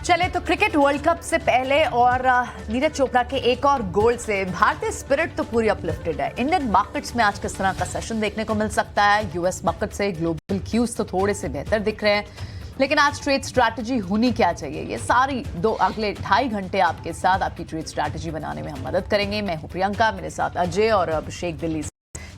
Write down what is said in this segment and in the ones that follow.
चले तो cricket world cup से पहले और नीरज चोपड़ा के एक और गोल से भारतीय स्पिरिट तो पूरी अपलिफ्टेड है। इंडियन मार्केट्स में आज किस तरह का सेशन देखने को मिल सकता है? यूएस मार्केट से ग्लोबल क्यूज तो थोड़े से बेहतर दिख रहे हैं, लेकिन आज ट्रेड स्ट्रैटेजी होनी क्या चाहिए, ये सारी अगले 2.5 घंटे आपके साथ आपकी ट्रेड स्ट्रैटेजी बनाने में हम मदद करेंगे। मैं हूं प्रियंका, मेरे साथ अजय और अभिषेक दिल्ली।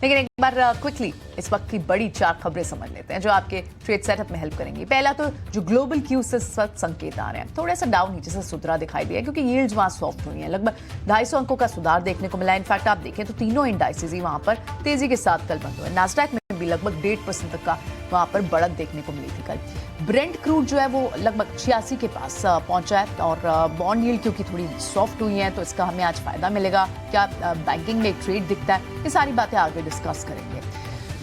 लेकिन एक बार क्विकली इस वक्त की बड़ी 4 खबरें समझ लेते हैं जो आपके ट्रेड सेटअप में हेल्प करेंगी। पहला तो जो ग्लोबल क्यूज से सख्त संकेत आ रहे हैं, थोड़ा सा डाउन नीचे से सुधरा दिखाई दिया क्योंकि यील्ड्स वहां सॉफ्ट हुई हैं। लगभग 250 अंकों का सुधार देखने को मिला। इनफैक्ट आप देखें तो तीनों इंडाइसेस ही वहां पर तेजी के साथ कल बंद हुए। नास्डैक में भी लगभग 1.5% तक का वहां पर बढ़त देखने को मिली थी कल। ब्रेंट क्रूड जो है वो लगभग 86 के पास पहुंचा है और बॉन्ड यील्ड क्योंकि थोड़ी सॉफ्ट हुई है तो इसका हमें आज फायदा मिलेगा। क्या बैंकिंग में एक ट्रेड दिखता है, ये सारी बातें आगे डिस्कस करेंगे।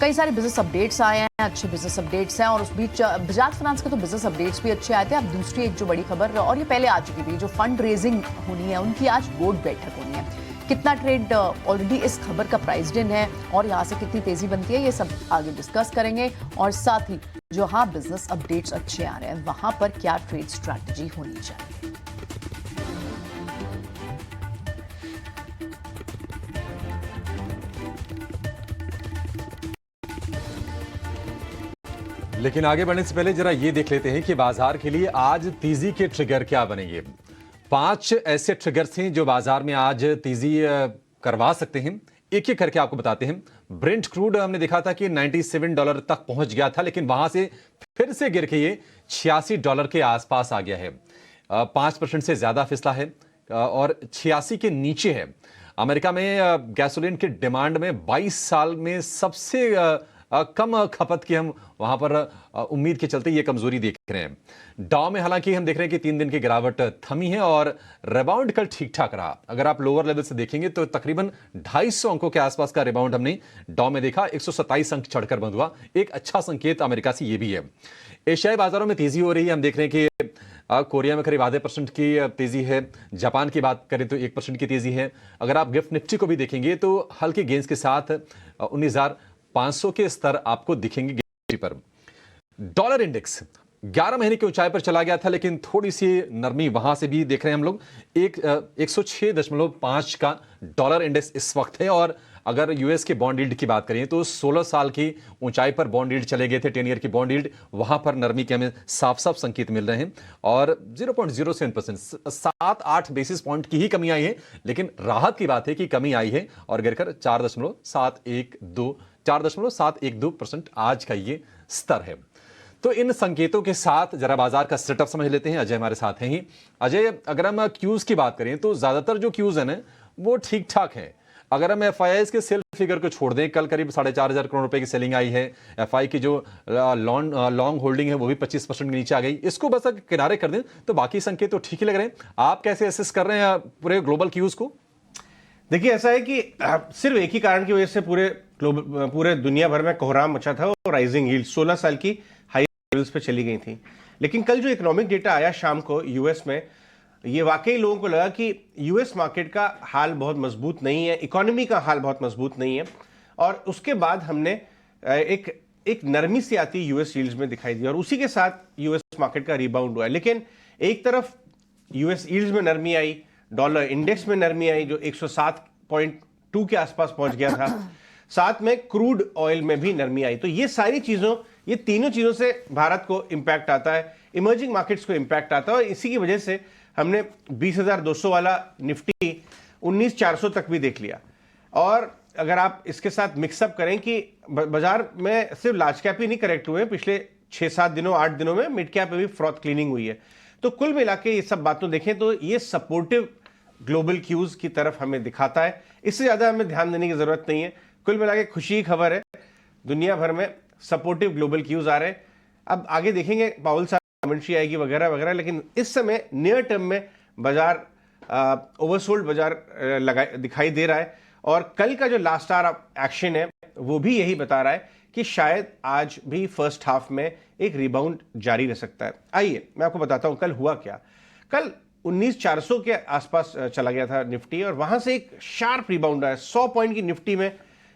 कई सारे बिजनेस अपडेट्स आए हैं, अच्छे बिजनेस अपडेट्स हैं और उस बीच बजाज फाइनेंस के तो बिजनेस अपडेट्स भी अच्छे आए थे। अब दूसरी एक जो बड़ी खबर, और ये पहले आ चुकी थी, जो फंड रेजिंग होनी है उनकी आज बोर्ड बैठक होनी है। कितना ट्रेड ऑलरेडी इस खबर का प्राइस्ड इन है और यहाँ से कितनी तेजी बनती है, ये सब आगे डिस्कस करेंगे। और साथ ही जो बिजनेस अपडेट्स अच्छे आ रहे हैं वहां पर क्या ट्रेड स्ट्रैटेजी होनी चाहिए। लेकिन आगे बढ़ने से पहले जरा ये देख लेते हैं कि बाजार के लिए आज तेजी के ट्रिगर क्या बनेंगे। 5 ऐसे ट्रिगर्स हैं जो बाजार में आज तेजी करवा सकते हैं। एक एक करके आपको बताते हैं। ब्रेंट क्रूड हमने देखा था कि $97 तक पहुंच गया था, लेकिन वहां से फिर से गिर के ये $86 के आसपास आ गया है। 5% से ज्यादा फिसला है और 86 के नीचे है। अमेरिका में गैसोलीन की डिमांड में 22 साल में सबसे कम खपत की हम वहां पर उम्मीद के चलते ये कमजोरी देख रहे हैं। डाउ में हालांकि हम देख रहे हैं कि 3 दिन की गिरावट थमी है और रिबाउंड कल ठीक ठाक रहा। अगर आप लोअर लेवल से देखेंगे तो तकरीबन 250 अंकों के आसपास का रिबाउंड हमने डाउ में देखा। 127 अंक चढ़कर बंद हुआ, एक अच्छा संकेत अमेरिका से ये भी है। एशियाई बाजारों में तेजी हो रही है। हम देख रहे हैं कि कोरिया में करीब ½ % की तेजी है। जापान की बात करें तो 1% की तेजी है। अगर आप गिफ्ट निफ्टी को भी देखेंगे तो हल्के गेंस के साथ 19,500 के स्तर आपको दिखेंगे निफ्टी पर। डॉलर इंडेक्स 11 महीने की ऊंचाई पर चला गया था, लेकिन थोड़ी सी नरमी वहां से भी देख रहे हैं हम लोग। 106.5 का डॉलर इंडेक्स इस वक्त है। और अगर यूएस के बॉन्ड यील्ड की बात करें तो 16 साल की ऊंचाई पर बॉन्ड यील्ड चले गए थे, 10 ईयर की बॉन्ड यील्ड, वहां पर नरमी के हमें साफ साफ संकेत मिल रहे हैं। और 0.07%, 7-8 बेसिस पॉइंट की ही कमी आई है, लेकिन राहत की बात है कि कमी आई है और गिरकर 4.712% आज का ये स्तर है। तो इन संकेतों के साथ जरा बाजार का सेटअप समझ लेते हैं। अजय हमारे साथ हैं ही। अजय, अगर हम क्यूज की बात करें तो ज्यादातर जो क्यूज है ना वो ठीक ठाक है। अगर हम एफआईआई के सेल फिगर को छोड़ दें, कल करीब 4,500 करोड़ रुपए की सेलिंग आई है। एफआई की जो लॉन्ग होल्डिंग है वो भी 25% के नीचे आ गई। इसको बस अगर किनारे कर दें तो बाकी संकेत तो ठीक ही लग रहे हैं। आप कैसे असेस कर रहे हैं पूरे ग्लोबल क्यूज को? देखिए, ऐसा है कि सिर्फ एक ही कारण की वजह से पूरे दुनिया भर में कोहराम मचा था, वो राइजिंग यील्ड 16 साल की हाई लेवल्स पे चली गई थी। लेकिन कल जो इकोनॉमिक डेटा आया शाम को यूएस में, ये वाकई लोगों को लगा कि यूएस मार्केट का हाल बहुत मजबूत नहीं है, इकोनॉमी का हाल बहुत मजबूत नहीं है। और उसके बाद हमने एक नरमी सी आती यूएस यील्ड्स में दिखाई दी और उसी के साथ यूएस मार्केट का रिबाउंड हुआ। लेकिन एक तरफ यूएस यील्ड्स में नरमी आई, डॉलर इंडेक्स में नरमी आई जो 107.2 के आसपास पहुंच गया था, साथ में क्रूड ऑयल में भी नरमी आई। तो ये तीनों चीजों से भारत को इंपैक्ट आता है, इमर्जिंग मार्केट्स को इंपैक्ट आता है। और इसी की वजह से हमने 20,200 वाला निफ्टी 19,400 तक भी देख लिया। और अगर आप इसके साथ मिक्सअप करें कि बाजार में सिर्फ लार्ज कैप ही नहीं करेक्ट हुए, पिछले 6-7 दिनों 8 दिनों में मिड कैप में भी फ्रॉथ क्लीनिंग हुई है। तो कुल मिला के ये सब बातों देखें तो ये सपोर्टिव ग्लोबल क्यूज की तरफ हमें दिखाता है। इससे ज्यादा हमें ध्यान देने की जरूरत नहीं है। कुल मिला के खुशी की खबर है, दुनिया भर में सपोर्टिव ग्लोबल क्यूज आ रहे हैं। अब आगे देखेंगे पाउल साहब कमेंट्री आएगी वगैरह वगैरह, लेकिन इस समय नियर टर्म में बाजार ओवरसोल्ड बाजार दिखाई दे रहा है। और कल का जो लास्ट आवर एक्शन है वो भी यही बता रहा है कि शायद आज भी फर्स्ट हाफ में एक रिबाउंड जारी रह सकता है। आइए मैं आपको बताता हूं कल हुआ क्या। कल 19,400 के आसपास चला गया था निफ्टी और वहां से एक शार्प रिबाउंड आया। 100 पॉइंट की निफ्टी में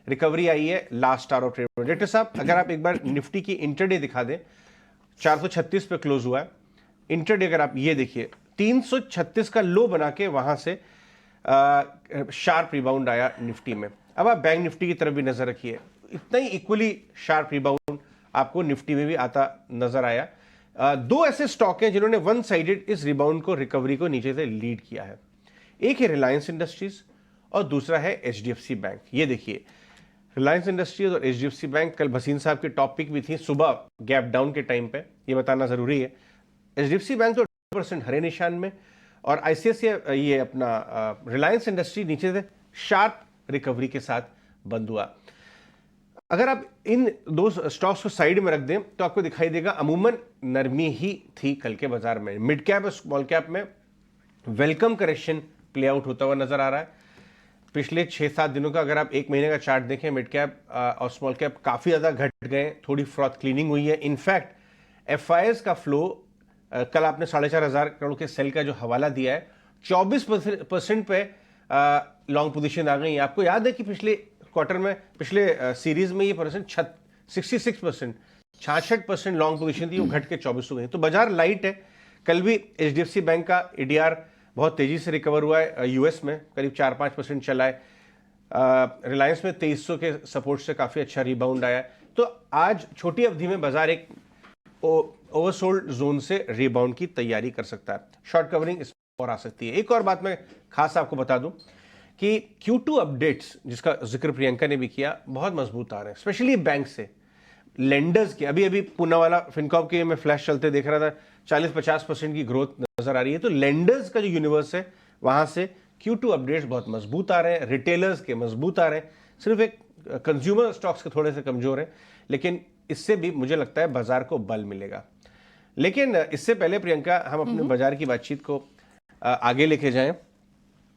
रिकवरी आई है last hour of trade. Director साहब, अगर आप एक बार निफ्टी की इंटरडे दिखा दें, 436 पे क्लोज हुआ है। इंटरडे अगर आप ये देखिए 336 का लो बना के वहां से शार्प रिबाउंड आया निफ्टी में। अब आप बैंक निफ्टी की तरफ भी नजर रखिए, इतना ही इक्वली शार्प रिबाउंड आपको निफ्टी में भी आता नजर आया। दो ऐसे स्टॉक हैं जिन्होंने वन साइडेड इस रिबाउंड को, रिकवरी को नीचे से लीड किया है। एक है रिलायंस इंडस्ट्रीज और दूसरा है एचडीएफसी बैंक। ये देखिए, रिलायंस इंडस्ट्रीज और एचडीएफसी बैंक कल भसीन साहब की टॉप पिक भी थी सुबह गैप डाउन के टाइम पे, ये बताना जरूरी है। एचडीएफसी बैंक तो 2% हरे निशान में, और आईसीआईसीआई ये अपना रिलायंस इंडस्ट्री नीचे से शार्प रिकवरी के साथ बंद हुआ। अगर आप इन दो स्टॉक्स को साइड में रख दें तो आपको दिखाई देगा अमूमन नरमी ही थी कल के बाजार में। मिड कैप और स्मॉल कैप में वेलकम करेक्शन प्ले आउट होता हुआ नजर आ रहा है। पिछले 6-7 दिनों का अगर आप एक महीने का चार्ट देखें, मिड कैप और स्मॉल कैप काफी ज्यादा घट गए, थोड़ी फ्रॉथ क्लीनिंग हुई है। इनफैक्ट एफआईएस का फ्लो कल आपने 4,500 करोड़ के सेल का जो हवाला दिया है, 24% पे लॉन्ग पोजीशन आ गई। आपको याद है कि पिछले क्वार्टर में, पिछले सीरीज में ये परसेंट 66%, 66% लॉन्ग पोजीशन थी, वो घट के 24 हो गई। तो बाजार लाइट है। कल भी एचडीएफसी बैंक का एडीआर बहुत तेजी से रिकवर हुआ है, यूएस में करीब 4-5% चला है। रिलायंस में 2300 के सपोर्ट से काफी अच्छा रिबाउंड आया। तो आज छोटी अवधि में बाजार एक ओवरसोल्ड जोन से रिबाउंड की तैयारी कर सकता है। शॉर्ट कवरिंग इस और आ सकती है। एक और बात मैं खास आपको बता दूं कि Q2 अपडेट्स, जिसका जिक्र प्रियंका ने भी किया, बहुत मजबूत आ रहे हैं, स्पेशली बैंक से। लेंडर्स के अभी पूनावाला फिनकॉर्प के मैं फ्लैश चलते देख रहा था, 40-50% की ग्रोथ नजर आ रही है। तो लेंडर्स का जो यूनिवर्स है वहां से Q2 अपडेट्स बहुत मजबूत आ रहे हैं, रिटेलर्स के मजबूत आ रहे हैं। सिर्फ एक कंज्यूमर स्टॉक्स के थोड़े से कमजोर हैं, लेकिन इससे भी मुझे लगता है बाजार को बल मिलेगा। लेकिन इससे पहले प्रियंका, हम अपने बाजार की बातचीत को आगे लेके जाएं।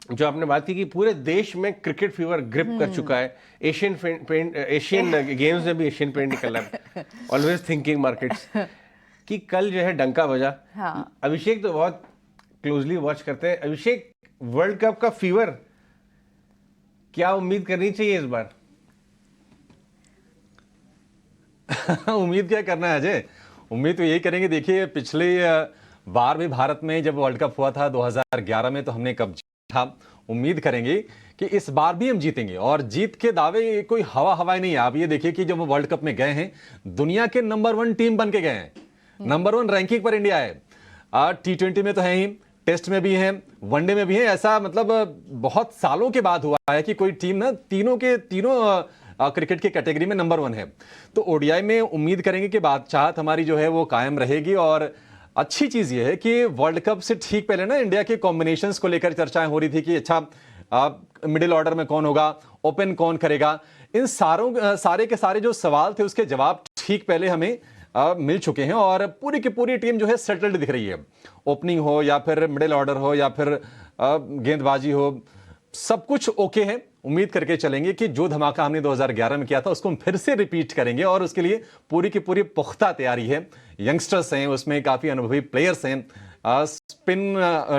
जो आपने बात की कि पूरे देश में क्रिकेट फीवर ग्रिप कर चुका है। एशियन गेम्स में भी एशियन पेंट निकला है। ऑलवेज थिंकिंग मार्केट्स कि कल जो है डंका बजा। हाँ। अभिषेक तो बहुत क्लोजली वॉच करते हैं। अभिषेक, वर्ल्ड कप का फीवर क्या उम्मीद करनी चाहिए इस बार? उम्मीद क्या करना है अजय, उम्मीद तो यही करेंगे। देखिए, पिछले बार भी भारत में जब वर्ल्ड कप हुआ था 2011 में, तो हमने कब जीता। उम्मीद करेंगे कि इस बार भी हम जीतेंगे, और जीत के दावे कोई हवाई नहीं है। आप ये देखिए कि जब वो वर्ल्ड कप में गए हैं, दुनिया के नंबर 1 टीम बन के गए हैं। नंबर 1 रैंकिंग पर इंडिया है। T20 में तो है ही, टेस्ट में भी है, वनडे में भी है। ऐसा मतलब बहुत सालों के बाद हुआ है कि कोई टीम ना तीनों क्रिकेट की कैटेगरी में नंबर 1 है। तो ओडीआई में उम्मीद करेंगे कि बादशाहत हमारी जो है वो कायम रहेगी। और अच्छी चीज ये है कि वर्ल्ड कप से ठीक पहले ना इंडिया के कॉम्बिनेशंस को लेकर चर्चाएं हो रही थी कि अच्छा मिडिल ऑर्डर में कौन होगा, ओपन कौन करेगा। इन सारे के सारे जो सवाल थे उसके जवाब ठीक पहले हमें मिल चुके हैं, और पूरी की पूरी टीम जो है सेटल्ड दिख रही है। ओपनिंग हो या फिर मिडिल ऑर्डर हो या फिर गेंदबाजी हो, सब कुछ ओके है। उम्मीद करके चलेंगे कि जो धमाका हमने 2011 में किया था उसको हम फिर से रिपीट करेंगे, और उसके लिए पूरी की पूरी पुख्ता तैयारी है। यंगस्टर्स हैं, उसमें काफी अनुभवी प्लेयर्स हैं, स्पिन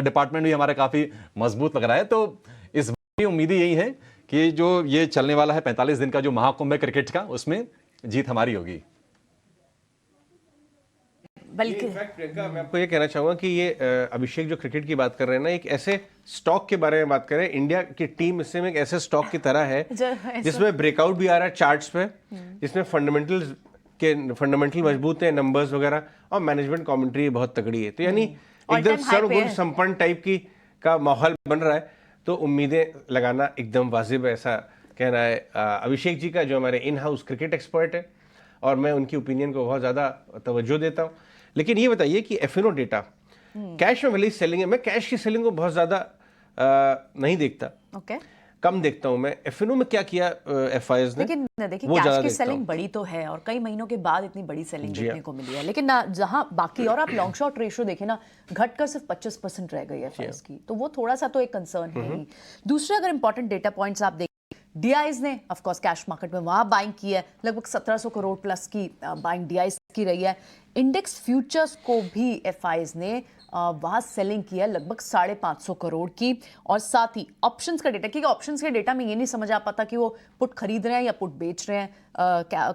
डिपार्टमेंट भी हमारा काफी मजबूत लग रहा है। तो इस बार की उम्मीद यही है कि जो ये चलने वाला है 45 दिन का जो महाकुंभ है क्रिकेट का, उसमें जीत हमारी होगी। बल्कि प्रियंका, मैं आपको ये कहना चाहूंगा कि ये अभिषेक जो क्रिकेट की बात कर रहे हैं ना, एक ऐसे स्टॉक के बारे में बात करें। इंडिया की टीम इससे में एक ऐसे स्टॉक की तरह है जिसमें ब्रेकआउट भी आ रहा है चार्ट्स पे, जिसमें फंडामेंटल मजबूत है, नंबर्स वगैरह, और मैनेजमेंट कमेंट्री बहुत तगड़ी है। तो यानी एकदम सर्वगुण संपन्न टाइप की का माहौल बन रहा है। तो उम्मीदें लगाना एकदम वाजिब है, ऐसा कहना है अभिषेक जी का, जो हमारे इन हाउस क्रिकेट एक्सपर्ट है, और मैं उनकी ओपिनियन को बहुत ज्यादा तवज्जो देता हूँ। लेकिन ये बताइए कि एफएनओ डेटा, कैश में भले सेलिंग है, मैं कैश की सेलिंग को बहुत ज्यादा नहीं देखता, कम देखता हूं मैं। एफएनओ में क्या किया एफआईएस ने, लेकिन देखिए कैश की सेलिंग बड़ी तो है, और कई महीनों के बाद इतनी बड़ी सेलिंग देखने को मिली है। लेकिन जहां बाकी, और आप लॉन्ग शॉट रेशियो देखें ना, घटकर सिर्फ 25% रह गई है एफआईएस की, तो वो थोड़ा सा तो एक कंसर्न है ही। दूसरे अगर इंपॉर्टेंट डेटा पॉइंट्स आप देखें, डीआईज ने ऑफ कोर्स कैश मार्केट में वहां बाइंग की है, लगभग 1700 करोड़ प्लस की बाइंग डीआईज की रही है। इंडेक्स फ्यूचर्स को भी एफआईज ने वहाँ सेलिंग किया है लगभग 550 करोड़ की। और साथ ही ऑप्शंस का डेटा, क्योंकि ऑप्शंस के डेटा में ये नहीं समझ आ पाता कि वो पुट खरीद रहे हैं या पुट बेच रहे हैं,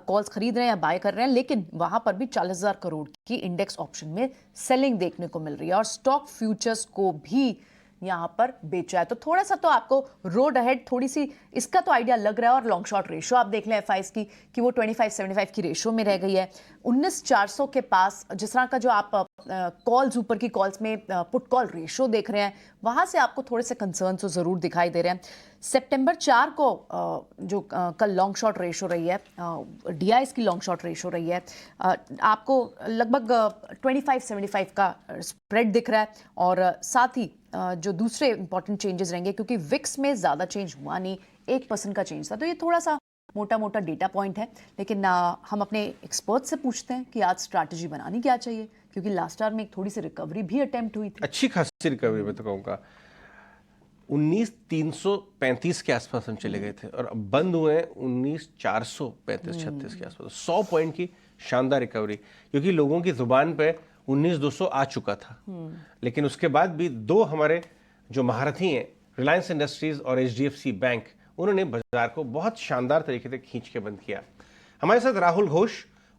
कॉल्स खरीद रहे हैं या बाय कर रहे हैं, लेकिन वहाँ पर भी 40,000 करोड़ की इंडेक्स ऑप्शन में सेलिंग देखने को मिल रही है। और स्टॉक फ्यूचर्स को भी यहाँ पर बेचा है। तो थोड़ा सा तो आपको रोड अहेड थोड़ी सी इसका तो आइडिया लग रहा है। और लॉन्ग शॉर्ट रेशो आप देख लें एफआईज की कि वो 25-75 की रेशो में रह गई है। 19,400 के पास जिस तरह का जो आप कॉल्स ऊपर की कॉल्स में पुट कॉल रेशो देख रहे हैं, वहाँ से आपको थोड़े से कंसर्न तो ज़रूर दिखाई दे रहे हैं। सितंबर 4 को जो कल लॉन्ग शॉर्ट रेशो रही है, डीआईएस की लॉन्ग शॉर्ट रेशो रही है, आपको लगभग 25-75 का स्प्रेड दिख रहा है। और साथ ही जो दूसरे इंपॉर्टेंट चेंजेस रहेंगे, क्योंकि विक्स में ज़्यादा चेंज हुआ नहीं, 1% का चेंज था, तो ये थोड़ा सा मोटा मोटा डेटा पॉइंट है। लेकिन हम अपने एक्सपर्ट से पूछते हैं कि आज स्ट्रैटेजी बनानी क्या चाहिए, क्योंकि लास्ट आवर में एक थोड़ी सी रिकवरी भी अटेम्प्ट हुई थी, अच्छी खासी रिकवरी मैं तो कहूँगा। 19,335 के आसपास हम चले गए थे और अब बंद हुए हैं 19,435-36 के आसपास। 100 पॉइंट की शानदार रिकवरी, क्योंकि लोगों की जुबान पे 19,200 आ चुका था। लेकिन उसके बाद भी दो हमारे जो महारथी हैं, रिलायंस इंडस्ट्रीज और एचडीएफसी बैंक, उन्होंने बाजार को बहुत शानदार तरीके से खींच के बंद किया। हमारे साथ राहुल घोष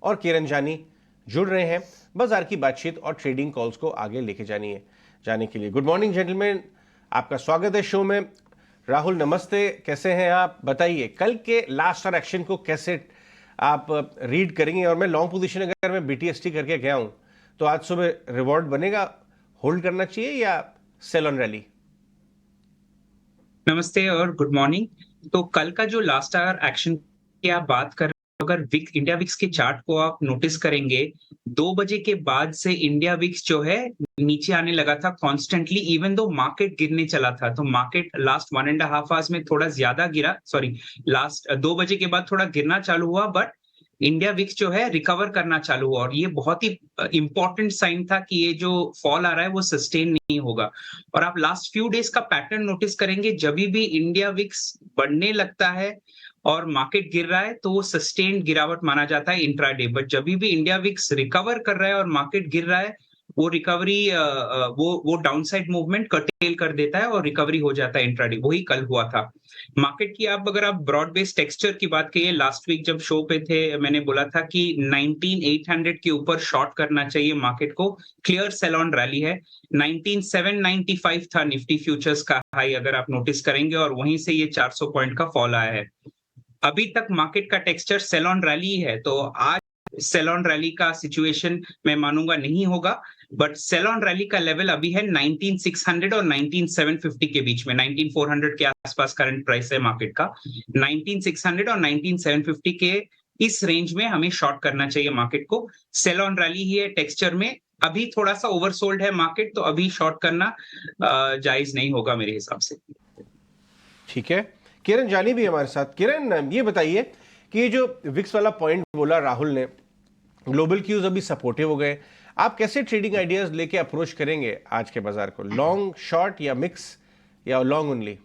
और किरण जानी जुड़ रहे हैं बाजार की बातचीत और ट्रेडिंग कॉल्स को आगे लेके जाने के लिए। गुड मॉर्निंग जेंटलमैन, आपका स्वागत है शो में। राहुल नमस्ते, कैसे हैं आप? बताइए कल के लास्ट आवर एक्शन को कैसे आप रीड करेंगे? और मैं लॉन्ग पोजीशन अगर मैं बीटीएसटी करके गया हूं तो आज सुबह रिवॉर्ड बनेगा, होल्ड करना चाहिए या सेल ऑन रैली? नमस्ते और गुड मॉर्निंग। तो कल का जो लास्ट आवर एक्शन की आप बात कर रहे हो, अगर इंडिया विक्स के चार्ट को आप नोटिस करेंगे, 2 बजे के बाद से इंडिया विक्स जो है नीचे आने लगा था कॉन्स्टेंटली, इवन दो मार्केट गिरने चला था। तो मार्केट लास्ट 1.5 आवर्स में थोड़ा ज्यादा गिरा, लास्ट 2 बजे के बाद थोड़ा गिरना चालू हुआ, बट इंडिया विक्स जो है रिकवर करना चालू हुआ। और ये बहुत ही इंपॉर्टेंट साइन था कि ये जो फॉल आ रहा है वो सस्टेन नहीं होगा। और आप लास्ट फ्यू डेज का पैटर्न नोटिस करेंगे, जब भी इंडिया विक्स बढ़ने लगता है और मार्केट गिर रहा है तो वो सस्टेन्ड गिरावट माना जाता है इंट्राडे। बट जब भी इंडिया विक्स रिकवर कर रहा है और मार्केट गिर रहा है, वो रिकवरी वो डाउनसाइड मूवमेंट कर्टेल कर देता है और रिकवरी हो जाता है इंट्राडे। वही कल हुआ था मार्केट की। अगर आप ब्रॉड बेस्ड टेक्सचर की बात करिए, लास्ट वीक जब शो पे थे मैंने बोला था कि 19,800 के ऊपर शॉर्ट करना चाहिए मार्केट को, क्लियर सेल ऑन रैली है। 19,795 था निफ्टी फ्यूचर्स का हाई, अगर आप नोटिस करेंगे, और वहीं से ये 400 पॉइंट का फॉल आया है। अभी तक मार्केट का टेक्सचर सेल ऑन रैली है, तो आज सेल ऑन रैली का सिचुएशन मैं मानूंगा नहीं होगा। बट सेल ऑन रैली का लेवल अभी है 19,600 और 19,750 के बीच में। 19,400 के आसपास करंट प्राइस है मार्केट का। 19,600 और 19,750 के इस रेंज में हमें शॉर्ट करना चाहिए मार्केट को। सेल ऑन रैली ही है टेक्सचर में, अभी थोड़ा सा ओवरसोल्ड है मार्केट, तो अभी शॉर्ट करना जायज नहीं होगा मेरे हिसाब से। ठीक है, किरण जानी भी हमारे साथ। किरण, ये बताइए कि ये जो विक्स वाला पॉइंट बोला राहुल ने, ग्लोबल क्यूज अभी सपोर्टिव हो गए, आप कैसे ट्रेडिंग आइडियाज लेके अप्रोच करेंगे आज के बाजार को? लॉन्ग, शॉर्ट या मिक्स या long only?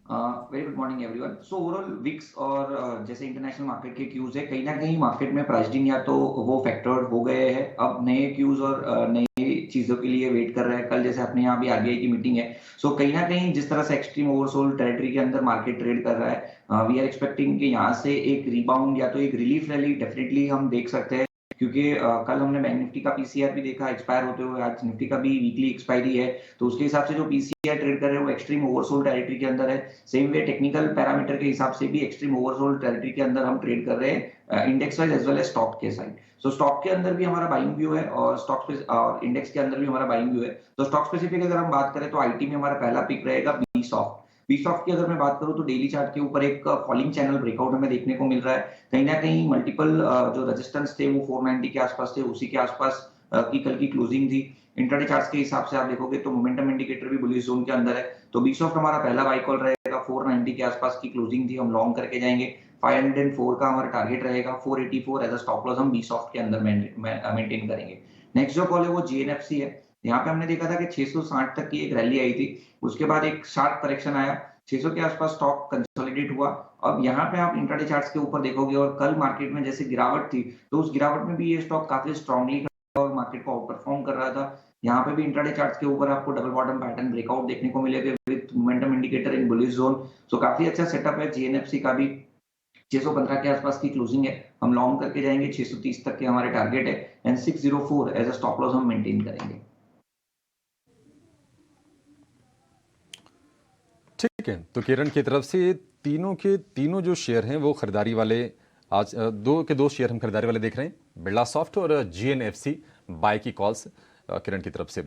Very good morning everyone. So overall VIX और जैसे इंटरनेशनल मार्केट के क्यूज है, कहीं ना कहीं मार्केट में प्राइसिंग या तो वो फैक्टर्ड हो गए हैं, अब नए क्यूज और नई चीजों के लिए वेट कर रहे हैं। कल जैसे अपने यहाँ भी आरबीआई की मीटिंग है, सो कहीं ना कहीं जिस तरह से एक्सट्रीम ओवरसोल्ड टेरिटरी के अंदर मार्केट ट्रेड कर रहा है, वी आर एक्सपेक्टिंग कि यहाँ से एक रिबाउंड या तो एक रिलीफ रैली डेफिनेटली हम देख सकते हैं। क्योंकि कल हमने बैंक निफ्टी का पीसीआर भी देखा एक्सपायर होते हुए, आज निफ्टी का भी वीकली एक्सपायरी है, तो उसके हिसाब से जो पीसीआर ट्रेड कर रहे हैं वो एक्सट्रीम ओवरसोल्ड टेरिटरी के अंदर है। सेम वे टेक्निकल पैरामीटर के हिसाब से भी एक्सट्रीम ओवरसोल्ड टेरिटरी के अंदर हम ट्रेड कर रहे हैं, index wise as well as stock के साइड। सो स्टॉक के अंदर भी हमारा बाइंग व्यू है और और इंडेक्स के अंदर भी हमारा बाइंग व्यू है। तो स्टॉक स्पेसिफिक अगर हम बात करें तो आईटी में हमारा पहला पिक रहेगा बी सॉफ्ट। बी सॉफ्ट की अगर मैं बात करूं तो डेली चार्ट के ऊपर एक फॉलिंग चैनल ब्रेकआउट हमें देखने को मिल रहा है। कहीं ना कहीं मल्टीपल जो रेजिस्टेंस थे वो 490 के आसपास थे, उसी के आसपास की कल की क्लोजिंग थी। इंट्राडे चार्ट्स के हिसाब से आप देखोगे तो मोमेंटम इंडिकेटर भी बुलिश जोन के अंदर है। तो बी सॉफ्ट हमारा पहला बाय कॉल रहेगा, 490 के आसपास की क्लोजिंग थी, हम लॉन्ग करके जाएंगे। 504 का हमारा टारगेट रहेगा, 484 एज अ स्टॉप लॉस हम बी सॉफ्ट के अंदर मेंटेन करेंगे। नेक्स्ट जो कॉल है वो जीएनएफसी है। यहाँ पे हमने देखा था कि 660 तक की एक रैली आई थी, उसके बाद एक शार्प करेक्शन आया, 600 के आसपास स्टॉक कंसोलिडेट हुआ। अब यहाँ पे आप इंट्राडे चार्ट्स के ऊपर देखोगे और कल मार्केट में जैसे गिरावट थी, तो उस गिरावट में भी ये स्टॉक काफ़ी स्ट्रांगली खड़ा और मार्केट को आउट परफॉर्म कर रहा था। यहाँ पे भी इंट्राडे चार्ट्स के ऊपर आपको डबल बॉटम पैटर्न ब्रेकआउट देखने को मिलेगा with momentum indicator in bullish zone. So काफ़ी अच्छा सेटअप है। जीएनएफसी का भी 615 के आसपास की क्लोजिंग है। हम लॉन्ग करके जाएंगे, 630 तक के हमारे टारगेट है and 604 as a stop loss हम मेंटेन करेंगे। ठीक है, तो किरण की तरफ से तीनों के तीनों जो शेयर हैं वो खरीदारी वाले, आज दो शेयर हम खरीदारी वाले देख रहे हैं, बिरला सॉफ्ट और जीएनएफसी बाय की कॉल्स किरण की तरफ से।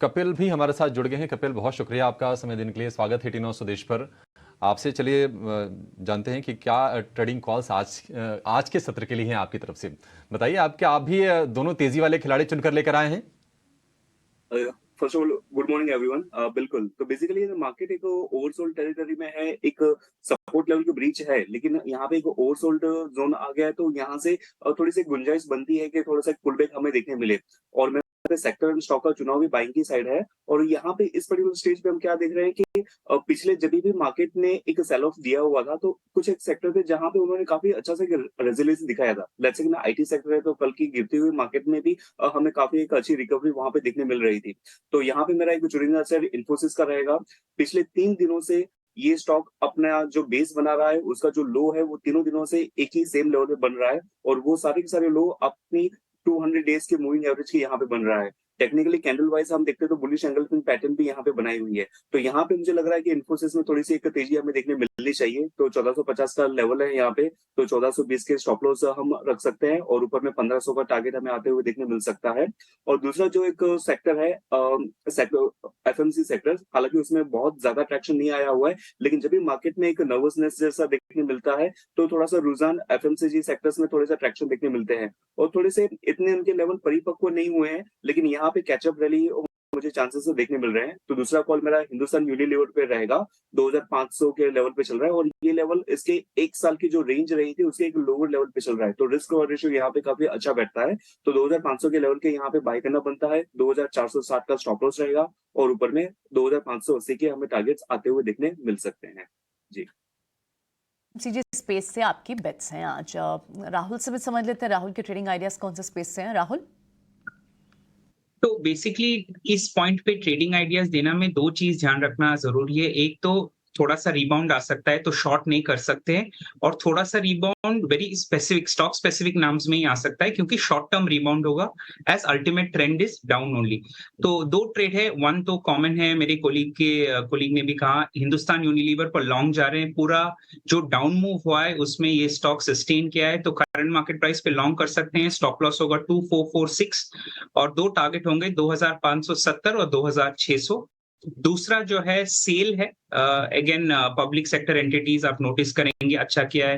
कपिल भी हमारे साथ जुड़ गए हैं। कपिल, बहुत शुक्रिया आपका समय देने के लिए। स्वागत है टी9 स्वदेश पर। आपसे चलिए जानते हैं कि क्या ट्रेडिंग कॉल्स आज के सत्र के लिए हैं आपकी तरफ से। बताइए, आप भी दोनों तेजी वाले खिलाड़ी चुनकर लेकर आए हैं? First of all good morning everyone. बिल्कुल, तो बेसिकली मार्केट एक ओवरसोल्ड टेरिटरी में है, एक सपोर्ट लेवल की ब्रीच है, लेकिन यहाँ पे एक ओवरसोल्ड जोन आ गया है, तो यहाँ से थोड़ी सी गुंजाइश बनती है कि थोड़ा सा पुल बैक हमें देखने मिले। और मैं सेक्टर एंड स्टॉक का चुनाव भी बाइंग की साइड है। और यहाँ पे इस पर्टिकुलर स्टेज पे हम क्या देख रहे हैं कि पिछले जब भी मार्केट ने एक सेल ऑफ दिया हुआ था, तो कुछ एक सेक्टर थे जहां पे उन्होंने काफी अच्छा से रेजिलियंस दिखाया था। लेट्स से आईटी सेक्टर है, तो कल की गिरती हुई मार्केट में भी हमें काफी एक अच्छी रिकवरी वहां पे देखने मिल रही थी। तो यहाँ पे मेरा एक चुनिंदा असर इन्फोसिस का रहेगा। पिछले 3 दिनों से ये स्टॉक अपना जो बेस बना रहा है, उसका जो लो है वो तीनों दिनों से एक ही सेम लेवल पे बन रहा है, और वो सारे के सारे लो अपनी 200 डेज के मूविंग एवरेज के यहाँ पे बन रहा है। टेक्निकली कैंडल वाइज हम देखते हैं तो बुलिश एंगल्फिंग पैटर्न भी यहाँ पे बनाई हुई है। तो यहाँ पे मुझे लग रहा है कि इन्फोसिस में थोड़ी सी एक तेजी हमें देखने मिलनी चाहिए। तो 1450 का लेवल है यहाँ पे, तो 1420 के स्टॉप लॉस हम रख सकते हैं, और ऊपर में 1500 का टारगेट हमें आते हुए देखने मिल सकता है। और दूसरा जो एक सेक्टर है एफएमसी सेक्टर, हालांकि उसमें बहुत ज्यादा ट्रैक्शन नहीं आया हुआ है, लेकिन जब भी मार्केट में एक नर्वसनेस जैसा देखने मिलता है, तो थोड़ा सा रुझान एफएमसीजी सेक्टर्स में थोड़े सा ट्रैक्शन देखने मिलते हैं, और थोड़े से इतने उनके लेवल परिपक्व नहीं हुए हैं, लेकिन यहाँ पे कैचअप रैली मुझे चांसेस देखने मिल रहे हैं। तो दूसरा कॉल मेरा हिंदुस्तान यूनिलीवर पे रहेगा। 2500 के लेवल पे चल रहा है, और ये लेवल इसके 1 साल की जो रेंज रही थी उसके एक लोअर लेवल पे चल रहा है, तो रिस्क और रेशियो यहाँ पे काफी अच्छा बैठता है। तो 2500 के लेवल के यहाँ पे बाय करना बनता है। 2460 का स्टॉप लॉस रहेगा, और ऊपर में 2580 के हमें टारगेट्स आते हुए देखने मिल सकते हैं। जी, सीजी स्पेस से आपकी बेट्स हैं आज। राहुल से भी समझ लेते हैं, राहुल के ट्रेडिंग आइडियाज कौन से स्पेस से हैं। राहुल, तो बेसिकली इस पॉइंट पे ट्रेडिंग आइडियाज देना में 2 चीज ध्यान रखना जरूरी है। एक तो थोड़ा सा रिबाउंड आ सकता है, तो शॉर्ट नहीं कर सकते हैं, और थोड़ा सा rebound very specific stock specific names में ही आ सकता है, क्योंकि शॉर्ट टर्म रिबाउंड होगा as ultimate trend is down only. तो 2 ट्रेड है, वन तो कॉमन है, मेरे कोलीग ने भी कहा, हिंदुस्तान यूनिलीवर पर लॉन्ग जा रहे हैं। पूरा जो डाउन मूव हुआ है उसमें ये स्टॉक सस्टेन किया है, तो करंट मार्केट प्राइस पे लॉन्ग कर सकते हैं। स्टॉप लॉस होगा 2446, और 2 टारगेट होंगे 2570 और 2600। दूसरा जो है सेल है, अगेन पब्लिक सेक्टर एंटिटीज आप नोटिस करेंगे अच्छा किया है,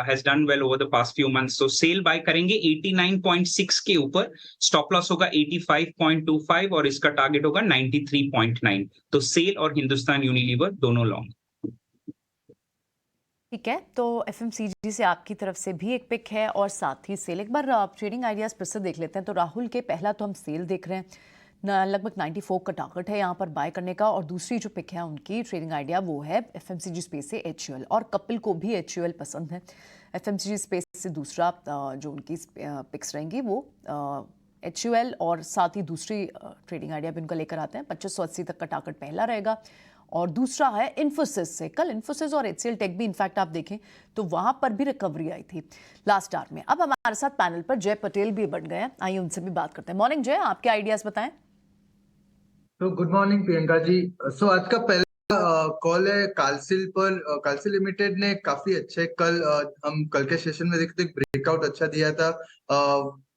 has done well over the past few months. तो सेल बाय करेंगे 89.6 के ऊपर, स्टॉप लॉस होगा 85.25 और इसका टारगेट होगा 93.9। तो सेल और हिंदुस्तान यूनिलीवर दोनों लॉन्ग। ठीक है, तो एफएमसीजी से आपकी तरफ से भी एक पिक है और साथ ही सेल। एक बार ट्रेडिंग आइडियाज फिर से देख लेते हैं। तो राहुल के पहला तो हम सेल देख रहे हैं, लगभग 94 का टारगेट है यहाँ पर बाय करने का, और दूसरी जो पिक है उनकी ट्रेडिंग आइडिया वो है एफएमसीजी स्पेस से एचयूएल, और कपिल को भी एचयूएल पसंद है। एफएमसीजी स्पेस से दूसरा जो उनकी पिक्स रहेंगी वो एचयूएल, और साथ ही दूसरी ट्रेडिंग आइडिया भी उनका लेकर आते हैं। 2580 तक का टारगेट पहला रहेगा, और दूसरा है इन्फोसिस से। कल इन्फोसिस और एचसीएल टेक भी इनफैक्ट आप देखें तो वहां पर भी रिकवरी आई थी लास्ट आवर में। अब हमारे साथ पैनल पर जय पटेल भी बढ़ गए हैं, आइए उनसे भी बात करते हैं। मॉर्निंग जय, आपके आइडियाज बताएं। तो गुड मॉर्निंग प्रियंका जी। सो आज का पहला कॉल है कालसिल पर। कालसिल लिमिटेड ने काफी अच्छे कल हम कल के सेशन में देखते ब्रेकआउट अच्छा दिया था।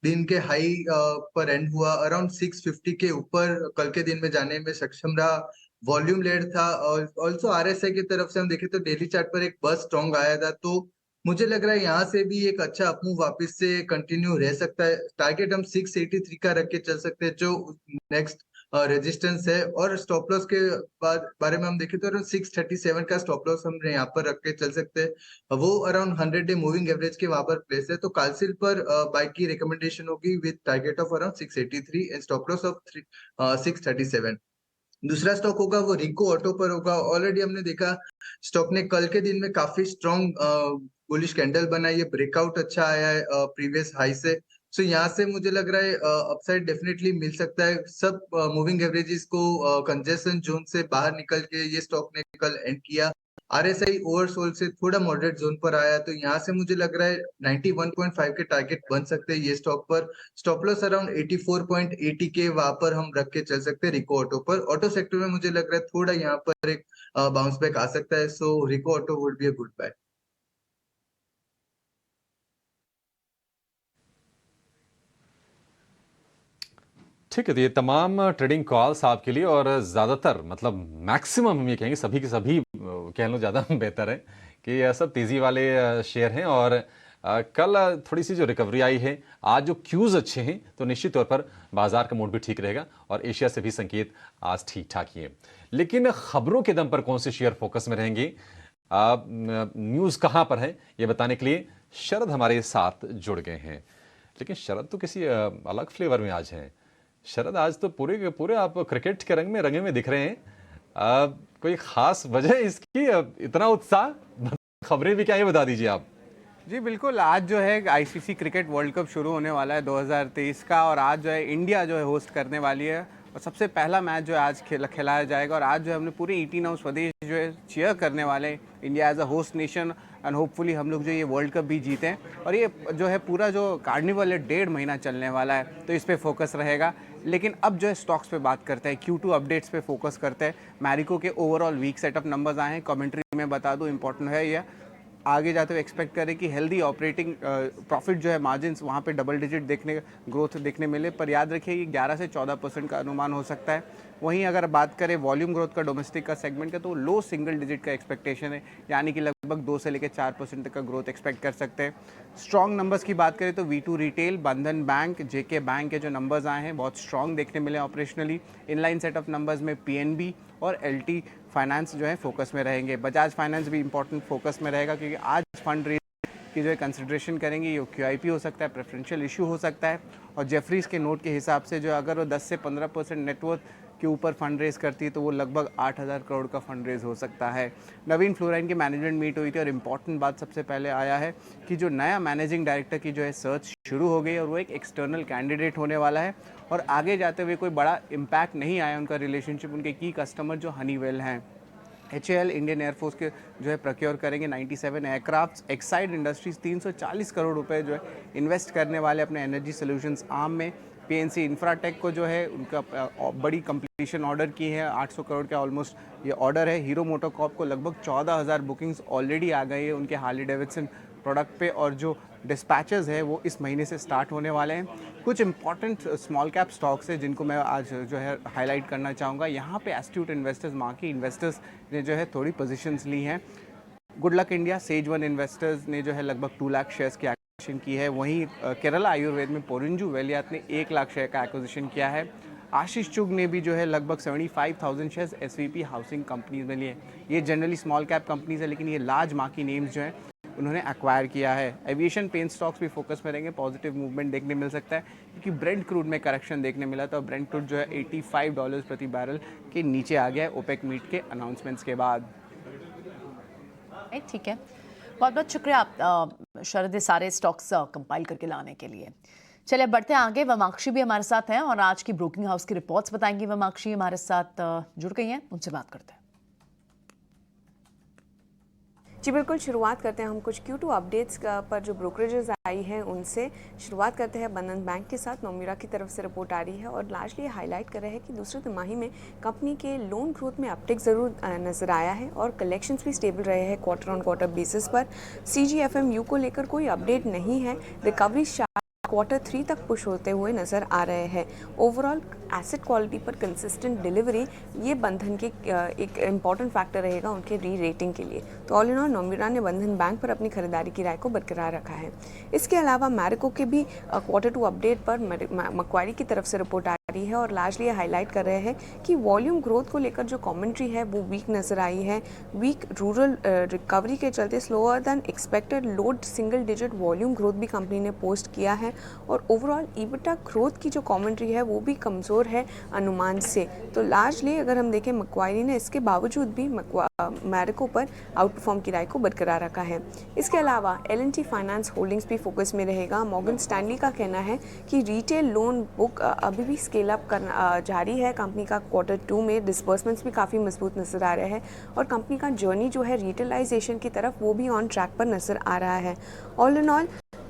दिन के हाई पर एंड हुआ अराउंड 650 के ऊपर कल के दिन में जाने में सक्षम रहा। वॉल्यूम लेड था, और ऑल्सो आरएसआई की तरफ से हम देखें तो डेली चार्ट पर एक बस स्ट्रॉन्ग आया था। तो मुझे लग रहा है यहाँ से भी एक अच्छा अपमूव वापस से कंटिन्यू रह सकता है। टारगेट हम 683 का रख के चल सकते हैं, जो नेक्स्ट रेजिस्टेंस है। और स्टॉप लॉस के बारे में हम देखें तो 637 का स्टॉप लॉस हम यहाँ पर रख के चल सकते हैं। वो अराउंड 100 डे मूविंग एवरेज के वहां पर प्लेस है। तो कालसिल पर बाय की रिकमेंडेशन होगी with target of around 683 and stop loss of 637। दूसरा स्टॉक होगा वो रिको ऑटो पर होगा। ऑलरेडी हमने देखा स्टॉक ने कल के दिन में काफी स्ट्रॉन्ग बुलिश कैंडल बनाई है, ब्रेकआउट अच्छा आया है प्रीवियस हाई से। सो यहाँ से मुझे लग रहा है अपसाइड डेफिनेटली मिल सकता है। सब मूविंग एवरेजेस को कंजेशन जोन से बाहर निकल के ये स्टॉक ने कल एंड किया। आरएसआई ओवरसोल्ड से थोड़ा मॉडरेट जोन पर आया, तो यहाँ से मुझे लग रहा है 91.5 के टारगेट बन सकते हैं ये स्टॉक पर। स्टॉप लॉस अराउंड 84.80 के वहां पर हम रख के चल सकते हैं रिको ऑटो पर। ऑटो सेक्टर में मुझे लग रहा है थोड़ा यहाँ पर एक बाउंस बैक आ सकता है, so Rico Auto would be a good buy. ठीक है, तो ये तमाम ट्रेडिंग कॉल्स आपके लिए, और ज़्यादातर मतलब मैक्सिमम हम ये कहेंगे सभी के सभी कह लो ज़्यादा बेहतर है कि ये सब तेज़ी वाले शेयर हैं। और कल थोड़ी सी जो रिकवरी आई है, आज जो क्यूज़ अच्छे हैं, तो निश्चित तौर पर बाजार का मूड भी ठीक रहेगा और एशिया से भी संकेत आज ठीक ठाक ही है। लेकिन खबरों के दम पर कौन से शेयर फोकस में रहेंगे, न्यूज़ कहाँ पर है, ये बताने के लिए शरद हमारे साथ जुड़ गए हैं। लेकिन शरद तो किसी अलग फ्लेवर में आज हैं। शरद, आज तो पूरे के पूरे आप क्रिकेट के रंगे में दिख रहे हैं। कोई खास वजह इसकी, इतना उत्साह? खबरें भी क्या है, बता दीजिए आप। जी बिल्कुल, आज जो है आईसीसी क्रिकेट वर्ल्ड कप शुरू होने वाला है 2023 का, और आज जो है इंडिया जो है होस्ट करने वाली है, और सबसे पहला मैच जो है आज खिलाया जाएगा। और आज जो है हमने पूरी 18 स्वदेश जो है चीयर करने वाले हैं India as a host nation, and hopefully हम लोग जो ये वर्ल्ड कप भी जीतें। और ये जो है पूरा जो कार्निवल है 1.5 महीना चलने वाला है, तो इस पे फोकस रहेगा। लेकिन अब जो है स्टॉक्स पे बात करते हैं, Q2 अपडेट्स पे फोकस करते हैं। मैरिको के ओवरऑल वीक सेटअप नंबर्स आए हैं, कमेंट्री में बता दूं, इंपॉर्टेंट है ये। आगे जाते हुए एक्सपेक्ट करें कि हेल्दी ऑपरेटिंग प्रॉफिट जो है मार्जिन्स वहाँ पे डबल डिजिट ग्रोथ देखने मिले, पर याद रखिए ये 11 से 14% का अनुमान हो सकता है। वहीं अगर बात करें वॉल्यूम ग्रोथ का डोमेस्टिक का सेगमेंट का, तो लो सिंगल डिजिट का एक्सपेक्टेशन है, यानी कि लगभग 2 से लेकर 4% तक का ग्रोथ एक्सपेक्ट कर सकते हैं। स्ट्रॉन्ग नंबर्स की बात करें तो V2 रिटेल, बंधन बैंक, जेके बैंक के जो नंबर्स आए हैं बहुत स्ट्रॉन्ग देखने मिले operationally. Inline set of numbers में PNB और LT फाइनेंस जो है फोकस में रहेंगे। बजाज फाइनेंस भी इंपॉर्टेंट फोकस में रहेगा, क्योंकि आज फंड रेज की जो है कंसिडरेशन करेंगे, ये QIP हो सकता है, प्रेफरेंशियल इशू हो सकता है। और जेफरीज के नोट के हिसाब से जो अगर वो 10 से 15% नेटवर्थ के ऊपर फंड रेज करती है, तो वो लगभग 8,000 करोड़ का फंड रेज हो सकता है। नवीन फ्लोराइन की मैनेजमेंट मीट हुई थी, और इम्पॉर्टेंट बात सबसे पहले आया है कि जो नया मैनेजिंग डायरेक्टर की जो है सर्च शुरू हो गई, और वो एक एक्सटर्नल कैंडिडेट होने वाला है। और आगे जाते हुए कोई बड़ा इम्पैक्ट नहीं आया उनका रिलेशनशिप, उनके की कस्टमर जो हनीवेल हैं। HAL इंडियन एयरफोर्स के जो है प्रोक्योर करेंगे 97 एयरक्राफ्ट। एक्साइड इंडस्ट्रीज 340 करोड़ रुपए जो है इन्वेस्ट करने वाले अपने एनर्जी सॉल्यूशंस आर्म में। PNC इंफ्राटेक को जो है उनका बड़ी कंप्लीशन ऑर्डर की है, 800 करोड़ का ऑलमोस्ट ये ऑर्डर है। हीरो मोटोकॉर्प को लगभग 14,000 बुकिंग्स ऑलरेडी आ गई है उनके हार्ली डेविडसन प्रोडक्ट पे, और जो डिस्पैचेस है वो इस महीने से स्टार्ट होने वाले हैं। कुछ इंपॉर्टेंट स्मॉल कैप स्टॉक्स है जिनको मैं आज जो है हाईलाइट करना चाहूँगा। यहाँ पे एस्ट्यूट इन्वेस्टर्स, मार्की इन्वेस्टर्स ने जो है थोड़ी पोजीशंस ली हैं। Good luck India, says one investors ने जो है लगभग 2 लाख शेयर्स की एक्विजिशन की है। वहीं केरला आयुर्वेद में पोरिंजू वेलियात ने 1 लाख शेयर का एक्विजिशन किया है। आशीष चुग ने भी जो है लगभग 75,000 शेयर्स SVP हाउसिंग कंपनीज में लिए। ये जनरली स्मॉल कैप कंपनीज है, लेकिन ये लार्ज मार्की नेम्स जो हैं उन्होंने एक्वायर किया है। एविएशन पेन स्टॉक्स भी फोकस में रहेंगे, पॉजिटिव मूवमेंट देखने मिल सकता है, क्योंकि ब्रेंट क्रूड में करेक्शन देखने मिला था। ब्रेंट क्रूड जो है $85 प्रति बैरल के नीचे आ गया है ओपेक मीट के अनाउंसमेंट्स के बाद। ठीक है, बहुत बहुत शुक्रिया आप शरद, सारे स्टॉक्स कंपाइल करके लाने के लिए। चलिए बढ़ते हैं आगे। वमाक्षी भी हमारे साथ हैं और आज की ब्रोकिंग हाउस की रिपोर्ट्स बताएंगी। वमाक्षी हमारे साथ जुड़ गई हैं, उनसे बात करते हैं। जी बिल्कुल, शुरुआत करते हैं हम कुछ Q2 अपडेट्स पर जो ब्रोकरेजेस आई हैं उनसे। शुरुआत करते हैं बंधन बैंक के साथ। नोमिरा की तरफ से रिपोर्ट आ रही है और लार्जली हाईलाइट कर रहे हैं कि दूसरे तिमाही में कंपनी के लोन ग्रोथ में अपटिक ज़रूर नज़र आया है और कलेक्शंस भी स्टेबल रहे हैं क्वार्टर ऑन क्वार्टर बेसिस पर। CGFMU को लेकर कोई अपडेट नहीं है। रिकवरी Q3 तक पुश होते हुए नज़र आ रहे हैं। ओवरऑल एसेट क्वालिटी पर कंसिस्टेंट डिलीवरी, ये बंधन के एक इम्पॉर्टेंट फैक्टर रहेगा उनके री रेटिंग के लिए। तो ऑल इन ऑल नोमिरा ने बंधन बैंक पर अपनी खरीदारी की राय को बरकरार रखा है। इसके अलावा मैरिको के भी Q2 अपडेट पर मक्वारी की तरफ से रिपोर्ट आ रही रही है और लार्जली ये हाईलाइट कर रहे हैं कि वॉल्यूम ग्रोथ को लेकर जो कमेंट्री है वो वीक नज़र आई है। वीक रूरल रिकवरी के चलते स्लोअर दैन एक्सपेक्टेड लो सिंगल डिजिट वॉल्यूम ग्रोथ भी कंपनी ने पोस्ट किया है और ओवरऑल ईबिटा ग्रोथ की जो कमेंट्री है वो भी कमज़ोर है अनुमान से। तो लार्जली अगर हम देखें मैक्वायरी ने इसके बावजूद भी मैरिको पर आउट परफॉर्म की राय को बरकरार रखा है। इसके अलावा L&T फाइनेंस होल्डिंग्स भी फोकस में रहेगा। मॉर्गन स्टैनली का कहना है कि रिटेल लोन बुक अभी भी स्केल अप करना जारी है। कंपनी का Q2 में डिसबर्समेंट्स भी काफ़ी मजबूत नज़र आ रहे हैं और कंपनी का जर्नी जो है रिटेलाइजेशन की तरफ वो भी ऑन ट्रैक पर नज़र आ रहा है। All in all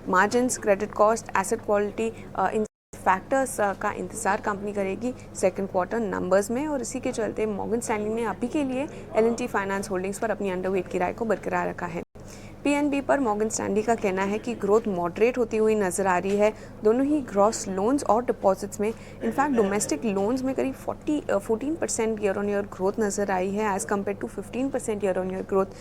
margins, credit cost, asset quality in factors का इंतज़ार कंपनी करेगी सेकंड क्वार्टर नंबर्स में और इसी के चलते मॉर्गन स्टैनली ने अभी के लिए L&T फाइनेंस होल्डिंग्स पर अपनी अंडरवेट की राय को बरकरार रखा है। PNB पर मॉर्गन स्टैनली का कहना है कि ग्रोथ मॉडरेट होती हुई नज़र आ रही है दोनों ही ग्रॉस लोन्स और डिपॉजिट्स में। इनफैक्ट डोमेस्टिक लोन्स में करीब 14% ईयर ऑन ईयर ग्रोथ नज़र आई है as compared to 15% year on year growth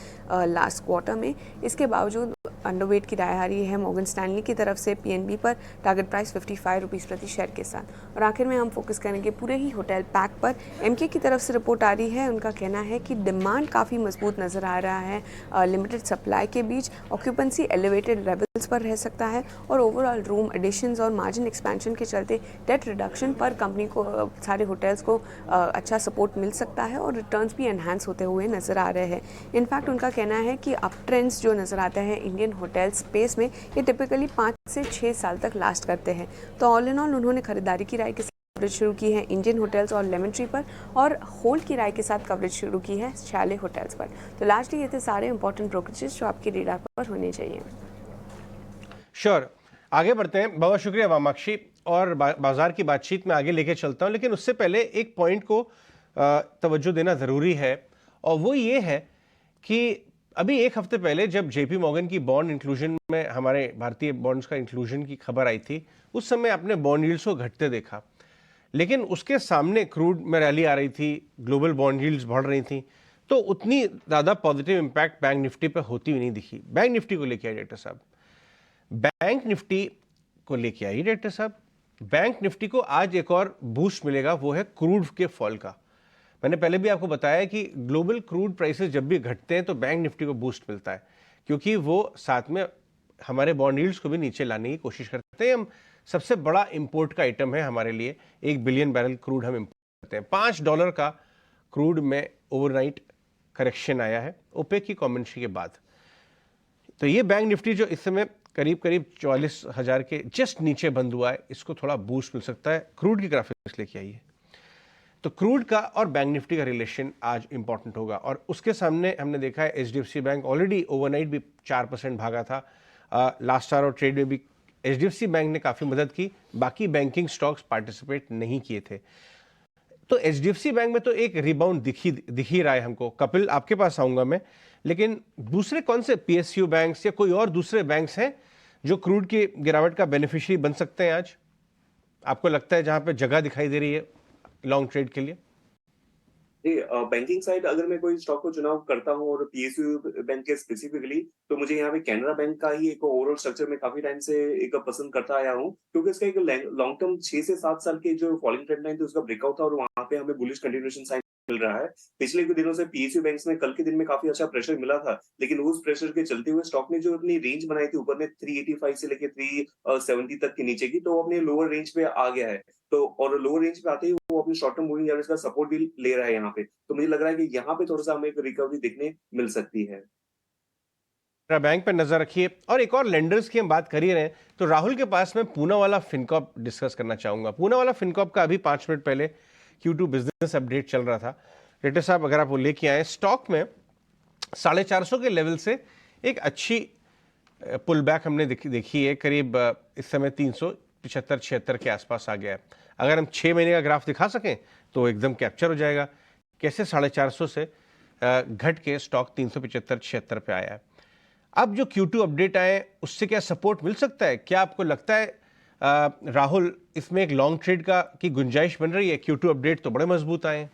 last quarter में। इसके बावजूद अंडरवेट की राय आ रही है मॉर्गन स्टैनली की तरफ से PNB पर टारगेट प्राइस 55 रुपीज़ प्रति शेयर के साथ। और आखिर में हम फोकस करेंगे पूरे ही होटल पैक पर। MK की तरफ से रिपोर्ट आ रही है, उनका कहना है कि डिमांड काफ़ी मजबूत नज़र आ रहा है। लिमिटेड सप्लाई के बीच ऑक्यूपेंसी एलिवेटेड लेवल्स पर रह सकता है और ओवरऑल रूम एडिशंस और मार्जिन एक्सपेंशन के चलते डेट रिडक्शन पर कंपनी को सारे होटल्स को अच्छा सपोर्ट मिल सकता है और रिटर्न्स भी एनहांस होते हुए नज़र आ रहे हैं। इनफैक्ट उनका कहना है कि अप ट्रेंड्स जो नज़र आते हैं इंडियन होटल स्पेस में ये टिपिकली 5 से 6 साल तक लास्ट करते हैं। तो ऑल इन ऑल उन्होंने खरीदारी की राय के कवरेज शुरू की है इंडियन होटल्स और लेमन ट्री पर और होल्ड की राय के साथ कवरेज शुरू की है शैले होटल्स पर। तो लास्टली ये थे सारे इंपॉर्टेंट ब्रोकरेजेस जो आपके रेडार पर होने चाहिए। श्योर, आगे बढ़ते हैं। बहुत शुक्रिया वामाक्षी, और बाजार की बातचीत में आगे लेके चलता हूं, लेकिन उससे पहले एक पॉइंट को तवज्जो देना ज़रूरी है और वो ये है कि अभी एक हफ्ते पहले जब JP मॉर्गन की बॉन्ड इंक्लूजन में हमारे भारतीय बॉन्ड्स का इंक्लूजन की खबर आई थी, उस समय आपने बॉन्ड यील्ड्स को घटते देखा, लेकिन उसके सामने क्रूड में रैली आ रही थी, ग्लोबल बॉन्ड यील्ड्स बढ़ रही थी, तो उतनी ज़्यादा पॉजिटिव इंपैक्ट बैंक निफ्टी पर होती हुई नहीं दिखी। बैंक निफ्टी को लेके आइए डायरेक्टर साहब, बैंक निफ्टी को लेके आइए डायरेक्टर साहब। बैंक निफ्टी को आज एक और बूस्ट मिलेगा, वो है क्रूड के फॉल का। मैंने पहले भी आपको बताया कि ग्लोबल क्रूड प्राइसेस जब भी घटते हैं तो बैंक निफ्टी को बूस्ट मिलता है, क्योंकि वो साथ में हमारे बॉन्ड यील्ड्स को भी नीचे लाने की कोशिश करते हैं। हम सबसे बड़ा इंपोर्ट का आइटम है हमारे लिए, 1 बिलियन बैरल क्रूड हम इंपोर्ट करते हैं। $5 का क्रूड में ओवरनाइट करेक्शन आया है ओपेक की कमेंट्री के बाद। तो ये बैंक निफ्टी जो इस समय करीब 44,000 के जस्ट नीचे बंद हुआ है, इसको थोड़ा बूस्ट मिल सकता है। क्रूड की ग्राफिक्स लेके आइए। तो क्रूड का और बैंक निफ्टी का रिलेशन आज इंपॉर्टेंट होगा और उसके सामने हमने देखा है HDFC बैंक ऑलरेडी ओवरनाइट भी 4% भागा था। लास्ट आवर और ट्रेड में भी HDFC बैंक ने काफ़ी मदद की, बाकी बैंकिंग स्टॉक्स पार्टिसिपेट नहीं किए थे। तो HDFC बैंक में तो एक रिबाउंड दिखी रहा है हमको। कपिल, आपके पास आऊँगा मैं, लेकिन दूसरे कौन से PSU बैंक्स या कोई और दूसरे बैंक्स हैं जो क्रूड की गिरावट का बेनिफिशियरी बन सकते हैं आज, आपको लगता है, जहाँ पे जगह दिखाई दे रही है लॉन्ग ट्रेड के लिए? बैंकिंग साइड अगर मैं कोई स्टॉक को चुनाव करता हूं और PSU बैंक के स्पेसिफिकली, तो मुझे यहाँ पे कैनरा बैंक का ही एक ओवरऑल स्ट्रक्चर में काफी टाइम से एक पसंद करता आया हूँ, क्योंकि इसका एक लॉन्ग टर्म 6 से 7 साल के जो फॉलिंग ट्रेंड लाइन थी उसका ब्रेकआउट था और वहां पे हमें बुलिश कंटिन्यूएशन साइन मिल रहा है। पिछले कुछ दिनों से PSU बैंक्स में कल के दिन में काफी अच्छा प्रेशर मिला था, लेकिन उस प्रेशर के चलते हुए स्टॉक ने जो अपनी रेंज बनाई थी ऊपर में 385 से लेकर 370 तक के नीचे की, तो वो अपने लोअर रेंज पे आ गया है। तो और लोअर रेंज पे आते ही वो अपनी शॉर्ट टर्म मूविंग एवरेज का सपोर्ट भी ले रहा है यहाँ पे। तो मुझे लग रहा है कि यहाँ पे थोड़ा सा हमें एक रिकवरी देखने मिल सकती है। बैंक पर नजर रखिए। और एक और लेंडर्स की हम बात कर ही रहे हैं, तो राहुल के पास मैं पूनावाला फिनकॉर्प डिस्कस करना चाहूंगा। पूनावाला फिनकॉर्प का अभी 5 मिनट पहले Q2 बिजनेस अपडेट चल रहा था। रेटर साहब, अगर आप वो लेके आए, स्टॉक में 450 के लेवल से एक अच्छी पुल बैक हमने देखी है, करीब इस समय 375-76 के आसपास आ गया है। अगर हम 6 महीने का ग्राफ दिखा सकें तो एकदम कैप्चर हो जाएगा कैसे 450 से घट के स्टॉक 375-76 पे आया है। अब जो Q2 अपडेट आए उससे क्या सपोर्ट मिल सकता है? क्या आपको लगता है राहुल, इसमें एक लॉन्ग ट्रेड की गुंजाइश बन रही है? Q2 अपडेट तो बड़े मजबूत आए हैं।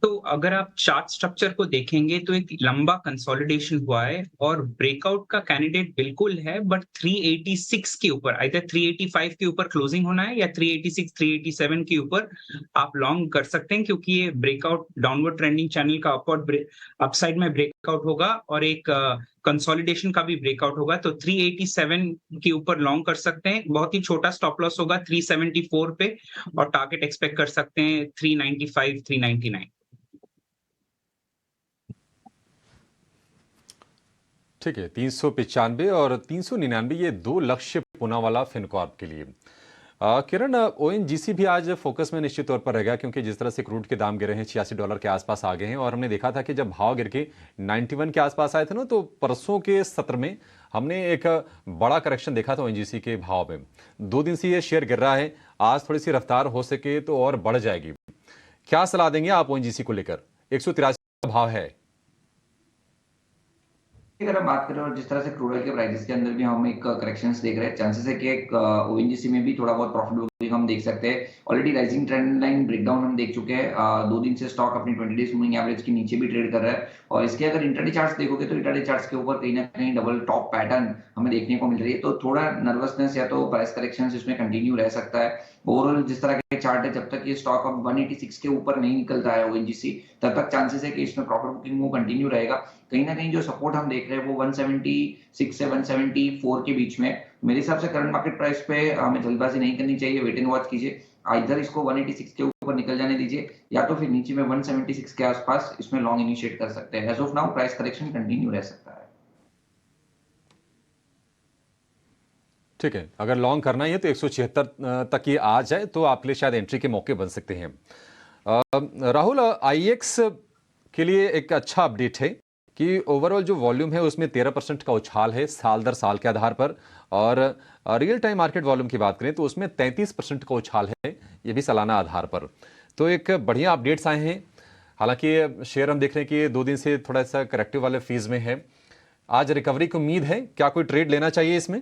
तो अगर आप चार्ट स्ट्रक्चर को देखेंगे तो एक लंबा कंसोलिडेशन हुआ है और ब्रेकआउट का कैंडिडेट बिल्कुल है, बट 386 के ऊपर, आइदर 385 के ऊपर क्लोजिंग होना है या 386 387 के ऊपर आप लॉन्ग कर सकते हैं, क्योंकि ये ब्रेकआउट डाउनवर्ड ट्रेंडिंग चैनल का अपसाइड में ब्रेकआउट होगा और एक कंसोलिडेशन का भी ब्रेकआउट होगा। तो 387 के ऊपर लॉन्ग कर सकते हैं, बहुत ही छोटा स्टॉप लॉस होगा 374 पे, और टारगेट एक्सपेक्ट कर सकते हैं 395 399। ठीक है, 395 और 399 ये दो लक्ष्य पूनावाला फिनकॉर्प के लिए। किरण, ओएनजीसी भी आज फोकस में निश्चित तौर पर रहेगा, क्योंकि जिस तरह से क्रूड के दाम गिरे हैं, $86 के आसपास आ गए हैं, और हमने देखा था कि जब भाव गिर के 91 के आसपास आए थे ना, तो परसों के सत्र में हमने एक बड़ा करेक्शन देखा था ओएनजीसी के भाव में। 2 दिन से ये शेयर गिर रहा है, आज थोड़ी सी रफ्तार हो सके तो और बढ़ जाएगी। क्या सलाह देंगे आप ओएनजीसी को लेकर? 183 का भाव है। अगर हम बात करें और जिस तरह से क्रूड ऑयल के प्राइसेस के अंदर भी हम एक करेक्शंस देख रहे हैं, चांसेस है कि एक ओएनजीसी में भी थोड़ा बहुत प्रॉफिट बुकिंग हम देख सकते हैं। Already rising trend line breakdown हम देख चुके हैं। 2 दिन से स्टॉक अपनी 20 डेज मूविंग एवरेज के नीचे भी ट्रेड कर रहा है, और इसके अगर इंट्राडे चार्ट्स देखोगे तो इंट्राडे चार्ट्स के ऊपर कहीं ना कहीं डबल टॉप पैटर्न हमें देखने को मिल रही है। तो थोड़ा नर्वसनेस या तो प्राइस करेक्शन इसमें कंटिन्यू रह सकता है। ओवरऑल जिस तरह के चार्ट है, जब तक ये स्टॉक अब 186 के ऊपर नहीं निकलता है ओएनजीसी, तब तक चांसेस है कि इसमें प्रॉफिट बुकिंग वो कंटिन्यू रहेगा। कहीं ना कहीं जो सपोर्ट हम देख रहे हैं वो 176 से 174 के बीच में। मेरे हिसाब से करंट मार्केट प्राइस पे हमें जल्दबाजी नहीं करनी चाहिए, वेट एंड वॉच कीजिए। इधर इसको 186 के ऊपर निकल जाने दीजिए, या तो फिर नीचे में 176 के आसपास इसमें लॉन्ग इनिशिएट कर सकते हैं। As of now price correction continue रह सकता है। ठीक है, अगर लॉन्ग करना ही है तो 176 तक ये आ जाए तो आपके लिए शायद एंट्री के मौके बन सकते हैं। राहुल, आईएक्स के लिए एक अच्छा अपडेट है कि ओवरऑल जो वॉल्यूम है उसमें 13% का उछाल है साल दर साल के आधार पर, और रियल टाइम मार्केट वॉल्यूम की बात करें तो उसमें 33% का उछाल है, ये भी सालाना आधार पर। तो एक बढ़िया अपडेट्स आए हैं। हालांकि शेयर हम देख रहे हैं कि 2 दिन से थोड़ा सा करेक्टिव वाले फीज में है। आज रिकवरी की उम्मीद है, क्या कोई ट्रेड लेना चाहिए इसमें?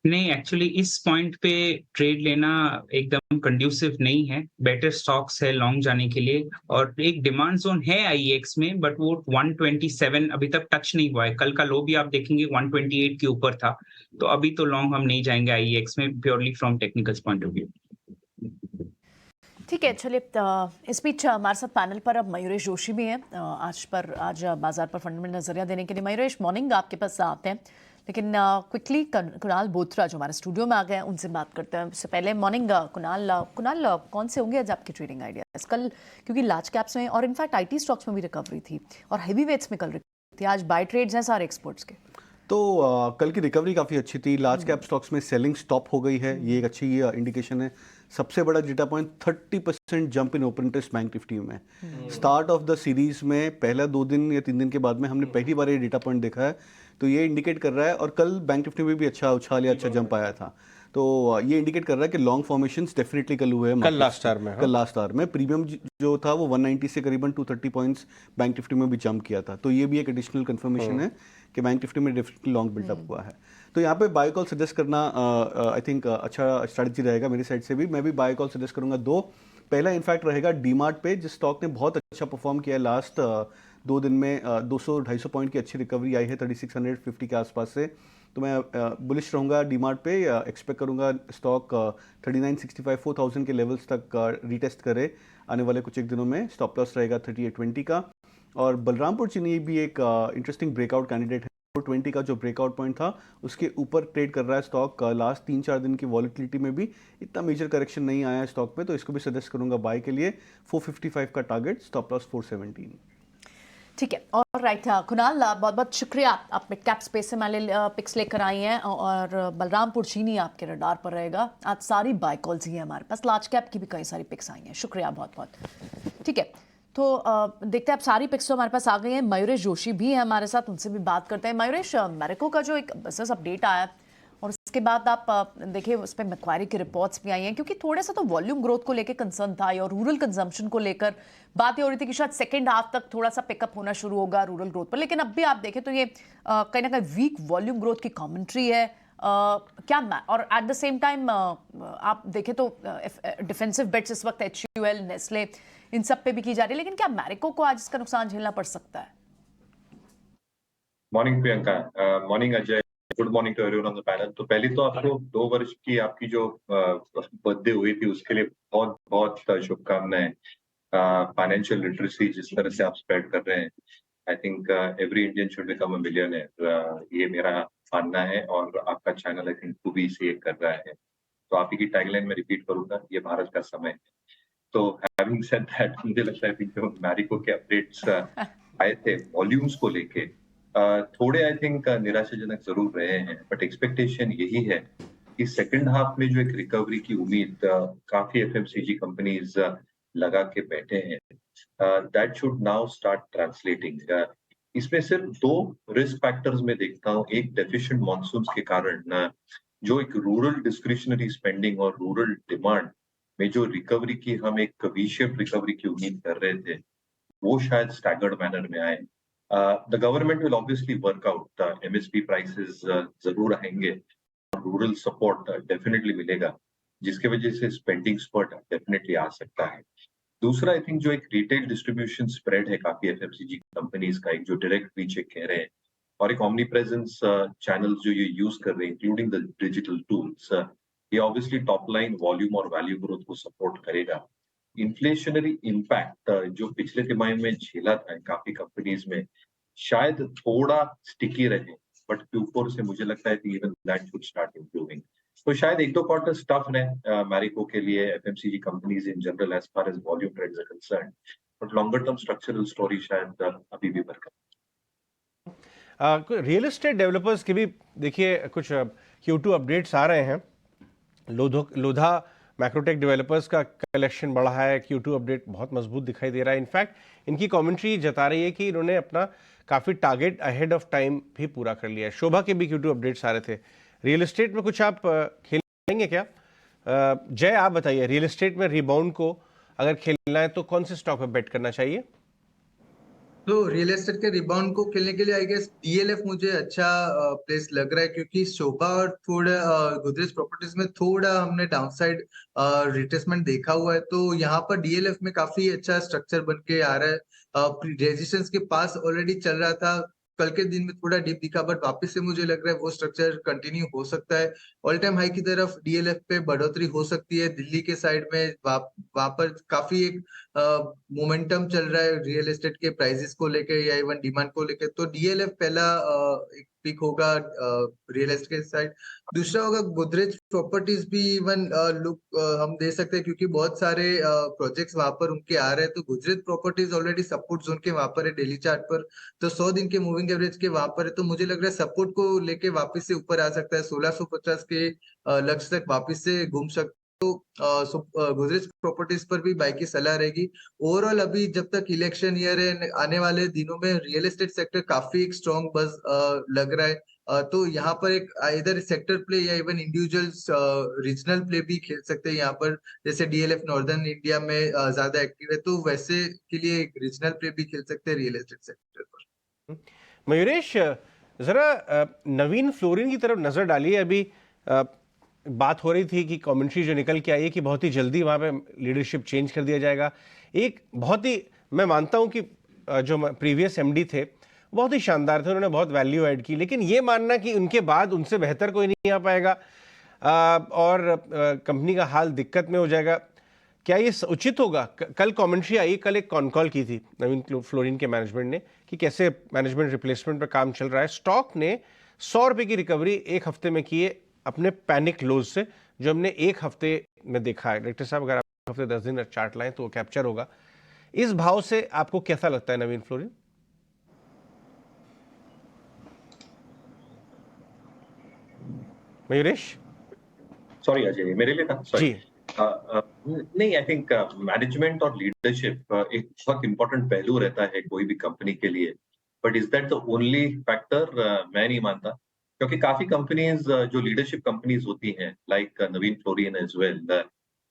नहीं, एक्चुअली इस पॉइंट पे ट्रेड लेना एकदम कंड्यूसिव नहीं है। बेटर स्टॉक्स है लॉन्ग जाने के लिए, और एक डिमांड जोन है आईएक्स में, बट वो 127 अभी तक टच नहीं हुआ है। कल का लो भी आप देखेंगे 128 के ऊपर था, तो अभी तो लॉन्ग हम नहीं जाएंगे आईएक्स में, purely from technical point of view. ठीक है, चलिए इस बीच हमारे साथ पैनल पर अब मयूरेश जोशी भी हैं। आज बाजार पर फंडामेंटल नजरिया देने के लिए मयूरेश, मॉर्निंग आपके पास आते हैं, लेकिन क्विकली कुणाल बोथरा जो हमारे स्टूडियो में आ गए हैं उनसे बात करते हैं। उससे पहले मॉर्निंग कुणाल, कौन से होंगे आज आपके ट्रेडिंग आइडियाज कल? क्योंकि लार्ज कैप्स में और इनफैक्ट आईटी स्टॉक्स में भी रिकवरी थी और हैवी वेट्स में कल रिकवरी थी। आज बाय ट्रेड्स हैं सारे एक्सपोर्ट्स के। तो कल की रिकवरी काफ़ी अच्छी थी। लार्ज कैप स्टॉक्स में सेलिंग स्टॉप हो गई है, ये एक अच्छी इंडिकेशन है। सबसे बड़ा data point 30% jump in open interest bank Nifty में। स्टार्ट ऑफ द सीरीज में पहला 2 दिन या 3 दिन के बाद में हमने पहली बार ये डेटा पॉइंट देखा है, तो ये इंडिकेट कर रहा है। और कल बैंक निफ्टी में भी अच्छा उछाल या अच्छा जंप आया था, तो ये इंडिकेट कर रहा है कि लॉन्ग फॉर्मेशंस डेफिनेटली कल हुए हैं। कल लास्ट आवर में प्रीमियम जो था वो 190 से करीबन 230 पॉइंट्स बैंक निफ्टी में भी जंप किया था, तो ये भी एक एडिशनल कंफर्मेशन है कि बैंक निफ्टी में डेफिनेटली लॉन्ग बिल्डअप हुआ है। तो यहाँ पे बाय कॉल सजेस्ट करना आई थिंक अच्छा स्ट्रैटेजी रहेगा मेरी साइड से भी। मैं भी बाय कॉल सजेस्ट करूंगा 2। पहला इनफैक्ट रहेगा डीमार्ट पे, जिस स्टॉक ने बहुत अच्छा परफॉर्म किया है लास्ट 2 दिन में। 200-250 पॉइंट की अच्छी रिकवरी आई है 3650 के आसपास से, तो मैं बुलिश रहूँगा डीमार्ट पे। एक्सपेक्ट करूँगा स्टॉक 3965-4000 के लेवल्स तक रीटेस्ट करे आने वाले कुछ एक दिनों में। स्टॉप लॉस रहेगा 3820 का। और बलरामपुर चीनी भी एक इंटरेस्टिंग ब्रेकआउट कैंडिडेट है। 420 का जो ब्रेकआउट पॉइंट था उसके ऊपर ट्रेड कर रहा है स्टॉक। लास्ट 3-4 दिन की वॉलिटिलिटी में भी इतना मेजर करेक्शन नहीं आया है स्टॉक पे, तो इसको भी सजेस्ट करूँगा बाय के लिए। 455 का टारगेट, स्टॉप लॉस 417। ठीक है, और राइट कुणाल, बहुत बहुत शुक्रिया। आप मिड कैप स्पेस से मैंने पिक्स लेकर आई हैं, और बलरामपुर चीनी आपके रडार पर रहेगा। आज सारी बाय कॉल्स ही हैं हमारे पास, लार्ज कैप की भी कई सारी पिक्स आई हैं। शुक्रिया बहुत बहुत। ठीक है, तो देखते हैं अब सारी पिक्स तो हमारे पास आ गई हैं। मयूरेश जोशी भी है हमारे साथ, उनसे भी बात करते हैं। मयूरेश, मैरिको का जो एक बिजनेस अपडेट आया और उसके बाद आप देखिए उस पर मैक्वारी की रिपोर्ट्स भी आई हैं, क्योंकि थोड़ा सा तो वॉल्यूम ग्रोथ को लेकर कंसर्न था और रूरल कंजम्पशन को लेकर बातें हो रही थी कि शायद सेकेंड हाफ तक थोड़ा सा पिकअप होना शुरू होगा रूरल ग्रोथ पर। लेकिन अब भी आप देखें तो ये कहीं ना कहीं वीक वॉल्यूम ग्रोथ की कॉमेंट्री है। क्या और एट द सेम टाइम आप देखें तो डिफेंसिव बेट्स इस वक्त HUL, नेस्ले, इन सब पे भी की जा रही है, लेकिन क्या मैरिको को आज इसका नुकसान झेलना पड़ सकता है? Morning Priyanka, morning Ajay, good morning to everyone on the panel. तो पहले तो आपको 2 वर्ष की आपकी जो बर्थडे हुई थी उसके लिए बहुत बहुत शुभकामनाएं। फाइनेंशियल लिटरेसी जिस तरह से आप स्प्रेड कर रहे हैं, I think every Indian should become a millionaire, ये मेरा मानना है और आपका चैनल आई थिंक वो भी इसे कर रहा है। तो आप ही की टैगलाइन में रिपीट करूंगा, ये भारत का समय है। तो हैविंग सेड दैट, मुझे लगता है कि जो मैरिको के अपडेट्स आए थे वॉल्यूम्स को लेके, थोड़े आई थिंक निराशाजनक जरूर रहे हैं, बट एक्सपेक्टेशन यही है कि सेकंड हाफ में जो एक रिकवरी की उम्मीद काफी FMCG कंपनीज लगा के बैठे हैं, that should now start translating. इसमें सिर्फ 2 रिस्क फैक्टर्स में देखता हूँ। एक, डेफिशिएंट मॉनसून्स के कारण जो एक रूरल डिस्क्रिशनरी स्पेंडिंग और रूरल डिमांड में जो रिकवरी की हम एक वी-शेप्ड रिकवरी की उम्मीद कर रहे थे, वो शायद स्टैगर्ड मैनर में आए। The government will obviously work out, MSP prices जरूर आएंगे, रूरल सपोर्ट डेफिनेटली मिलेगा, जिसके वजह से स्पेंडिंग स्पर्ट डेफिनेटली आ सकता है। दूसरा, आई थिंक जो एक रिटेल डिस्ट्रीब्यूशन स्प्रेड है काफी FMCG कंपनीज का, एक जो डायरेक्ट रीच कह रहे हैं, और एक ऑमनी प्रेजेंस चैनल्स जो ये यूज कर रहे हैं इंक्लूडिंग द डिजिटल टूल्स, ये ऑब्वियसली टॉप लाइन वॉल्यूम और वैल्यू ग्रोथ को सपोर्ट करेगा। इन्फ्लेशनरी इम्पैक्ट जो पिछले तिमाही में झेला था काफी कंपनीज में, शायद थोड़ा स्टिकी रहे, बट Q4 से मुझे लगता है कि even that should start improving. तो शायद 1-2 क्वार्टर टफ रहे मैरिको के लिए, FMCG companies in general as far as volume trends are concerned, but longer term structural story शायद अभी भी बरकरार। रियल एस्टेट डेवलपर्स के भी देखिए कुछ Q2 अपडेट्स आ रहे हैं। लोधा मैक्रोटेक डेवलपर्स का कलेक्शन बढ़ा है, Q2 अपडेट बहुत मजबूत दिखाई दे रहा है। इनफैक्ट इनकी कमेंट्री जता रही है कि इन्होंने अपना काफ़ी टारगेट अहेड ऑफ टाइम भी पूरा कर लिया है। शोभा के भी Q2 अपडेट्स आ रहे थे। रियल एस्टेट में कुछ आप खेलेंगे क्या? जय, आप बताइए, रियल एस्टेट में रिबाउंड को अगर खेलना है तो कौन से स्टॉक पे बेट करना चाहिए? तो रियल एस्टेट के रिबाउंड को खेलने के लिए आई गेस DLF मुझे अच्छा प्लेस लग रहा है, क्योंकि शोभा और थोड़ा गोदरेज प्रॉपर्टीज में थोड़ा हमने डाउनसाइड रिट्रेसमेंट देखा हुआ है। तो यहाँ पर DLF में काफी अच्छा स्ट्रक्चर बन के आ रहा है। रेजिस्टेंस के पास ऑलरेडी चल रहा था, कल के दिन में थोड़ा डिप दिखा, बट वापस से मुझे लग रहा है वो स्ट्रक्चर कंटिन्यू हो सकता है। ऑल टाइम हाई की तरफ DLF पे बढ़ोतरी हो सकती है। दिल्ली के साइड में वहां पर काफी एक मोमेंटम चल रहा है रियल एस्टेट के प्राइसेस को लेके या इवन डिमांड को लेके। तो DLF पहला एक पिक होगा रियल एस्टेट के साइड। दूसरा होगा गोदरेज प्रॉपर्टीज भी इवन लुक हम दे सकते हैं, क्योंकि बहुत सारे प्रोजेक्ट्स वहां पर उनके आ रहे हैं। तो Godrej properties already support zone के वहां पर है डेली चार्ट पर, तो 100 दिन के मूविंग एवरेज के वहां पर है। तो मुझे लग रहा है सपोर्ट को लेके वापस से ऊपर आ सकता है, 1650 के लक्ष्य तक वापस से घूम सकता है। तो गोदरेज प्रॉपर्टीज पर भी बाय की सलाह रहेगी। ओवरऑल अभी जब तक इलेक्शन ईयर है, आने वाले दिनों में रियल एस्टेट सेक्टर काफी एक स्ट्रॉन्ग बज लग रहा है। तो यहाँ पर एक इधर सेक्टर प्ले या इवन इंडिविजुअल्स रीजनल प्ले भी खेल सकते हैं यहाँ पर। जैसे DLF नॉर्दर्न इंडिया में ज्यादा एक्टिव है, तो वैसे के लिए एक रीजनल प्ले भी खेल सकते हैं रियल एस्टेट सेक्टर पर। मयूरेश, जरा नवीन फ्लोरिन की तरफ नजर डालिए। अभी बात हो रही थी कि कमेंट्री जो निकल के आई है कि बहुत ही जल्दी वहाँ पे लीडरशिप चेंज कर दिया जाएगा। एक बहुत ही, मैं मानता हूँ कि जो प्रीवियस MD थे बहुत ही शानदार थे, उन्होंने बहुत वैल्यू ऐड की, लेकिन ये मानना कि उनके बाद उनसे बेहतर कोई नहीं आ पाएगा और कंपनी का हाल दिक्कत में हो जाएगा, क्या ये उचित होगा? कल कमेंट्री आई, कल एक कॉन कॉल की थी नवीन फ्लोरिन के मैनेजमेंट ने कि कैसे मैनेजमेंट रिप्लेसमेंट पर काम चल रहा है। स्टॉक ने 100 रुपये की रिकवरी एक हफ्ते में की है अपने पैनिक लोज से, जो हमने एक हफ्ते में देखा है। डायरेक्टर साहब, अगर आप हफ्ते 10 दिन चार्ट लाएं तो वो कैप्चर होगा। इस भाव से आपको कैसा लगता है नवीन फ्लोरिन? मयूरेश, सॉरी अजय, मेरे लिए था जी। नहीं, आई थिंक मैनेजमेंट और लीडरशिप एक बहुत इंपॉर्टेंट पहलू रहता है कोई भी कंपनी के लिए, but is that the only factor? मैं नहीं मानता, क्योंकि काफी कंपनीज जो लीडरशिप कंपनीज होती हैं लाइक नवीन फ्लोरिन एज वेल,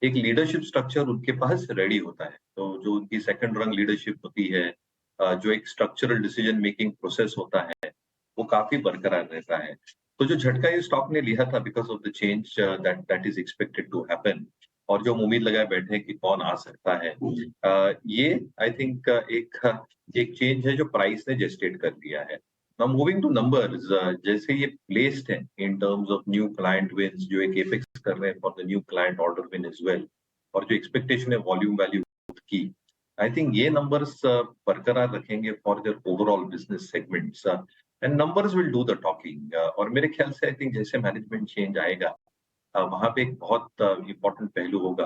एक लीडरशिप स्ट्रक्चर उनके पास रेडी होता है। तो जो उनकी सेकंड रंग लीडरशिप होती है, जो एक स्ट्रक्चरल डिसीजन मेकिंग प्रोसेस होता है, वो काफी बरकरार रहता है। तो जो झटका ये स्टॉक ने लिया था because of the change that is expected to happen, और जो हम उम्मीद लगाए बैठे हैं कि कौन आ सकता है, ये आई थिंक एक चेंज है जो प्राइस ने जेस्टेट कर दिया है। नाउ मूविंग टू नंबर्स, जैसे ये प्लेस्ड है in terms of new client wins, जो एक एपेक्स कर रहे हैं for the new client order win as well, और जो एक्सपेक्टेशन है वॉल्यूम वैल्यू की, आई थिंक ये नंबर्स बरकरार रखेंगे for their overall business segments, and numbers will do the talking. और मेरे ख्याल से आई थिंक जैसे मैनेजमेंट चेंज आएगा, वहां पे एक बहुत इंपॉर्टेंट पहलू होगा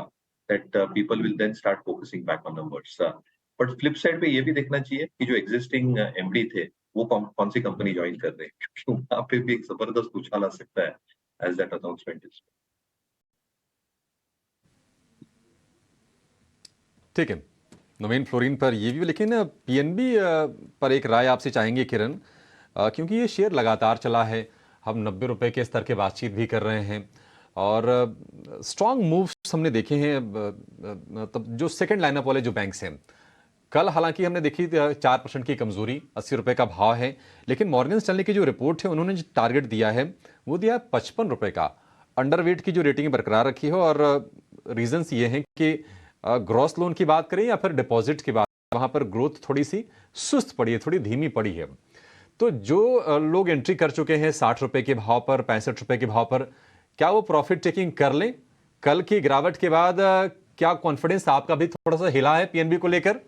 that people will then start focusing back on numbers. But flip side पे ये भी देखना चाहिए कि जो एग्जिस्टिंग एमडी थे वो कौन सी कंपनी ज्वाइन कर रहे हैं, क्योंकि वहां पे भी एक जबरदस्त उछाल आ सकता है एज दैट अनाउंसमेंट इज। ठीक है, नवीन फ्लोरिन पर ये भी, लेकिन पीएनबी पर एक राय आपसे चाहेंगे किरण, क्योंकि ये शेयर लगातार चला है, हम 90 रुपए के स्तर के बातचीत भी कर रहे हैं और स्ट्रॉन्ग मूव्स हमने देखे हैं। तब जो सेकंड लाइनअप वाले जो बैंक्स हैं, कल हालांकि हमने देखी 4% की कमजोरी, 80 रुपए का भाव है, लेकिन मॉर्गन स्टैनली की जो रिपोर्ट है उन्होंने जो टारगेट दिया है वो दिया 55 रुपए का। अंडरवेट की जो रेटिंग बरकरार रखी है, और रीजंस ये हैं कि ग्रॉस लोन की बात करें या फिर डिपॉजिट की बात, वहां पर ग्रोथ थोड़ी सी सुस्त पड़ी है, थोड़ी धीमी पड़ी है। तो जो लोग एंट्री कर चुके हैं 60 रुपए के भाव पर, 65 रुपए के भाव पर, क्या वो प्रॉफिट टेकिंग कर लें? कल की गिरावट के बाद क्या कॉन्फिडेंस आपका भी थोड़ा सा हिला है पीएनबी को लेकर?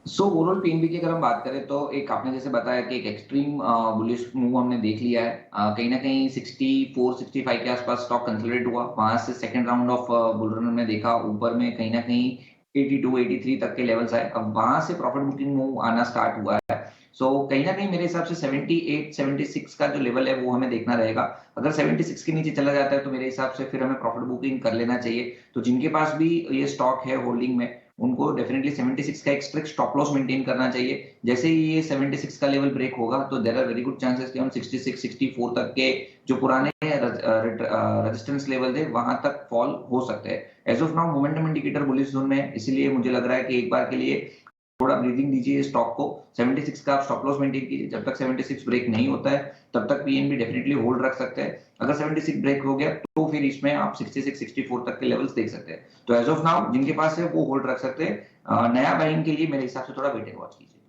सो ओवरऑल पीएनबी की अगर हम बात करें तो एक आपने जैसे बताया कि एक एक्सट्रीम बुलिश मूव हमने देख लिया है। कहीं ना कहीं 64-65 के आसपास स्टॉक कंसोलिडेट हुआ, वहां से second round of bull run में देखा ऊपर में कहीं ना कहीं 82-83 तक के लेवल्स आए। अब वहां से प्रॉफिट बुकिंग मूव आना स्टार्ट हुआ है। सो कहीं ना कहीं मेरे हिसाब से 78-76 का जो लेवल है वो हमें देखना रहेगा। अगर 76 के नीचे चला जाता है तो मेरे हिसाब से फिर हमें प्रॉफिट बुकिंग कर लेना चाहिए। तो जिनके पास भी ये स्टॉक है होल्डिंग में, उनको डेफिनेटली 76 का एक स्ट्रिक्ट स्टॉप लॉस मेंटेन करना चाहिए। जैसे ही ये 76 का लेवल ब्रेक होगा तो there are very good chances कि हम 66-64 तक के जो पुराने रेजिस्टेंस लेवल थे वहां तक फॉल हो सकते हैं। As of now momentum indicator bullish zone में है, इसीलिए मुझे लग रहा है कि एक बार के लिए थोड़ा ब्रीदिंग दीजिए स्टॉक को। 76 का आप स्टॉप लॉस मेंटेन कीजिए, जब तक 76 ब्रेक नहीं होता है तब तक पीएनबी डेफिनेटली होल्ड रख सकते हैं। अगर 76 ब्रेक हो गया तो फिर इसमें आप 66-64 तक के लेवल्स देख सकते हैं। तो एज ऑफ नाउ जिनके पास है वो होल्ड रख सकते हैं। नया बाइंग के लिए मेरे हिसाब से थोड़ा वेट एंड वॉच कीजिए।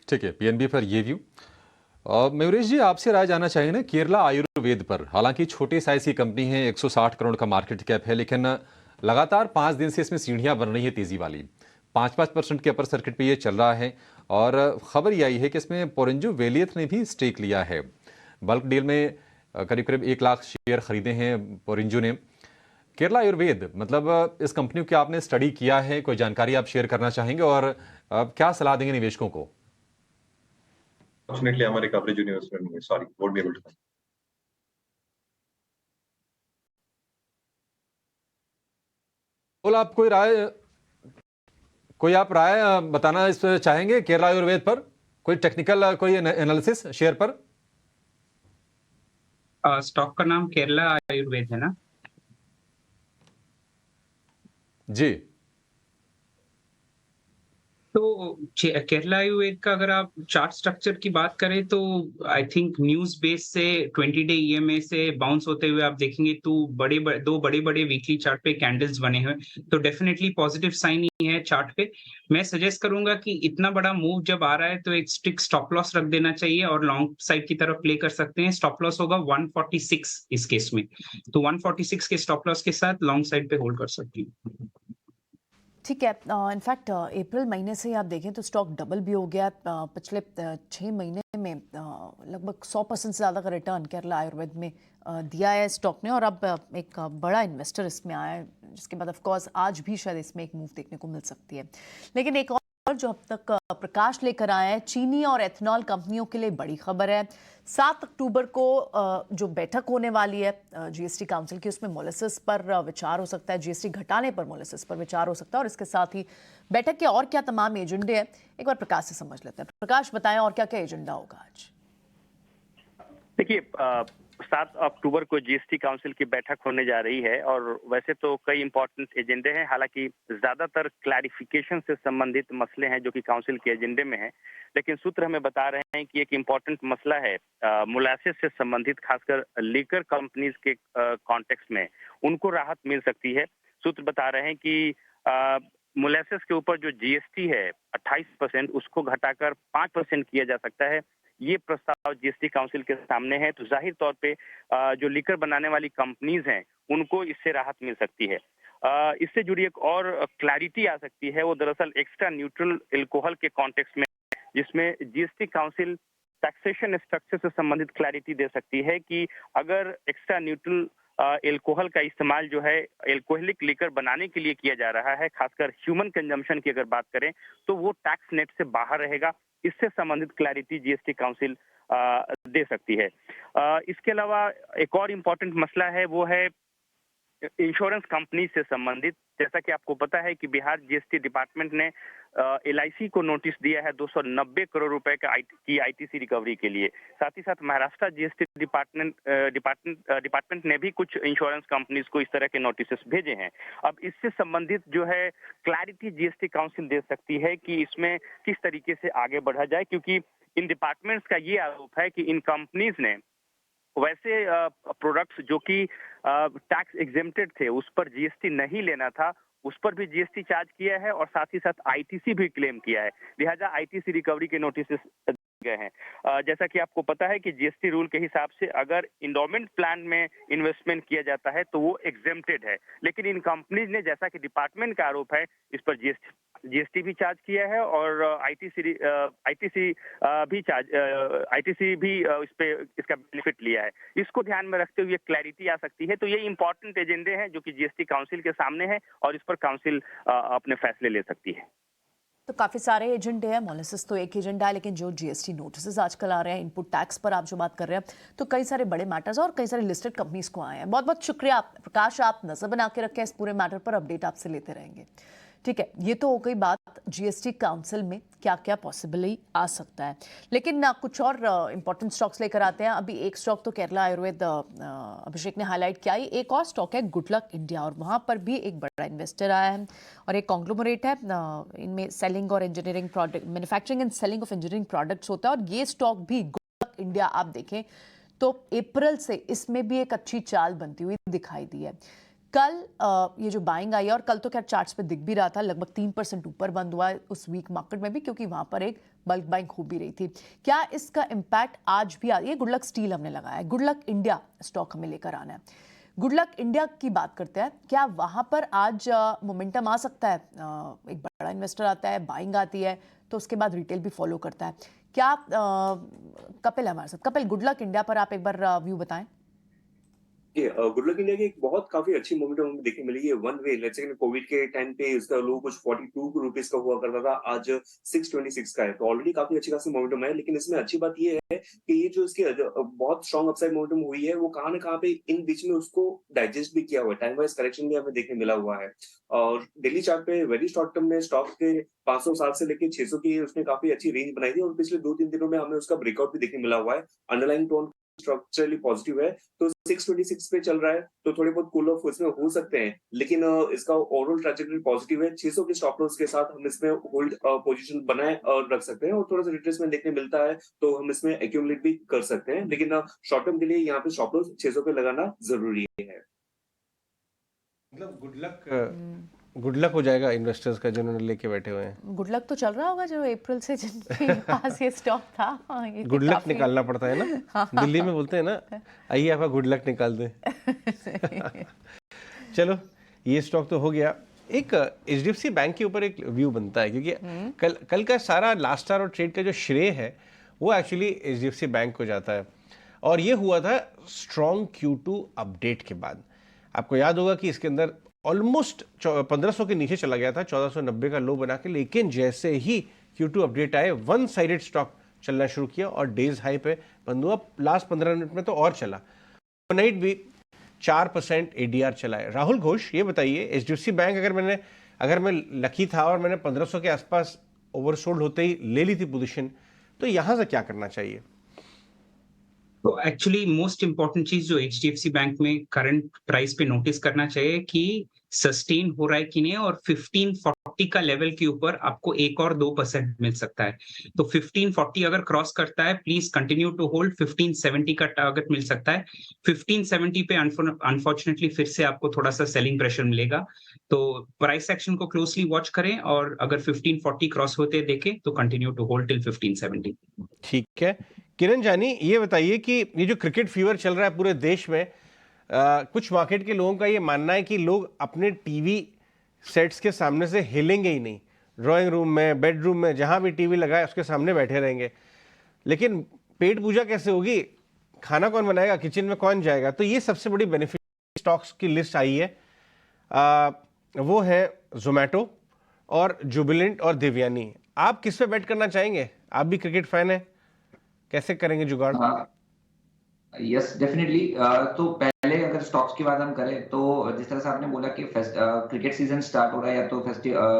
ठीक है, पीएनबी पर ये व्यू। मयूरेश जी, आपसे राय जानना चाहेंगे ना केरला आयुर्वेद पर। हालांकि छोटे साइज की कंपनी है, 160 करोड़ का मार्केट कैप है, लेकिन लगातार 5 दिन से इसमें सीढ़ियां बन रही है तेजी वाली। 5% के अपर सर्किट पे ये चल रहा है, और खबर ये आई है कि इसमें पोरेंजो वेलियत ने भी स्टेक लिया है। बल्क डील में करीब करीब 1 लाख शेयर खरीदे हैं पोरेंजो ने। केरला आयुर्वेद, मतलब इस कंपनी की आपने स्टडी किया है, कोई जानकारी आप शेयर करना चाहेंगे, और क्या सलाह देंगे निवेशकों को? Fortunately, हमारे कवरेज यूनिवर्स में sorry won't be able to. बोल, आप कोई आप राय बताना इस पर चाहेंगे केरला आयुर्वेद पर? कोई टेक्निकल कोई एनालिसिस शेयर पर? स्टॉक का नाम केरला आयुर्वेद है ना? जी। तो केरला आयुर्वेद का अगर आप चार्ट स्ट्रक्चर की बात करें तो आई थिंक न्यूज बेस से 20 डे ईएमए से बाउंस होते हुए आप देखेंगे तो दो बड़े बड़े वीकली चार्ट पे कैंडल्स बने हुए, तो डेफिनेटली पॉजिटिव साइन ही है चार्ट पे। मैं सजेस्ट करूंगा कि इतना बड़ा मूव जब आ रहा है तो एक स्ट्रिक्ट स्टॉप लॉस रख देना चाहिए और लॉन्ग साइड की तरफ प्ले कर सकते हैं। स्टॉप लॉस होगा 146 इस केस में, तो 146 के स्टॉप लॉस के साथ लॉन्ग साइड पे होल्ड कर सकती हूँ। ठीक है। इनफैक्ट अप्रैल महीने से आप देखें तो स्टॉक डबल भी हो गया। पिछले 6 महीने में लगभग 100% से ज़्यादा का रिटर्न केरला आयुर्वेद में दिया है स्टॉक ने, और अब एक बड़ा इन्वेस्टर इसमें आया है, जिसके बाद ऑफ कोर्स आज भी शायद इसमें एक मूव देखने को मिल सकती है। लेकिन एक और जो अब तक प्रकाश लेकर आया है, चीनी और एथनॉल कंपनियों के लिए बड़ी खबर है। 7 अक्टूबर को जो बैठक होने वाली है जीएसटी काउंसिल की, उसमें मोलेसेस पर विचार हो सकता है, जीएसटी घटाने पर मोलेसेस पर विचार हो सकता है, और इसके साथ ही बैठक के और क्या तमाम एजेंडे हैं एक बार प्रकाश से समझ लेते हैं। प्रकाश, बताएं और क्या क्या एजेंडा होगा आज? देखिए, 7 अक्टूबर को जीएसटी काउंसिल की बैठक होने जा रही है और वैसे तो कई इंपॉर्टेंट एजेंडे हैं, हालांकि ज्यादातर क्लैरिफिकेशन से संबंधित मसले हैं जो कि काउंसिल के एजेंडे में हैं, लेकिन सूत्र हमें बता रहे हैं कि एक इम्पॉर्टेंट मसला है मोलासेस से संबंधित, खासकर लीकर कंपनीज के कॉन्टेक्स्ट में उनको राहत मिल सकती है। सूत्र बता रहे हैं कि मोलासेस के ऊपर जो जीएसटी है 28%, उसको घटाकर 5% किया जा सकता है। ये प्रस्ताव जीएसटी काउंसिल के सामने है, तो जाहिर तौर पे जो लीकर बनाने वाली कंपनीज हैं उनको इससे राहत मिल सकती है। इससे जुड़ी एक और क्लैरिटी आ सकती है, वो दरअसल एक्स्ट्रा न्यूट्रल एल्कोहल के कॉन्टेक्स्ट में, जिसमें जीएसटी काउंसिल टैक्सेशन स्ट्रक्चर से संबंधित क्लैरिटी दे सकती है कि अगर एक्स्ट्रा न्यूट्रल एल्कोहल का इस्तेमाल जो है एल्कोहलिक लिकर बनाने के लिए किया जा रहा है, खासकर ह्यूमन कंजम्पशन की अगर बात करें, तो वो टैक्स नेट से बाहर रहेगा। इससे संबंधित क्लैरिटी जीएसटी काउंसिल दे सकती है। इसके अलावा एक और इम्पोर्टेंट मसला है, वो है इंश्योरेंस कंपनी से संबंधित। जैसा कि आपको पता है कि बिहार जीएसटी डिपार्टमेंट ने एलआईसी को नोटिस दिया है 290 करोड़ रुपए की आईटीसी रिकवरी के लिए। साथ ही साथ महाराष्ट्र जीएसटी डिपार्टमेंट ने भी कुछ इंश्योरेंस कंपनीज को इस तरह के नोटिस भेजे हैं। अब इससे संबंधित जो है क्लैरिटी जीएसटी काउंसिल दे सकती है कि इसमें किस तरीके से आगे बढ़ा जाए, क्योंकि इन डिपार्टमेंट्स का ये आरोप है कि इन कंपनीज ने वैसे प्रोडक्ट्स जो कि टैक्स एग्जेम्प्टेड थे उस पर जीएसटी नहीं लेना था, उस पर भी जीएसटी चार्ज किया है और साथ ही साथ आईटीसी भी क्लेम किया है। लिहाजा आईटीसी रिकवरी के नोटिस गए हैं। जैसा कि आपको पता है कि जीएसटी रूल के हिसाब से अगर इंडोमेंट प्लान में इन्वेस्टमेंट किया जाता है तो वो एग्जेम्प्टेड है, लेकिन इन कंपनीज ने, जैसा कि डिपार्टमेंट का आरोप है, इस पर जीएसटी भी चार्ज किया है और आईटीसी भी इस पे इसका बेनिफिट लिया है। इसको ध्यान में रखते हुए क्लैरिटी आ सकती है। तो ये इंपॉर्टेंट एजेंडे हैं जो कि जीएसटी काउंसिल के सामने है और इस पर काउंसिल अपने फैसले ले सकती है। तो काफ़ी सारे एजेंडे हैं, मोलासेस तो एक एजेंडा है, लेकिन जो जीएसटी नोटिस आजकल आ रहे हैं, इनपुट टैक्स पर आप जो बात कर रहे हैं, तो कई सारे बड़े मैटर्स और कई सारे लिस्टेड कंपनीज को आए हैं। बहुत बहुत शुक्रिया प्रकाश, आप नजर बना के रखें इस पूरे मैटर पर, अपडेट आपसे लेते रहेंगे। ठीक है, ये तो हो गई बात जीएसटी काउंसिल में क्या क्या पॉसिबली आ सकता है, लेकिन कुछ और इंपॉर्टेंट स्टॉक्स लेकर आते हैं। अभी एक स्टॉक तो केरला आयुर्वेद अभिषेक ने हाईलाइट किया ही, एक और स्टॉक है गुडलक इंडिया, और वहाँ पर भी एक बड़ा इन्वेस्टर आया है और एक कॉन्ग्लोमरेट है। इनमें सेलिंग और engineering product, manufacturing and selling of engineering products होता है। और ये स्टॉक भी गुडलक इंडिया आप देखें तो अप्रैल से इसमें भी एक अच्छी चाल बनती हुई दिखाई दी है। कल ये जो बाइंग आई है, और कल तो क्या चार्ट्स पे दिख भी रहा था, लगभग 3% ऊपर बंद हुआ है उस वीक मार्केट में भी, क्योंकि वहां पर एक बल्क बाइंग हो भी रही थी। क्या इसका इम्पैक्ट आज भी ये गुडलक स्टील हमने लगाया है, गुडलक इंडिया स्टॉक हमें लेकर आना है। गुडलक इंडिया की बात करते हैं, क्या वहां पर आज मोमेंटम आ सकता है? एक बड़ा इन्वेस्टर आता है, बाइंग आती है, तो उसके बाद रिटेल भी फॉलो करता है। क्या कपिल है हमारे साथ? कपिल, गुडलक इंडिया पर आप एक बार व्यू बताएं। गुडलक इंडिया की एक बहुत काफी अच्छी मोमेंटम हमें देखने मिली है। One way, let's say Covid के टाइम पे इसका लो कुछ 42 रुपीज का हुआ करता था, आज 626 का है, तो ऑलरेडी काफी अच्छी खासी मोमेंटम है। लेकिन इसमें अच्छी बात ये है कि ये जो इसकी बहुत स्ट्रॉन्ग अपसाइड मोमेंटम हुई है, वो कहाँ न कहाँ पे इन बीच में उसको डाइजेस्ट भी किया हुआ है, टाइम वाइज करेक्शन भी हमें देखने मिला हुआ है। और डेली चार्ट पे वेरी शॉर्ट टर्म में स्टॉक के 560 से लेकर 600 की उसने काफी अच्छी रेंज बनाई थी, और पिछले 2-3 दिनों में हमें उसका ब्रेकआउट भी देखने मिला हुआ है। अंडरलाइंग टोन स्ट्रक्चरली पॉजिटिव है, तो 626 पे चल रहा है, तो थोड़े बहुत कूल ऑफ इसमें हो सकते हैं, लेकिन इसका ओवरऑल ट्रैजेक्टरी पॉजिटिव है। 600 के स्टॉप लॉस के साथ हम इसमें होल्ड पोजीशन बनाए और रख सकते हैं, और थोड़ा सा रिट्रेसमेंट देखने मिलता है तो हम इसमें एक्यूमुलेट भी कर सकते हैं, लेकिन शॉर्ट टर्म के लिए यहाँ पे स्टॉप लॉस 600 पे लगाना जरूरी है। मतलब गुडलक हो जाएगा इन्वेस्टर्स का जिन्होंने लेके बैठे हुए हैं। गुडलक तो चल रहा होगा जो अप्रैल से जिनके पास ये स्टॉक था। ये गुडलक निकालना पड़ता है ना, दिल्ली में बोलते हैं ना, आइए आपका गुडलक निकाल दें। चलो, ये स्टॉक तो हो गया। एक एचडीएफसी बैंक के ऊपर एक व्यू बनता है, क्योंकि कल का सारा लास्ट आवर और ट्रेड का जो श्रेय है वो एक्चुअली एचडीएफसी बैंक को जाता है, और ये हुआ था स्ट्रॉन्ग Q2 अपडेट के बाद। आपको याद होगा कि इसके अंदर ऑलमोस्ट 1500 के नीचे चला गया था, 1490 का लो बना के, लेकिन जैसे ही Q2 अपडेट आए, वन साइडेड स्टॉक चलना शुरू किया और डेज हाई पे बंद हुआ। लास्ट 15 मिनट में तो और चला, ओवरनाइट भी 4% ADR चला है। राहुल घोष, ये बताइए, एचडीएफसी बैंक अगर मैं लकी था और मैंने 1500 के आसपास ओवरसोल्ड होते ही ले ली थी पोजीशन, तो यहां से क्या करना चाहिए? तो एक्चुअली मोस्ट इम्पोर्टेंट चीज जो HDFC बैंक में करंट प्राइस पे नोटिस करना चाहिए कि सस्टेन हो रहा है कि नहीं, और 1540 का लेवल के ऊपर आपको एक और 2% मिल सकता है। तो 1540 अगर क्रॉस करता है, प्लीज कंटिन्यू टू होल्ड। 1570 का टारगेट मिल सकता है। 1570 पे अनफॉर्चुनेटली फिर से आपको थोड़ा सा सेलिंग प्रेशर मिलेगा। तो प्राइस एक्शन को क्लोजली वॉच करें, और अगर 1540 क्रॉस होते देखें तो कंटिन्यू टू होल्ड टिल 1570। ठीक है, किरण जानी, ये बताइए कि ये जो क्रिकेट फीवर चल रहा है पूरे देश में, कुछ मार्केट के लोगों का ये मानना है कि लोग अपने टीवी सेट्स के सामने से हिलेंगे ही नहीं। ड्राइंग रूम में, बेडरूम में, जहां भी टीवी लगा है उसके सामने बैठे रहेंगे। लेकिन पेट पूजा कैसे होगी? खाना कौन बनाएगा? किचन में कौन जाएगा? तो ये सबसे बड़ी बेनिफिट स्टॉक्स की लिस्ट आई है, वो है जोमेटो और जुबिलेंट और देवयानी। आप किस पे बेट करना चाहेंगे? आप भी क्रिकेट फैन है, कैसे करेंगे जुगाड़? Yes definitely. तो पहले अगर स्टॉक्स की बात हम करें तो जिस तरह से आपने बोला कि क्रिकेट सीजन स्टार्ट हो रहा है, या तो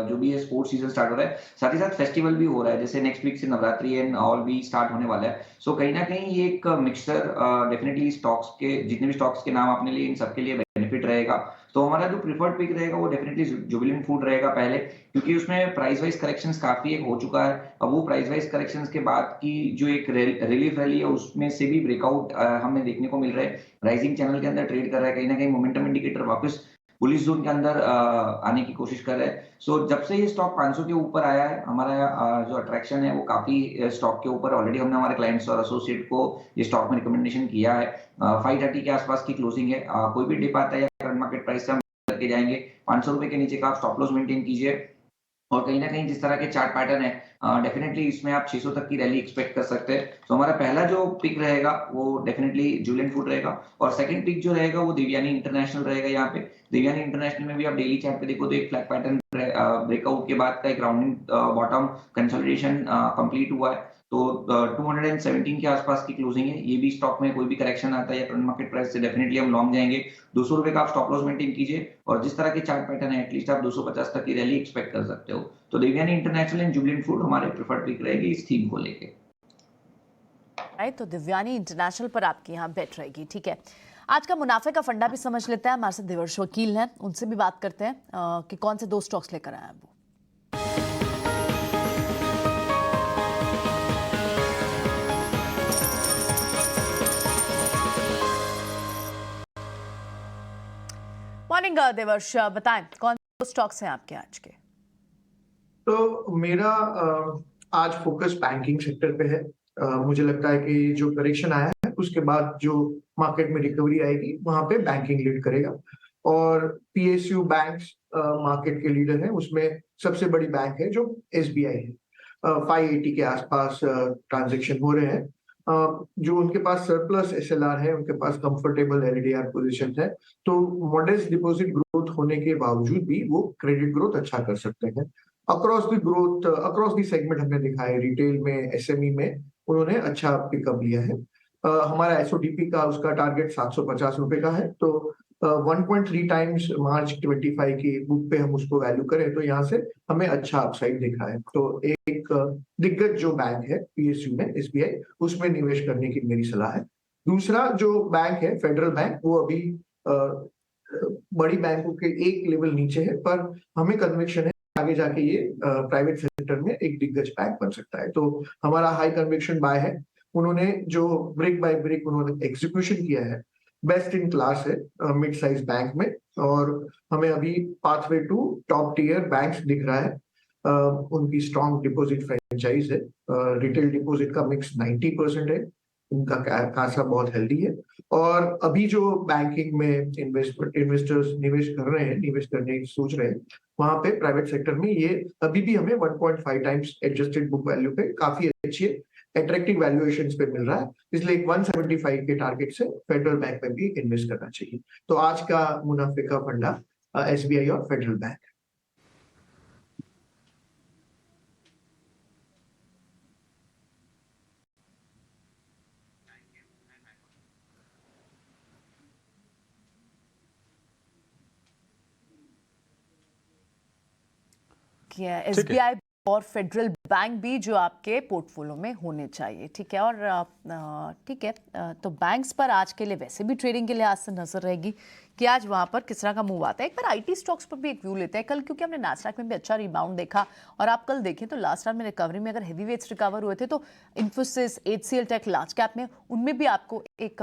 जो भी है स्पोर्ट्स सीजन स्टार्ट हो रहा है, साथ ही साथ फेस्टिवल भी हो रहा है। जैसे नेक्स्ट वीक से नवरात्रि एंड ऑल भी स्टार्ट होने वाला है। सो कहीं ना कहीं ये एक मिक्सचर डेफिनेटली स्टॉक्स के, जितने भी स्टॉक्स के नाम आपने लिए, इन सबके लिए बेनिफिट रहेगा। तो हमारा जो प्रीफर्ड पिक रहेगा वो डेफिनेटली जुबिलेंट फूड रहेगा पहले, क्योंकि उसमें प्राइस वाइज करेक्शंस काफी एक हो चुका है। अब वो प्राइस वाइज करेक्शंस के बाद की जो एक रिलीफ रैली है उसमें से भी ब्रेकआउट हमें देखने को मिल रहा है। राइजिंग चैनल के अंदर ट्रेड कर रहा है, कहीं ना कहीं मोमेंटम इंडिकेटर वापस बुलिश जोन के अंदर आने की कोशिश कर रहा है। सो जब से ये स्टॉक 500 के ऊपर आया है, हमारा जो अट्रैक्शन है वो काफी स्टॉक के ऊपर, ऑलरेडी हमने हमारे क्लाइंट्स और एसोसिएट को ये स्टॉक में रिकमेंडेशन किया है। 530 के आसपास की क्लोजिंग है। कोई भी डिप आता है या करंट मार्केट प्राइस से हम करके जाएंगे, 500 रुपए के नीचे का आप स्टॉप लॉस मेंटेन कीजिए। और कहीं ना कहीं जिस तरह के चार्ट पैटर्न है, डेफिनेटली इसमें आप 600 तक की रैली एक्सपेक्ट कर सकते हैं। तो हमारा पहला जो पिक रहेगा वो डेफिनेटली जुबिलेंट फूड रहेगा, और सेकंड पिक जो रहेगा वो देवयानी इंटरनेशनल रहेगा। यहाँ पे देवयानी इंटरनेशनल में भी आप डेली चार्ट पे देखो तो एक फ्लैग पैटर्न ब्रेकआउट के बाद का एक राउंडिंग बॉटम कंसोलिडेशन कंप्लीट हुआ है। तो 217 के आसपास की क्लोजिंग है। ये भी स्टॉक में कोई भी करेक्शन आता है या करंट मार्केट प्राइस से डेफिनेटली हम लॉन्ग जाएंगे। 200 रुपए का आप स्टॉप लॉस मेंटेन कीजिए, और जिस तरह के चार्ट पैटर्न है एटलीस्ट आप 250 तक की रैली एक्सपेक्ट कर सकते हो। तो Devyani International and Jubilant Food हमारे प्रेफर्ड पिक रहेगी इस थीम को लेके। राइट, तो दिव्यानी इंटरनेशनल पर आपकी यहाँ बेट रहेगी। ठीक है, आज का मुनाफे का फंडा भी समझ लेते हैं। हमारे साथ देवर्ष वकील हैं, उनसे भी बात करते हैं कि कौन से 2 स्टॉक्स लेकर आए हैं वो। मॉर्निंग देवर्ष, बताएं कौन से स्टॉक्स हैं आपके आज के? तो मेरा आज फोकस बैंकिंग सेक्टर पे है। मुझे लगता है कि जो करेक्शन आया है उसके बाद जो मार्केट में रिकवरी आएगी वहां पे बैंकिंग लीड करेगा, और PSU बैंक्स मार्केट के लीडर हैं। उसमें सबसे बड़ी बैंक है जो SBI है। 580 के आसपास ट्रांजेक्शन हो रहे हैं। जो उनके पास सरप्लस SLR है, उनके पास कंफर्टेबल LDR पोजीशन है, तो मॉडेस्ट डिपॉजिट ग्रोथ होने के बावजूद भी वो क्रेडिट ग्रोथ अच्छा कर सकते हैं। Across the growth, across the segment हमने दिखा है, रिटेल में, SME में उन्होंने अच्छा पिकअप लिया है। हमारा SODP का उसका टारगेट 750 रुपए का है, तो 1.3 टाइम्स मार्च 25 की बुक पे हम उसको वैल्यू करें तो यहाँ से हमें अच्छा अपसाइड दिखा है। तो एक दिग्गज जो बैंक है PSU में SBI, उसमें निवेश करने की मेरी सलाह है। दूसरा जो बैंक है फेडरल बैंक, वो अभी बड़ी बैंकों के एक लेवल नीचे है, पर हमें कन्विक्शन है आगे जाके ये प्राइवेट सेक्टर में एक दिग्गज बैंक बन सकता है। तो हमारा हाई कन्विक्शन बाय है। उन्होंने जो ब्रिक बाय ब्रिक उन्होंने एग्जीक्यूशन किया है, बेस्ट इन क्लास है मिड साइज बैंक में, और हमें अभी pathway to top tier banks दिख रहा है। उनकी स्ट्रॉन्ग डिपॉजिट फ्रेंचाइज है। रिटेल डिपॉजिट का मिक्स 90% है, उनका खासा बहुत हेल्दी है। और अभी जो बैंकिंग में इन्वेस्टर्स निवेश कर रहे हैं, निवेश करने की सोच रहे हैं, वहां पे प्राइवेट सेक्टर में ये अभी भी हमें 1.5 टाइम्स एडजस्टेड बुक वैल्यू पे काफी अच्छी अट्रैक्टिव वैल्यूएशंस पे मिल रहा है। इसलिए 175 के टारगेट से फेडरल बैंक में भी इन्वेस्ट करना चाहिए। तो आज का मुनाफे का फंडा SBI और फेडरल बैंक। SBI और फेडरल बैंक भी जो आपके पोर्टफोलियो में होने चाहिए, ठीक है। और ठीक है, तो बैंक्स पर आज के लिए वैसे भी ट्रेडिंग के लिहाज से नजर रहेगी कि आज वहां पर किस तरह का मूव आता है। एक बार आईटी स्टॉक्स पर भी एक व्यू लेते हैं कल, क्योंकि हमने नास्डैक में भी अच्छा रिबाउंड देखा और आप कल देखें तो लास्ट राउंड में रिकवरी में अगर हेवी वेट्स रिकवर हुए थे तो Infosys, HCL tech, large cap में उनमें भी आपको एक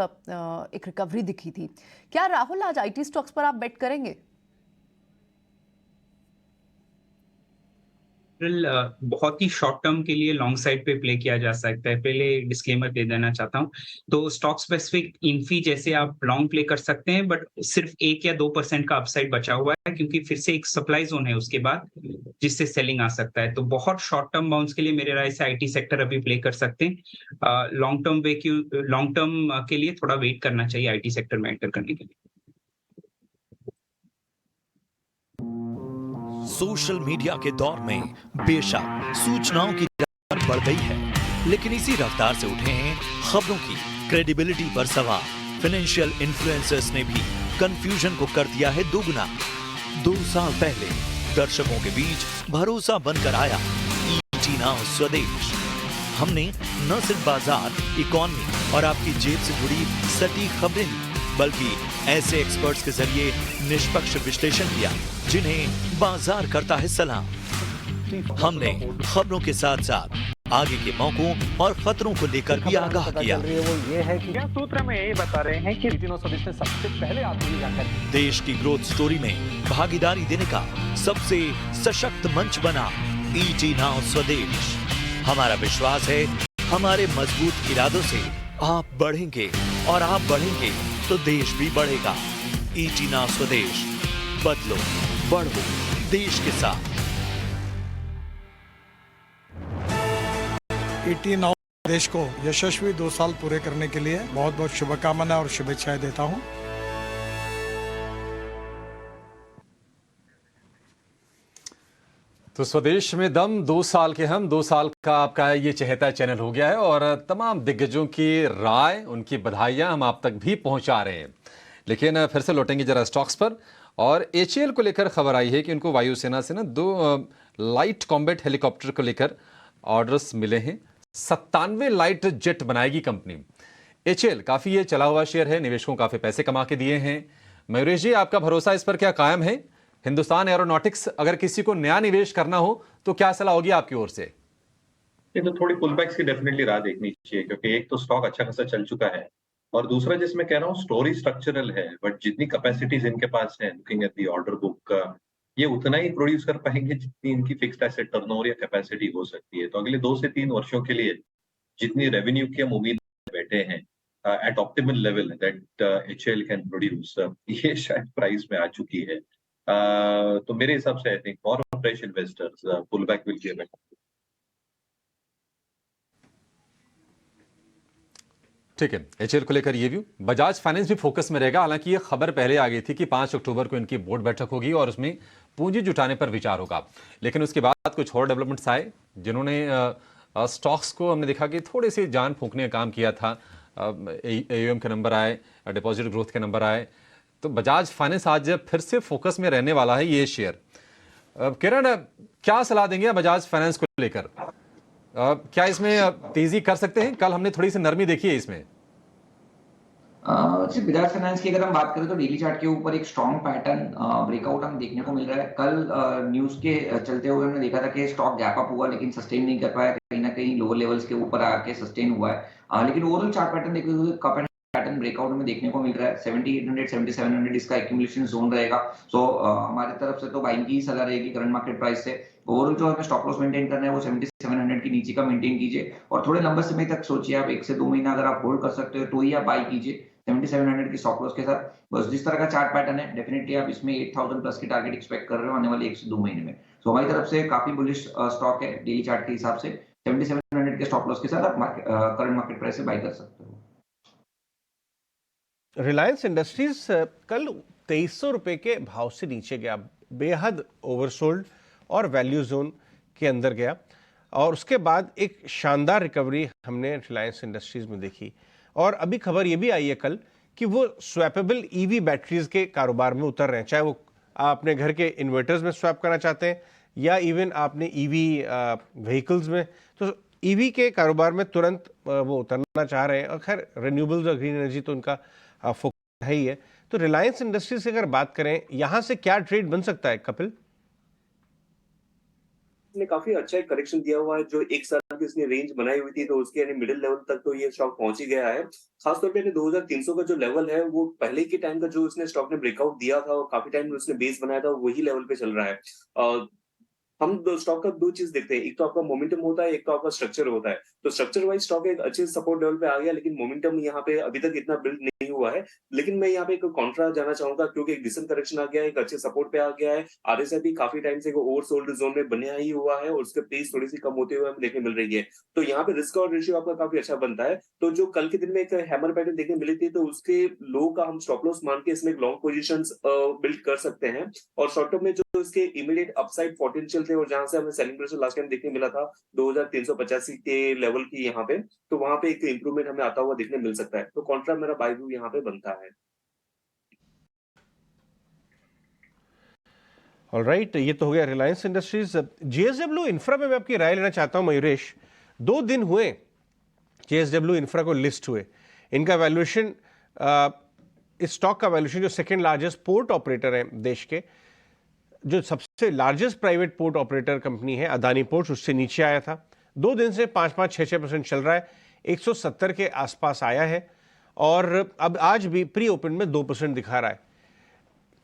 रिकवरी दिखी थी। क्या राहुल आज आईटी स्टॉक्स पर आप बेट करेंगे? बहुत ही शॉर्ट टर्म के लिए लॉन्ग साइड पे प्ले किया जा सकता है। पहले डिस्क्लेमर दे देना चाहता हूँ, तो स्टॉक स्पेसिफिक इन्फी जैसे आप लॉन्ग प्ले कर सकते हैं, बट सिर्फ 1 या 2% का अपसाइड बचा हुआ है, क्योंकि फिर से एक सप्लाई जोन है उसके बाद जिससे सेलिंग आ सकता है। तो बहुत शॉर्ट टर्म बाउंस के लिए मेरे राय से आईटी सेक्टर अभी प्ले कर सकते हैं। लॉन्ग टर्म के लिए थोड़ा वेट करना चाहिए आईटी सेक्टर में एंटर करने के लिए। सोशल मीडिया के दौर में बेशक सूचनाओं की रफ्तार बढ़ गई है, लेकिन इसी रफ्तार से उठे हैं खबरों की क्रेडिबिलिटी पर सवाल। फाइनेंशियल इन्फ्लुएंसर्स ने भी कंफ्यूजन को कर दिया है दोगुना। 2 साल पहले दर्शकों के बीच भरोसा बनकर आया ईटी नाउ स्वदेश। हमने न सिर्फ बाजार, इकोनॉमी और आपकी जेब से जुड़ी सटीक खबरें दी, बल्कि ऐसे एक्सपर्ट्स के जरिए निष्पक्ष विश्लेषण किया जिन्हें बाजार करता है सलाम। हमने खबरों के साथ साथ आगे के मौकों और खतरों को लेकर भी आगाह किया। वो ये है कि सूत्र में यही बता रहे हैं कि ईटी नाउ स्वदेश ने सबसे पहले आपको जानकारी देश की ग्रोथ स्टोरी में भागीदारी देने का सबसे सशक्त मंच बना ईटी नाउ स्वदेश। हमारा विश्वास है हमारे मजबूत इरादों से आप बढ़ेंगे और आप बढ़ेंगे तो देश भी बढ़ेगा। ईटी नाउ स्वदेश, बदलो बढ़ो देश के साथ। ईटी नाउ देश को यशस्वी 2 साल पूरे करने के लिए बहुत बहुत शुभकामनाएं और शुभेच्छाएं देता हूं। तो स्वदेश में दम, 2 साल के हम, 2 साल का आपका ये चहेता चैनल हो गया है और तमाम दिग्गजों की राय, उनकी बधाइयां हम आप तक भी पहुंचा रहे हैं। लेकिन फिर से लौटेंगे जरा स्टॉक्स पर, और HAL को लेकर खबर आई है कि उनको वायुसेना से ना 2 लाइट कॉम्बैट हेलीकॉप्टर को लेकर ऑर्डर्स मिले हैं। 97 लाइट जेट बनाएगी कंपनी। HAL काफी ये चला हुआ शेयर है, निवेशकों काफी पैसे कमा के दिए हैं। मयूरेश जी, आपका भरोसा इस पर क्या कायम है? हिंदुस्तान एरोनॉटिक्स, अगर किसी को नया निवेश करना हो तो क्या सलाह होगी आपकी ओर से? ये तो थोड़ी पुलबैक्स की डेफिनेटली राह देखनी चाहिए, क्योंकि एक तो स्टॉक अच्छा खासा चल चुका है और दूसरा जिसमें कह रहा हूँ स्टोरी स्ट्रक्चरल है, बट जितनी कैपेसिटीज इनके पास है, looking at the order book का, ये उतना ही प्रोड्यूस कर पाएंगे जितनी इनकी फिक्स्ड एसेट टर्नओवर या कैपेसिटी हो सकती है। तो अगले 2 से 3 वर्षों के लिए जितनी रेवेन्यू की हम उम्मीद बैठे हैं at optimal level that HAL can produce, ये शायद प्राइस में आ चुकी है। तो मेरे हिसाब से I think for fresh investors pull back will give it. ठीक है, HAL को लेकर ये व्यू। बजाज फाइनेंस भी फोकस में रहेगा, हालांकि ये खबर पहले आ गई थी कि 5 अक्टूबर को इनकी बोर्ड बैठक होगी और उसमें पूंजी जुटाने पर विचार होगा। लेकिन उसके बाद कुछ और डेवलपमेंट्स आए जिन्होंने स्टॉक्स को, हमने देखा कि थोड़े से जान फूंकने का काम किया था। AUM के नंबर आए, डिपॉजिट ग्रोथ के नंबर आए, तो बजाज फाइनेंस आज फिर से फोकस में रहने वाला है ये शेयर। किरण, क्या सलाह देंगे बजाज फाइनेंस को लेकर? क्या इसमें तेजी कर सकते हैं? कल हमने थोड़ी सी नरमी देखी है इसमें। बजाज फाइनेंस की अगर हम बात करें तो डेली चार्ट के ऊपर एक स्ट्रॉन्ग पैटर्न ब्रेकआउट हम देखने को मिल रहा है। कल न्यूज के चलते हुए हमने देखा था कि स्टॉक गैप अप हुआ लेकिन सस्टेन नहीं कर पाया, कहीं ना कहीं लोअर लेवल्स के ऊपर आके सस्टेन हुआ है। लेकिन ओवरऑल चार्ट पैटर्न देखते हुए कप एंड पैटर्न ब्रेकआउट हमें देखने को मिल रहा है। 7800 7700 इसका एक्यूमुलेशन जोन रहेगा। सो हमारी तरफ से तो बाइंग की सलाह रहेगी करंट मार्केट प्राइस से। ओवरऑल जो हमें स्टॉप लॉस मेंटेन करना है वो 7700 के नीचे का मेंटेन कीजिए और थोड़े लंबे समय तक सोचिए। आप 1 से 2 महीना अगर आप होल्ड कर सकते हो तो ही आप बाई कीजिए 7700 की स्टॉप लॉस के साथ। बस जिस तरह का चार्ट पैटर्न है डेफिनेटली आप इसमें 8000 प्लस की टारगेट एक्सपेक्ट कर रहे हो आने वाले 1 से 2 महीने में। सो हमारी तरफ से काफी बुलिश स्टॉक है डेली चार्ट के हिसाब से। 7700 के स्टॉप लॉस के साथ आप करंट मार्केट प्राइस से बाई कर सकते हो। रिलायंस इंडस्ट्रीज कल 2300 रुपए के भाव से नीचे गया, बेहद ओवरसोल्ड और वैल्यू जोन के अंदर गया और उसके बाद एक शानदार रिकवरी हमने रिलायंस इंडस्ट्रीज में देखी। और अभी खबर ये भी आई है कल कि वो स्वैपेबल EV बैटरीज के कारोबार में उतर रहे हैं, चाहे वो आप अपने घर के इन्वर्टर्स में स्वैप करना चाहते हैं या इवन आपने ईवी व्हीकल्स में, तो ईवी के कारोबार में तुरंत वो उतरना चाह रहे हैं। और खैर रिन्यूएबल्स और ग्रीन एनर्जी तो उनका फोकस है ही है। तो रिलायंस इंडस्ट्रीज से अगर बात करें, यहाँ से क्या ट्रेड बन सकता है कपिल? ने काफी अच्छा एक करेक्शन दिया हुआ है। जो एक साल की उसने रेंज बनाई हुई थी, तो उसके यानी मिडिल लेवल तक तो ये स्टॉक पहुंच ही गया है। खासतौर पे 2300 का जो लेवल है, वो पहले के टाइम का जो उसने स्टॉक ने ब्रेकआउट दिया था और काफी टाइम में उसने बेस बनाया था, वही लेवल पे चल रहा है। हम दो स्टॉक का दो चीज देखते हैं, एक तो आपका मोमेंटम होता है, एक तो आपका स्ट्रक्चर होता है। तो स्ट्रक्चर वाइज स्टॉक एक अच्छे सपोर्ट लेवल पे आ गया, लेकिन मोमेंटम यहाँ पे अभी तक इतना बिल्ड नहीं हुआ है। लेकिन मैं यहाँ पे एक कॉन्ट्रा जाना चाहूंगा, क्योंकि एक डिसेंट करेक्शन आ गया है, एक अच्छे सपोर्ट पे आ गया है। आरएसआई भी काफी टाइम से ओवरसोल्ड जोन में बना ही हुआ है और उसके पेस थोड़ी सी कम होते हुए हमें देखने मिल रही है। तो यहाँ पे रिस्क और रेशियो आपका काफी अच्छा बनता है। तो जो कल के दिन में एक हैमर पैटर्न देखने मिली थी, तो उसके लो का हम स्टॉप लॉस मान के इसमें लॉन्ग पोजीशंस बिल्ड कर सकते हैं। और शॉर्ट टर्म में जो इसके इमीडिएट अपसाइड पोटेंशियल थे और जहां से हमें सेलिंग प्रेशर लास्ट टाइम देखने मिला था 2385 के लेवल की यहाँ पे, तो वहां पे एक इंप्रूवमेंट हमें आता हुआ देखने मिल सकता है। तो कॉन्ट्रा मेरा बाय व्यू यहाँ पे बनता है। ऑलराइट, ये तो हो गया रिलायंस इंडस्ट्रीज। जेएसडब्ल्यू इंफ्रा में मैं आपकी राय लेना चाहता हूं मयूरेश। 2 दिन हुए जेएसडब्ल्यू इंफ्रा को लिस्ट हुए। इनका वैल्यूएशन, इस स्टॉक का वैल्यूएशन, जो सेकंड लार्जेस्ट पोर्ट ऑपरेटर है देश के, जो सबसे largest private port operator company है अदानी पोर्ट्स, उससे नीचे आया था। 2 दिन से 5-5, 6-6% चल रहा है, 170 के आसपास आया है और अब आज भी प्री ओपन में 2% दिखा रहा है।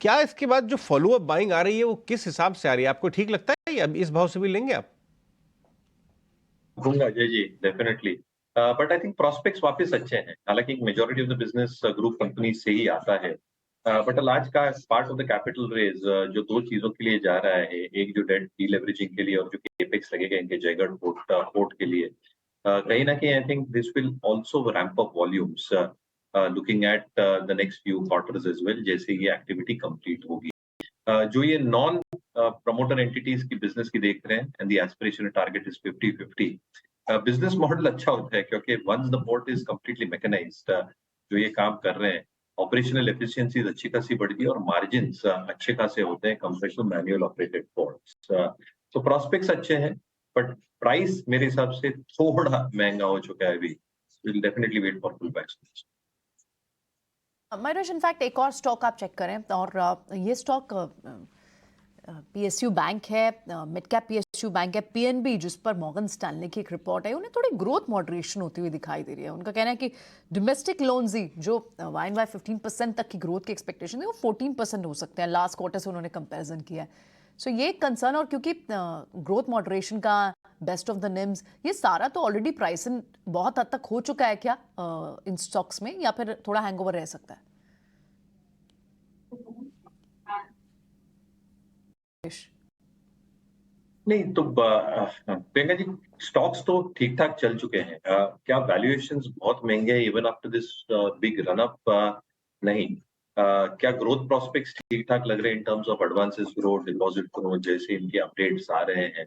क्या इसके बाद जो फॉलो अप बाइंग आ रही है वो किस हिसाब से आ रही है? आपको ठीक लगता है या अब इस भाव से भी लेंगे आप? दूंगा Ajay ji, definitely. But I think prospects वापस अच्छे हैं। हालांकि majority of the business group company से ही आता है, बट लार्ज का part of the capital raise जो 2 चीजों के लिए जा रहा है, एक जो डेट डीलेवरेजिंग के लिए और जो केपेक्स लगेगा इनके जयगढ़ पोर्ट के लिए, कहीं ना कहीं I think this will also ramp up volumes looking at the next few quarters as well, जैसे ये एक्टिविटी कंप्लीट होगी। जो ये नॉन प्रमोटर एंटिटीज की बिजनेस की देख रहे हैं, and the aspirational target is 50-50। Business model अच्छा होता है, क्योंकि once the port is completely mechanised, जो ये काम कर रहे हैं, ऑपरेशनल एफिशिएंसीज अच्छी खासी बढ़ती है और मार्जिन्स अच्छे खासे होते हैं compare to manual operated ports. तो प्रॉस्पेक्ट्स अच्छे हैं, बट प्राइस मेरे हिसाब से थोड़ा महंगा हो चुका है अभी। Will definitely wait for pull backs. Mayuresh, in fact एक और स्टॉक आप चेक करें, और ये स्टॉक पीएसयू बैंक है, मिड कैप पीएसयू बैंक है, पीएनबी, जिस पर मॉर्गन स्टैनली की एक रिपोर्ट है, उन्हें थोड़ी ग्रोथ मॉडरेशन होती हुई दिखाई दे रही है। उनका कहना है कि डोमेस्टिक लोन्स ही जो YoY 15% तक की ग्रोथ की एक्सपेक्टेशन है, वो 14% हो सकते हैं। लास्ट क्वार्टर से उन्होंने कंपैरिजन किया है। सो ये कंसर्न, और क्योंकि ग्रोथ मॉडरेशन का बेस्ट ऑफ द निम्स, ये सारा तो ऑलरेडी प्राइस इन बहुत हद तक हो चुका है क्या इन स्टॉक्स में, या फिर थोड़ा हैंगओवर रह सकता है? नहीं तो प्रियंका जी, स्टॉक्स तो ठीक ठाक चल चुके हैं। क्या वैल्यूएशंस बहुत महंगे हैं even after this big run up? नहीं। क्या ग्रोथ प्रोस्पेक्ट्स ठीक ठाक लग रहे हैं in terms of advances growth, deposit growth, जैसे इनके अपडेट्स आ रहे हैं,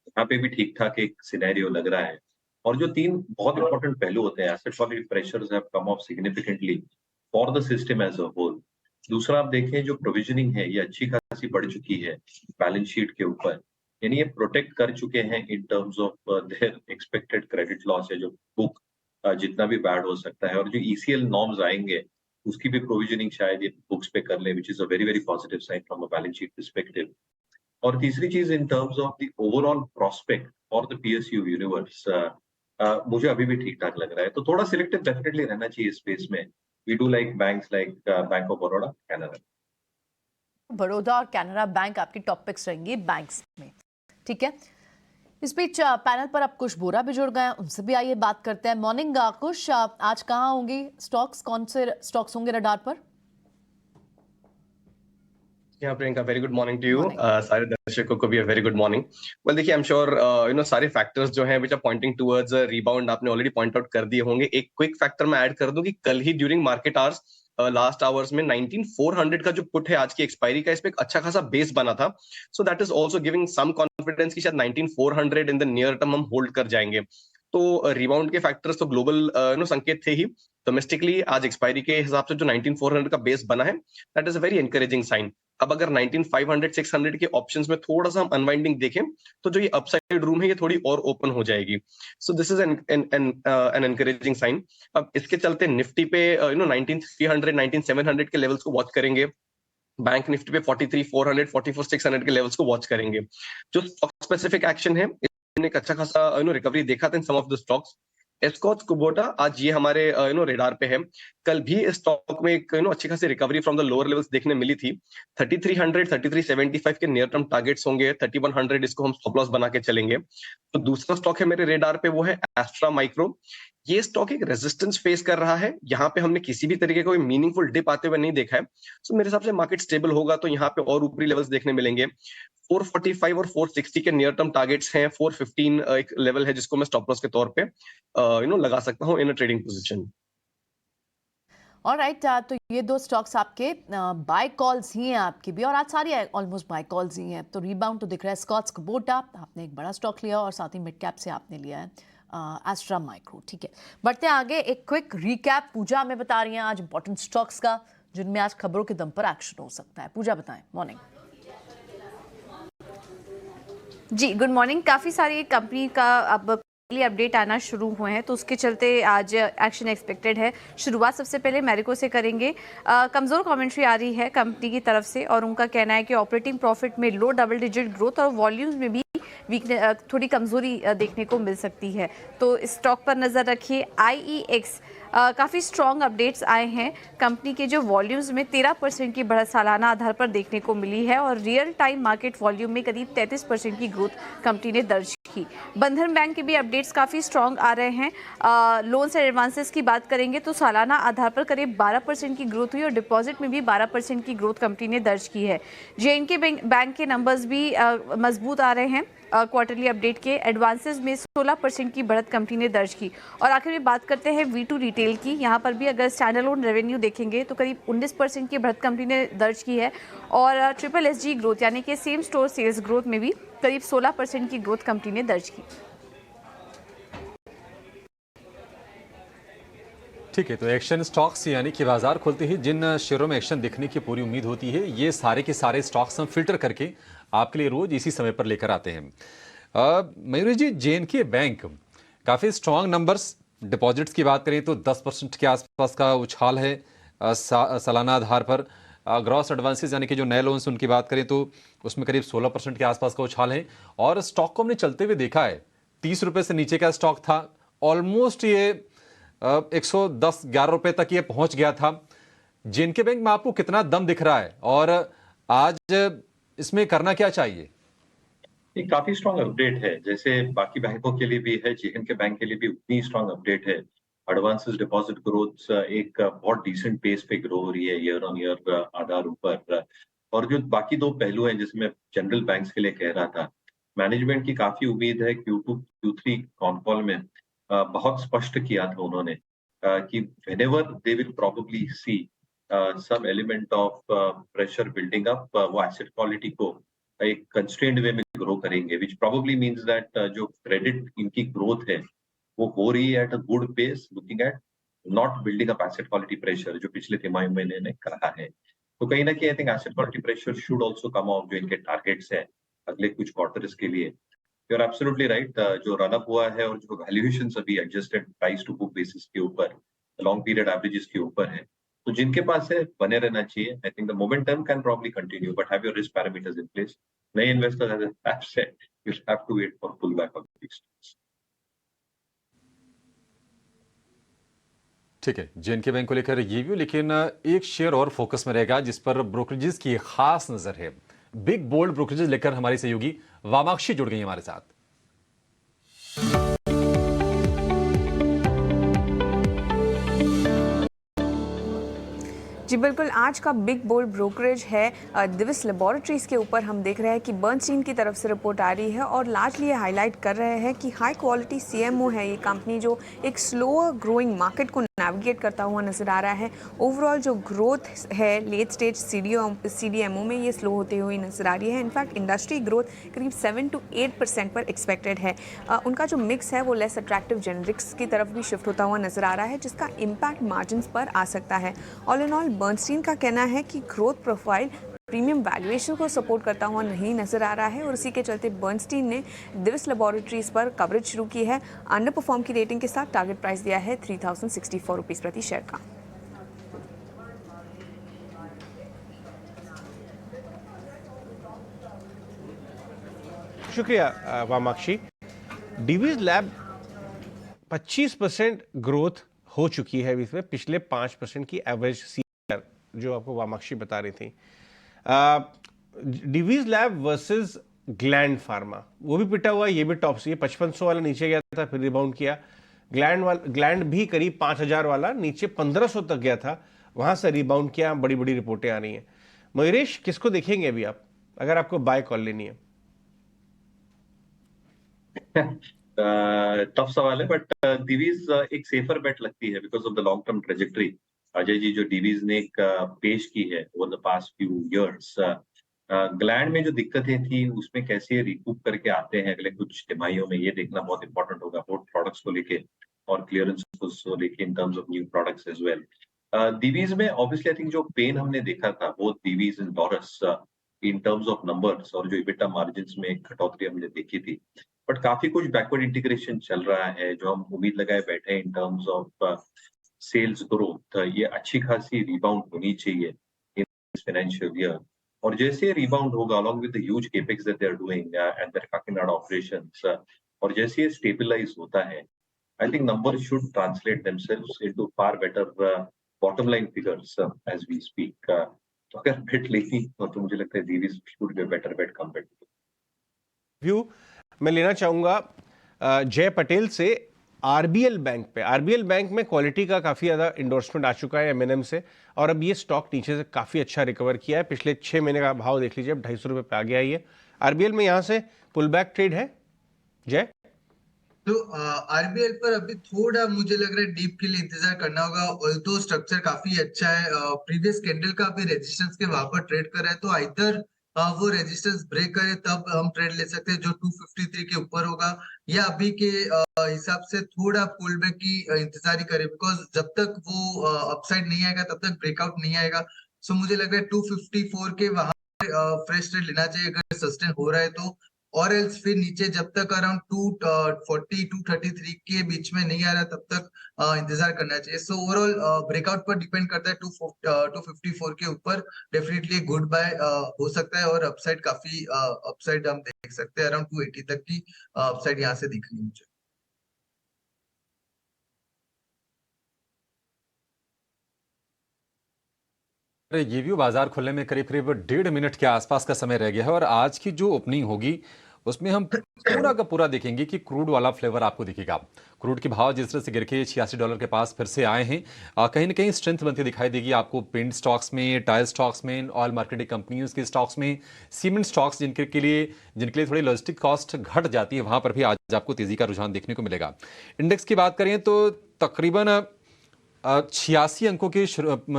यहाँ पे भी ठीक ठाक एक सिनेरियो लग रहा है। और जो 3 बहुत इंपॉर्टेंट पहलू होते हैं, asset quality pressures have come off significantly for the system as a whole. दूसरा, आप देखें जो प्रोविजनिंग है ये अच्छी खासी बढ़ चुकी है बैलेंस शीट के ऊपर, यानी ये प्रोटेक्ट कर चुके हैं in terms of their expected credit loss है, जो बुक जितना भी बैड हो सकता है। और जो ECL नॉर्म्स आएंगे उसकी भी प्रोविजनिंग शायद ये बुक्स पे कर ले, which is a very very positive sign from a balance sheet perspective. और तीसरी चीज, in terms of the overall prospect for the PSU universe, मुझे अभी भी ठीक ठाक लग रहा है। तो थोड़ा सिलेक्टिव डेफिनेटली रहना चाहिए स्पेस में। We do like banks like bank of Baroda, Canara. Baroda और कैनरा बैंक आपकी टॉप पिक्स रहेंगी बैंक्स में, ठीक है। इस बीच पैनल पर अब कुश बोरा भी जुड़ गए हैं, उनसे भी आइए बात करते हैं। मॉर्निंग कुश, आज कहाँ होंगी स्टॉक्स, कौन से स्टॉक्स होंगे रडार पर? Yeah, Priyanka, very good morning to you. सारे दर्शकों को भी a very good morning. Well, देखिए, I'm sure सारे factors जो हैं which are pointing towards a rebound आपने already point out कर दिए होंगे। एक quick factor मैं add कर दूं कि कल ही during market hours last hours में 19400 का जो पुट है आज की एक्सपायरी का, इस पे एक अच्छा खासा बेस बना था। So that is also giving some confidence कि शायद 19400 इन द नियर टर्म हम होल्ड कर जाएंगे। तो रिबाउंड के फैक्टर्स तो ग्लोबल संकेत थे ही। डोमेस्टिकली आज एक्सपायरी के हिसाब से जो 19400 का बेस बना है, that is a very encouraging sign. अब अगर 19,500 600 के ऑप्शंस में थोड़ा सा हम अनवाइंडिंग देखें तो जो ये अपसाइड रूम है ये थोड़ी और ओपन हो जाएगी। So this is an encouraging sign. अब इसके चलते निफ्टी पे 19,300 19,700 के लेवल्स को वॉच करेंगे। बैंक निफ्टी पे 43,400 44,600 के लेवल्स को वॉच करेंगे। जो स्टॉक स्पेसिफिक एक्शन है इसने एक अच्छा खासा रिकवरी देखा था in some of the stocks. Escorts Kubota आज ये हमारे रेडार पे है। कल भी इस स्टॉक में एक अच्छी खासी recovery from the lower levels देखने मिली थी। 3300 3375 के नियर टर्म टारगेट्स होंगे। 3100 इसको हम स्टॉप लॉस बना के चलेंगे। तो दूसरा स्टॉक है मेरे रेडार पे वो है एस्ट्रा माइक्रो। ये स्टॉक एक रेजिस्टेंस फेस कर रहा है। यहाँ पे हमने किसी भी तरीके का कोई मीनिंगफुल डिप आते हुए नहीं देखा है। सो मेरे हिसाब से मार्केट स्टेबल होगा तो यहाँ पे और ऊपरी लेवल्स देखने मिलेंगे। 445 और 460 के नियर टर्म टारगेट्स हैं। 415 एक लेवल है जिसको मैं स्टॉप लॉस के तौर पे लगा सकता हूँ इन अ ट्रेडिंग पोजीशन। ऑलराइट, तो ये दो स्टॉक्स आपके बाय कॉल्स ही हैं आपकी भी, और आज सारी ऑलमोस्ट बाय कॉल्स ही हैं। तो रीबाउंड तो दिख रहा है एस्कॉर्ट्स कुबोटा, आपने एक बड़ा स्टॉक लिया और साथ ही मिड कैप से आपने लिया है एस्ट्रा माइक्रो। ठीक है, बढ़ते हैं आगे। एक क्विक रिकैप पूजा हमें बता रही हैं आज इंपॉर्टेंट स्टॉक्स का जिनमें आज खबरों के दम पर एक्शन हो सकता है। पूजा बताएं। मॉर्निंग जी, गुड मॉर्निंग। काफ़ी सारी कंपनी का अब अपडेट आना शुरू हुए हैं तो उसके चलते आज एक्शन एक्सपेक्टेड है। शुरुआत सबसे पहले मैरिको से करेंगे। कमज़ोर कमेंट्री आ रही है कंपनी की तरफ से और उनका कहना है कि ऑपरेटिंग प्रॉफिट में लो डबल डिजिट ग्रोथ और वॉल्यूम्स में भी थोड़ी कमज़ोरी देखने को मिल सकती है। तो इस स्टॉक पर नज़र रखिए। IEX काफ़ी स्ट्रॉन्ग अपडेट्स आए हैं। कंपनी के जो वॉल्यूम्स में 13% की बढ़त सालाना आधार पर देखने को मिली है और रियल टाइम मार्केट वॉल्यूम में करीब 33% की ग्रोथ कंपनी ने दर्ज की। बंधन बैंक के भी अपडेट्स काफ़ी स्ट्रॉन्ग आ रहे हैं। लोन्स एंड एडवांसेस की बात करेंगे तो सालाना आधार पर करीब 12% की ग्रोथ हुई और डिपॉजिट में भी 12% की ग्रोथ कंपनी ने दर्ज की है। JNK बैंक के नंबर्स भी मजबूत आ रहे हैं। क्वार्टरली अपडेट के एडवांसेस में 16% की बढ़त कंपनी ने दर्ज की। और आखिर में बात करते हैं V2 रिटेल की। यहाँ पर भी अगर स्टैंडअलोन रेवेन्यू देखेंगे तो करीब 19% की बढ़त कंपनी ने दर्ज की है और SSSG ग्रोथ यानी कि सेम स्टोर सेल्स ग्रोथ में भी करीब 16% की ग्रोथ कंपनी ने दर्ज की। ठीक है, तो एक्शन स्टॉक्स यानी कि बाजार खुलते ही जिन शेयरों में एक्शन दिखने की पूरी उम्मीद होती है, ये सारे के सारे स्टॉक्स हम फिल्टर करके आपके लिए रोज इसी समय पर लेकर आते हैं। मयूरी जी, JNK बैंक काफ़ी स्ट्रॉन्ग नंबर्स, डिपॉजिट्स की बात करें तो 10% के आसपास का उछाल है सालाना आधार पर। ग्रॉस एडवांसेस यानी कि जो नए लोन्स उनकी बात करें तो उसमें करीब 16% के आसपास का उछाल है। और स्टॉक को हमने चलते हुए देखा है, 30 रुपये से नीचे का स्टॉक था, ऑलमोस्ट ये 110-11 रुपये तक ये पहुंच गया था। JNK बैंक में आपको कितना दम दिख रहा है और आज इसमें करना क्या चाहिए? ये काफी स्ट्रॉन्ग अपडेट है, जैसे बाकी बैंकों के लिए भी है, JNK बैंक के लिए भी उतनी स्ट्रॉन्ग अपडेट है। एडवांसेस डिपॉजिट ग्रोथ एक बहुत डिसेंट पेस पे ग्रो हो रही है ईयर ऑन ईयर आधार ऊपर। और जो बाकी दो पहलू हैं जिसमें जनरल बैंक्स के लिए कह रहा था, मैनेजमेंट की काफी उम्मीद है Q2 Q3 कॉन कॉल में बहुत स्पष्ट किया था उन्होंने कि whenever they will probably see some element of pressure building up, वो एसेट क्वालिटी को एक कंस्ट्रेंड वे में ग्रो करेंगे, which probably means that जो क्रेडिट इनकी ग्रोथ है वो हो रही है at a good pace, looking at not building up asset quality pressure जो पिछले तिमाही महीने ने कहा है। तो कहीं ना कहीं I think asset quality pressure should also come off जो इनके टारगेट्स है अगले कुछ क्वार्टर्स के लिए। यू आर एब्सोल्युटली राइट, जो रन अप हुआ है और जो वैल्यूएशंस अभी adjusted price to book basis के ऊपर, लॉन्ग पीरियड एवरेजेस के ऊपर है, तो जिनके पास है बने रहना चाहिए। I think the momentum can probably continue but have your risk parameters in place. नए investors have said you have to wait for pull back of the stocks. ठीक है, JNK बैंक को लेकर ये व्यू, लेकिन एक शेयर और focus में रहेगा जिस पर ब्रोकरेजेस की खास नजर है। बिग बोल्ड ब्रोकरेजेस लेकर हमारी सहयोगी वामाक्षी जुड़ गई हमारे साथ। जी बिल्कुल, आज का बिग बोल्ड ब्रोकरेज है दिविस लेबोरेटरीज़ के ऊपर। हम देख रहे हैं कि बर्नस्टीन की तरफ से रिपोर्ट आ रही है और लार्जली ये हाईलाइट कर रहे हैं कि हाई क्वालिटी CMO है ये कंपनी, जो एक स्लोअर ग्रोइंग मार्केट को नेविगेट करता हुआ नज़र आ रहा है। ओवरऑल जो ग्रोथ है लेट स्टेज CDMO में ये स्लो होते हुए नज़र आ रही है। इनफैक्ट इंडस्ट्री ग्रोथ करीब 7 to 8% पर एक्सपेक्टेड है। उनका जो मिक्स है वो लेस अट्रैक्टिव जेनरिक्स की तरफ भी शिफ्ट होता हुआ नज़र आ रहा है, जिसका इम्पैक्ट मार्जिन पर आ सकता है। ऑल इन ऑल बर्नस्टीन का कहना है कि ग्रोथ प्रोफाइल प्रीमियम वैल्यूएशन को सपोर्ट करता हुआ नहीं नजर आ रहा है और उसी के चलते बर्नस्टीन ने दिविस लेबोरेटरीज पर कवरेज शुरू की है। अंडर परफॉर्म की रेटिंग के साथ टारगेट प्राइस दिया है 3064 रुपीस प्रति शेयर का। शुक्रिया वामाक्षी। डिवीज लैब 25% ग्रोथ हो चुकी है इसमें, पिछले 5% की एवरेज सीआर जो आपको वामाक्षी बता रही थी। Divi's Lab versus Gland Pharma, वो भी पिटा हुआ, ये भी टॉप से, 5500 वाला नीचे गया था फिर रिबाउंड किया। ग्लैंड भी करीब 5000 वाला नीचे 1500 तक गया था, वहां से रिबाउंड किया। बड़ी बड़ी रिपोर्टें आ रही हैं। मयूरेश, किसको देखेंगे अभी आप अगर आपको बाय कॉल लेनी है? टफ सवाल है, बट डिवीज एक सेफर बेट लगती है because of the long term trajectory. Ajay ji, जो डिवीज ने एक पेश की है over the past few years, Gland में जो दिक्कतें थी उसमें कैसे रिकूप करके आते हैं अगले कुछ तिमाहियों में, ये देखना बहुत इंपॉर्टेंट होगा, बोथ प्रोडक्ट्स को लेके और क्लियरेंस को लेके in terms of new products as well. Divi's में ऑब्वियसली आई थिंक जो पेन हमने देखा था both Divi's and Laurus in terms of numbers और जो इबिटा मार्जिन्स में एक कटौती हमने देखी थी, बट काफी कुछ बैकवर्ड इंटीग्रेशन चल रहा है जो हम उम्मीद लगाए बैठे हैं in terms of sales growth. ये अच्छी खासी रिबाउंड होनी चाहिए इन दिस फाइनेंशियल ईयर, और जैसे रिबाउंड होगा along with the huge capex that they are doing and their Kakinada operations, और जैसे ये स्टेबलाइज होता है, I think numbers should translate themselves into far better bottom line figures as we speak. तो अगर बेट लेनी हो तो मुझे लगता है Divi's should be a better bet compared to view. मैं लेना चाहूंगा जय पटेल से आरबीएल बैंक पे। आरबीएल बैंक में क्वालिटी का काफ़ी ज़्यादा इंडोर्समेंट आ चुका है एमएनएम से, और अब ये स्टॉक नीचे से काफ़ी अच्छा रिकवर किया है। पिछले 6 महीने का भाव देख लीजिए, अब 250 रुपये पे आ गया है ये। आरबीएल में यहाँ से पुल बैक ट्रेड है जय? तो आरबीएल पर अभी थोड़ा मुझे लग रहा है डीप के लिए इंतजार करना होगा। ऑल्दो स्ट्रक्चर काफी अच्छा है, प्रीवियस कैंडल का भी रेजिस्टेंस के वहां पर ट्रेड कर रहा है, तो आइदर वो रेजिस्टेंस ब्रेक करे तब हम ट्रेड ले सकते हैं जो 253 के ऊपर होगा, या अभी के हिसाब से थोड़ा पुल बैक की इंतजार ही करे, बिकॉज जब तक वो अपसाइड नहीं आएगा तब तक ब्रेकआउट नहीं आएगा। सो मुझे लग रहा है 254 के वहां फ्रेश ट्रेड लेना चाहिए अगर सस्टेन हो रहा है तो, और एल्स फिर नीचे जब तक अराउंड 240 233 के बीच में नहीं आ रहा तब तक इंतजार करना चाहिए। सो ओवरऑल ब्रेकआउट पर डिपेंड करता है। 254 के ऊपर डेफिनेटली गुड बाय हो सकता है, और अपसाइड काफी अपसाइड हम देख सकते हैं, अराउंड 280 तक की अपसाइड यहाँ से दिख रही है मुझे। ये व्यू बाजार खुलने में करीब करीब 1.5 मिनट के आसपास का समय रह गया है, और आज की जो ओपनिंग होगी उसमें हम पूरा का पूरा देखेंगे कि क्रूड वाला फ्लेवर आपको दिखेगा। क्रूड के भाव जिस तरह से गिर के $86 के पास फिर से आए हैं, कहीं ना कहीं स्ट्रेंथ बनती दिखाई देगी आपको पेंट स्टॉक्स में, टायर स्टॉक्स में, ऑयल मार्केटिंग कंपनियों के स्टॉक्स में, सीमेंट स्टॉक्स जिनके लिए थोड़ी लॉजिस्टिक कॉस्ट घट जाती है, वहां पर भी आज आपको तेजी का रुझान देखने को मिलेगा। इंडेक्स की बात करें तो तकरीबन 86 अंकों की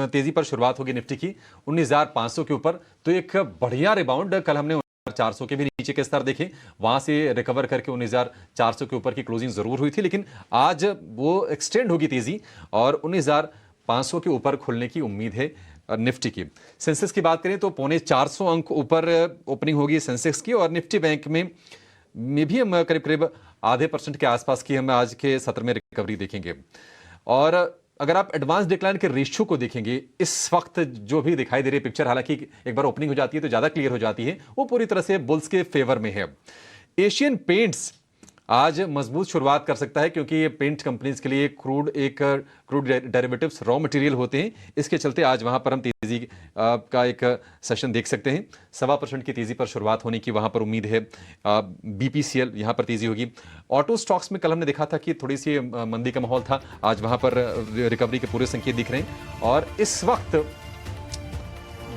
तेजी पर शुरुआत होगी निफ्टी की 19,500 के ऊपर। तो एक बढ़िया रिबाउंड, कल हमने 400 के भी नीचे के स्तर देखे, वहां से रिकवर करके 19,400 के ऊपर की क्लोजिंग जरूर हुई थी, लेकिन आज वो एक्सटेंड होगी तेजी और 19,500 के ऊपर खुलने की उम्मीद है निफ्टी की। सेंसेक्स की बात करें तो 450 अंक ऊपर ओपनिंग होगी सेंसेक्स की, और निफ्टी बैंक में भी हम करीब करीब आधे % के आसपास की हम आज के सत्र में रिकवरी देखेंगे। और अगर आप एडवांस डिक्लाइन के रेशियो को देखेंगे, इस वक्त जो भी दिखाई दे रही पिक्चर, हालांकि एक बार ओपनिंग हो जाती है तो ज्यादा क्लियर हो जाती है, वो पूरी तरह से बुल्स के फेवर में है। एशियन पेंट्स आज मजबूत शुरुआत कर सकता है, क्योंकि ये पेंट कंपनीज के लिए क्रूड डेरिवेटिव्स रॉ मटेरियल होते हैं। इसके चलते आज वहां पर हम तेजी का एक सेशन देख सकते हैं। 1.25% की तेजी पर शुरुआत होने की वहां पर उम्मीद है। बीपीसीएल यहां पर तेजी होगी। ऑटो स्टॉक्स में कल हमने देखा था कि थोड़ी सी मंदी का माहौल था, आज वहां पर रिकवरी के पूरे संकेत दिख रहे हैं। और इस वक्त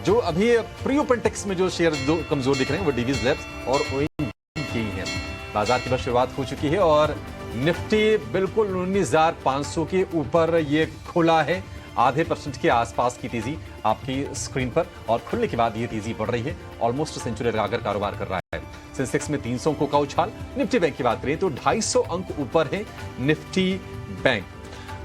जो अभी प्री ओपन टेक्स में जो शेयर दो कमजोर दिख रहे हैं वो डिवीज लैब्स और ओएनजीसी के ही हैं। बाजार की बस शुरुआत हो चुकी है और निफ्टी बिल्कुल 19,500 के ऊपर ये खुला है। आधे % के आसपास की तेजी आपकी स्क्रीन पर, और खुलने के बाद ये तेजी बढ़ रही है, ऑलमोस्ट सेंचुरी लगाकर कारोबार कर रहा है। सेंसेक्स में 300 अंकों का उछाल। निफ्टी बैंक की बात करें तो 250 अंक ऊपर है निफ्टी बैंक।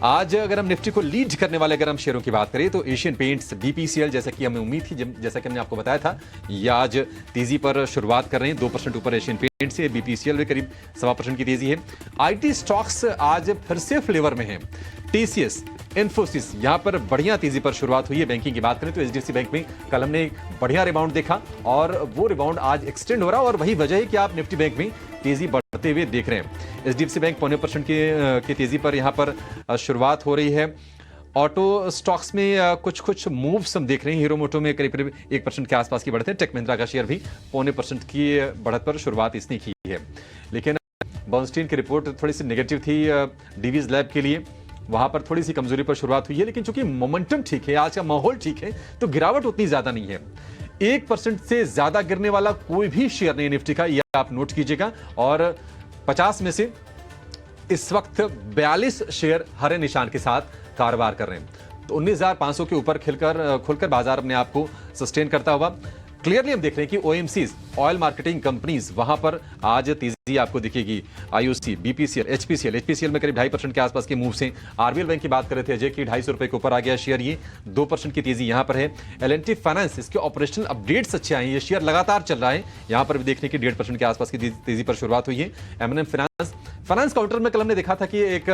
आज अगर हम निफ्टी को लीड करने वाले अगर हम शेयरों की बात करें तो एशियन पेंट्स, बीपीसीएल, जैसा कि हमें उम्मीद थी, जैसा कि हमने आपको बताया था, ये आज तेजी पर शुरुआत कर रहे हैं। 2% ऊपर एशियन पेंट से, बीपीसीएल में करीब 1.25% की तेजी है। आईटी स्टॉक्स आज फिर से फ्लेवर में है। टीसीएस, इन्फोसिस, यहां पर बढ़िया तेजी पर शुरुआत हुई है। बैंकिंग की बात करें तो एचडीएफसी बैंक में कल हमने एक बढ़िया रिबाउंड देखा और वो रिबाउंड आज एक्सटेंड हो रहा है और वही वजह है कि आप निफ्टी बैंक में तेजी बढ़ते हुए देख रहे हैं। एचडीएफसी बैंक 0.25% की तेजी पर यहां पर शुरुआत हो रही है। ऑटो स्टॉक्स में कुछ मूव्स हम देख रहे हैं। हीरो मोटो में करीब 1% के आसपास की बढ़त है। टेक महिंद्रा का शेयर भी 0.25% की बढ़त पर शुरुआत इसने की है। लेकिन बर्नस्टीन की रिपोर्ट थोड़ी सी नेगेटिव थी डीवीज लैब के लिए, वहां पर थोड़ी सी कमजोरी पर शुरुआत हुई है। लेकिन चूंकि मोमेंटम ठीक है, आज का माहौल ठीक है, तो गिरावट उतनी ज्यादा नहीं है। 1% से ज्यादा गिरने वाला कोई भी शेयर नहीं निफ्टी का, यह आप नोट कीजिएगा। और 50 में से इस वक्त 42 शेयर हरे निशान के साथ कारोबार कर रहे हैं। तो 19,500 के ऊपर खुलकर बाजार अपने आप को सस्टेन करता हुआ क्लियरली हम देख रहे हैं कि ओएमसीज, ऑयल मार्केटिंग कंपनीज, वहां पर आज तेजी आपको दिखेगी। आईओसी, बीपीसीएल, एचपीसीएल में करीब 2.5% के आसपास के मूव्स हैं। आरबीएल बैंक की बात कर रहे थे अजय की, 250 रुपए के ऊपर आ गया शेयर, ये 2% की तेजी यहां पर है। एल&टी फाइनेंस, इसके ऑपरेशनल अपडेट्स अच्छे आए हैं, ये शेयर लगातार चल रहा है, यहां पर भी देखने की 1.5% के आसपास की तेजी पर शुरुआत हुई है। एमएनएम फाइनेंस काउंटर में कल हमने देखा था कि एक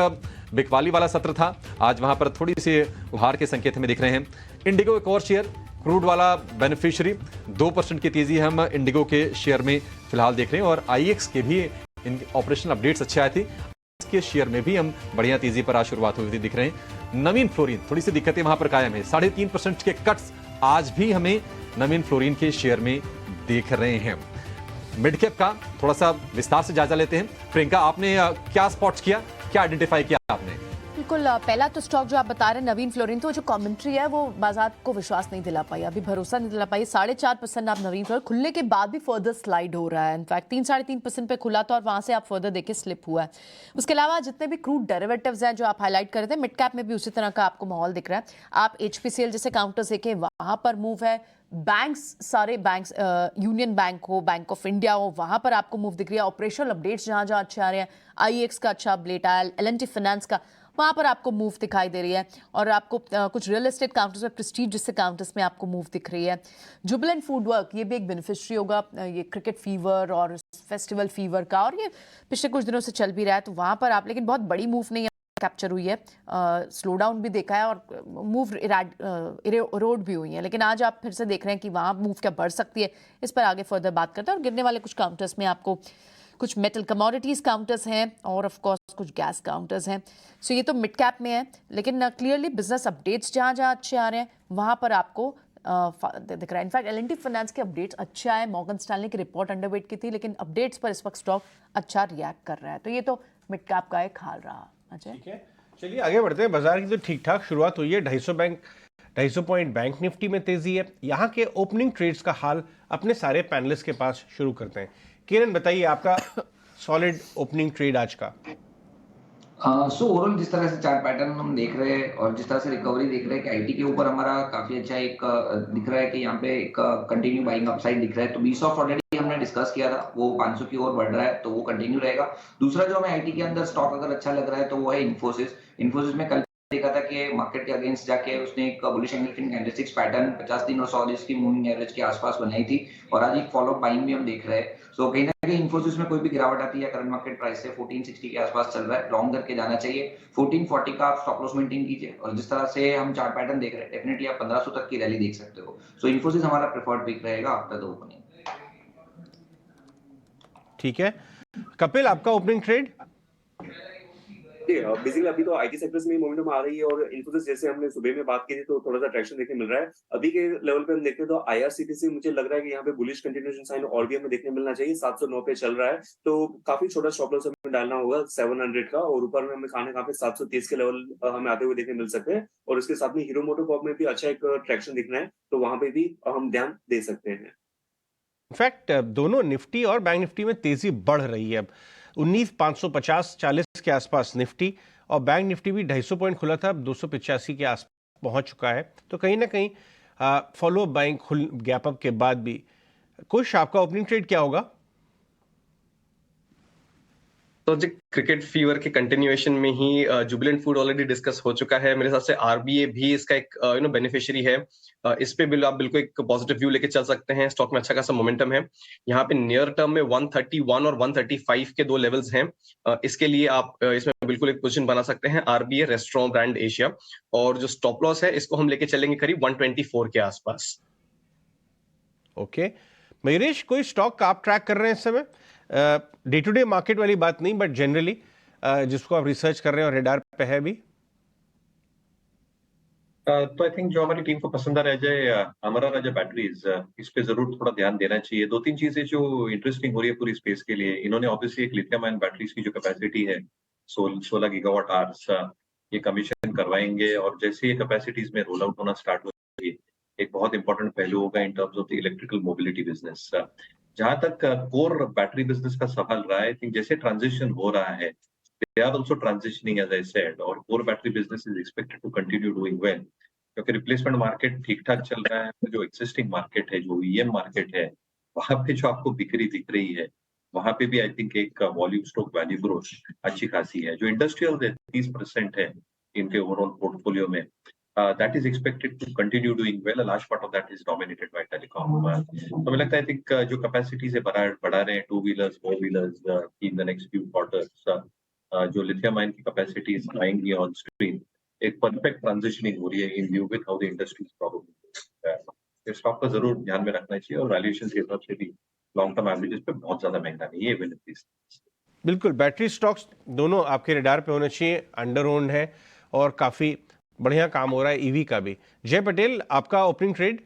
बिकवाली वाला सत्र था, आज वहां पर थोड़ी सी उभार के संकेत हमें दिख रहे हैं। इंडिगो एक और शेयर, क्रूड वाला बेनिफिशियरी, 2% की तेजी हम इंडिगो के शेयर में फिलहाल देख रहे हैं। और आईएक्स के भी इनके ऑपरेशनल अपडेट्स अच्छे आए थे, इसके शेयर में भी हम बढ़िया तेजी पर आज शुरुआत हुई दिख रहे हैं। नवीन फ्लोरिन, थोड़ी सी दिक्कतें वहां पर कायम है, 3.5% के कट्स आज भी हमें नवीन फ्लोरिन के शेयर में देख रहे हैं। मिड कैप का थोड़ा सा विस्तार से जायजा लेते हैं। प्रियंका, आपने क्या स्पॉट्स किया, क्या आइडेंटिफाई किया आपने? बिल्कुल, पहला तो स्टॉक जो आप बता रहे हैं नवीन फ्लोरिन, तो जो कमेंट्री है वो बाजार को विश्वास नहीं दिला पाई, अभी भरोसा नहीं दिला पाई। 4.5% आप नवीन फ्लोरिन खुलने के बाद भी फर्दर स्लाइड हो रहा है। इनफैक्ट 3-3.5% पे खुला था और वहां से आप फर्दर देखिए स्लिप हुआ है। उसके अलावा जितने भी क्रूड डेरिवेटिव्स हैं जो आप हाईलाइट कर रहे थे, मिड कैप में भी उसी तरह का आपको माहौल दिख रहा है। आप एचपीसीएल जैसे काउंटर्स देखें, वहां पर मूव है। बैंक्स, सारे बैंक्स, यूनियन बैंक हो, बैंक ऑफ इंडिया हो, वहां पर आपको मूव दिख रही है। ऑपरेशनल अपडेट्स जहां जहां अच्छे आ रहे हैं, आईएक्स का अच्छा अपडेट आया, एल&टी फाइनेंस का, वहां पर आपको मूव दिखाई दे रही है। और आपको कुछ रियल एस्टेट काउंटर्स में, प्रेस्टीज जैसे काउंटर्स में आपको मूव दिख रही है। जुबिलेंट फूडवर्क, ये भी एक बेनिफिशियरी होगा ये क्रिकेट फीवर और फेस्टिवल फीवर का, और ये पिछले कुछ दिनों से चल भी रहा है, तो वहां पर आप, लेकिन बहुत बड़ी मूव नहीं कैप्चर हुई है, स्लो डाउन भी देखा है और मूव इरोड भी हुई है। लेकिन आज आप फिर से देख रहे हैं कि वहाँ मूव क्या बढ़ सकती है, इस पर आगे फर्दर बात करते हैं। और गिरने वाले कुछ काउंटर्स में आपको कुछ मेटल कमोडिटीज काउंटर्स हैं और ऑफ कोर्स कुछ गैस काउंटर्स हैं। सो ये तो मिड कैप में है, लेकिन क्लियरली बिजनेस अपडेट्स जहाँ जहाँ अच्छे आ रहे हैं वहाँ पर आपको दिख रहा है। इनफैक्ट एल&टी फाइनेंस के अपडेट्स अच्छे आए, मॉर्गन स्टैनली की रिपोर्ट अंडरवेट की थी, लेकिन अपडेट्स पर इस वक्त स्टॉक अच्छा रिएक्ट कर रहा है। तो ये तो मिड कैप का एक हाल रहा। ठीक है, चलिए आगे बढ़ते हैं। बाजार की तो ठीक ठाक शुरुआत हुई है। 250 पॉइंट बैंक निफ्टी में तेजी है। यहाँ के ओपनिंग ट्रेड्स का हाल अपने सारे पैनलिस्ट के पास शुरू करते हैं। किरण, बताइए आपका सॉलिड ओपनिंग ट्रेड आज का। सो ओवरऑल जिस तरह से चार्ट पैटर्न हम देख रहे हैं और जिस तरह से रिकवरी देख रहे हैं कि आईटी के ऊपर हमारा काफी अच्छा एक दिख रहा है कि यहाँ पे एक कंटिन्यू बाइंग अपसाइड दिख रहा है। तो बीसॉफ्ट ऑलरेडी हमने डिस्कस किया था, वो 500 की ओर बढ़ रहा है, तो वो कंटिन्यू रहेगा। दूसरा जो हमें आईटी के अंदर स्टॉक अगर अच्छा लग रहा है तो वो है इन्फोसिस में कल देखा था कि मार्केट के अगेंस्ट जाके उसने एक बुलिश एंगल्फिंग कैंडलस्टिक्स पैटर्न 50 दिन और 100 दिन की मूविंग एवरेज के आसपास बनाई थी और आज एक फॉलो बाइंग भी हम देख रहे हैं। सो कहीं ना कहीं इन्फोसिस में कोई भी गिरावट आती है, करंट मार्केट प्राइस से 1460 के आसपास चल रहा है, लॉन्ग करके जाना चाहिए। 1440 का आप स्टॉप लॉस मेंटेन कीजिए और जिस तरह से हम चार्ट पैटर्न देख रहे हैं डेफिनेटली आप 1500 तक की रैली देख सकते हो। सो इन्फोसिस हमारा प्रेफर्ड पिक रहेगा आफ्टर द ओपनिंग। ठीक है, कपिल आपका ओपनिंग ट्रेड? बेसिकली अभी तो आईटी सेक्टर्स में मोमेंटम आ रही है और इन्फोसिस जैसे हमने सुबह में बात की थी तो थोड़ा सा ट्रैक्शन देखने मिल रहा है। अभी के लेवल पे हम देखते हैं तो आईआरसीटीसी मुझे लग रहा है कि यहाँ पे बुलिश कंटिन्यूएशन साइन और भी हमें देखने मिलना चाहिए। 709 पे चल रहा है तो काफी छोटा स्टॉप लॉस हमें डालना होगा 700 का, और ऊपर में हमें खाने कहाँ पे 730 के लेवल हमें आते हुए देखने मिल सकते हैं। और इसके साथ में हीरो मोटोकॉर्प में भी अच्छा एक ट्रैक्शन दिखना है, तो वहां पे भी हम ध्यान दे सकते हैं। इनफैक्ट दोनों निफ्टी और बैंक निफ्टी में तेजी बढ़ रही है। अब 19,550-40 के आसपास निफ्टी और बैंक निफ्टी भी 250 पॉइंट खुला था, अब 285 के आस पहुंच चुका है। तो कहीं ना कहीं फॉलो बाइंग गैप अप के बाद भी। कुछ आपका ओपनिंग ट्रेड क्या होगा? नॉस्टैल्जिक क्रिकेट फीवर के कंटिन्यूएशन में ही जुबिलेंट फूड ऑलरेडी डिस्कस हो चुका है। मेरे हिसाब से आरबीए भी इसका एक बेनिफिशियरी है। इस पे आप बिल्कुल एक पॉजिटिव व्यू लेके चल सकते हैं। स्टॉक में अच्छा खासा मोमेंटम है। यहाँ पे नियर टर्म में 131 और 135 के 2 लेवल्स हैं। इसके लिए आप इसमें बिल्कुल एक पोजीशन बना सकते हैं। आरबीए, रेस्टोरेंट ब्रांड एशिया, और जो स्टॉप लॉस है इसको हम लेके चलेंगे करीब 124 के आसपास। ओके मयूरेश, कोई स्टॉक आप ट्रैक कर रहे हैं इस समय? डे टू डे मार्केट वाली बात नहीं, बट जनरली जिसको आप रिसर्च कर रहे हैं और रेडार पे है भी? तो आई थिंक जो हमारी टीम को पसंद आ रहा है अमरा राजा बैटरीज, इस पे जरूर थोड़ा ध्यान देना चाहिए। 2-3 चीजें जो इंटरेस्टिंग हो रही है पूरी स्पेस के लिए। इन्होंने ऑब्वियसली एक लिथियम आयन बैटरीज की जो कैपेसिटी है 16 गीगावाट आवर्स ये कमीशन करवाएंगे, और जैसे ये कैपेसिटीज में रोल आउट होना स्टार्ट होगी, एक बहुत इंपॉर्टेंट पहलू होगा इन terms of the electrical mobility business. जहां तक कोर बैटरी बिजनेस का सवाल रहा है, आई थिंक जैसे ट्रांजिशन हो रहा है, they are also transitioning as I said, और core battery business is expected to continue doing well, क्योंकि रिप्लेसमेंट मार्केट ठीक ठाक चल रहा है। जो एक्सिस्टिंग मार्केट है, जो ईएम मार्केट है, वहां पे जो आपको बिक्री दिख रही है, वहां पे भी आई थिंक एक वॉल्यूम स्टॉक वैल्यू ग्रोथ अच्छी खासी है। जो इंडस्ट्रियल 30% है इनके ओवरऑल पोर्टफोलियो में, that is expected to continue doing well. A large part of that is dominated by telecom. तो मुझे लगता है, I think जो capacities है बढ़ा रहे हैं 2-wheelers, 4-wheelers in the next few quarters, जो lithium ion की capacities आएंगी on stream, एक perfect transitioning हो रही है in view with how the industry is probably. इस स्टॉक को जरूर ध्यान में रखना चाहिए, और वैल्यूएशन के हिसाब से भी लॉन्ग टर्म एवरेजेस पे बहुत ज्यादा महंगा नहीं है इवन इफ। बिल्कुल, बैटरी स्टॉक्स दोनों आपके रेडार पे होने चाहिए। अंडर ओन्ड है और काफी बढ़िया काम हो रहा है ईवी का भी। जय पटेल, आपका ओपनिंग ट्रेड?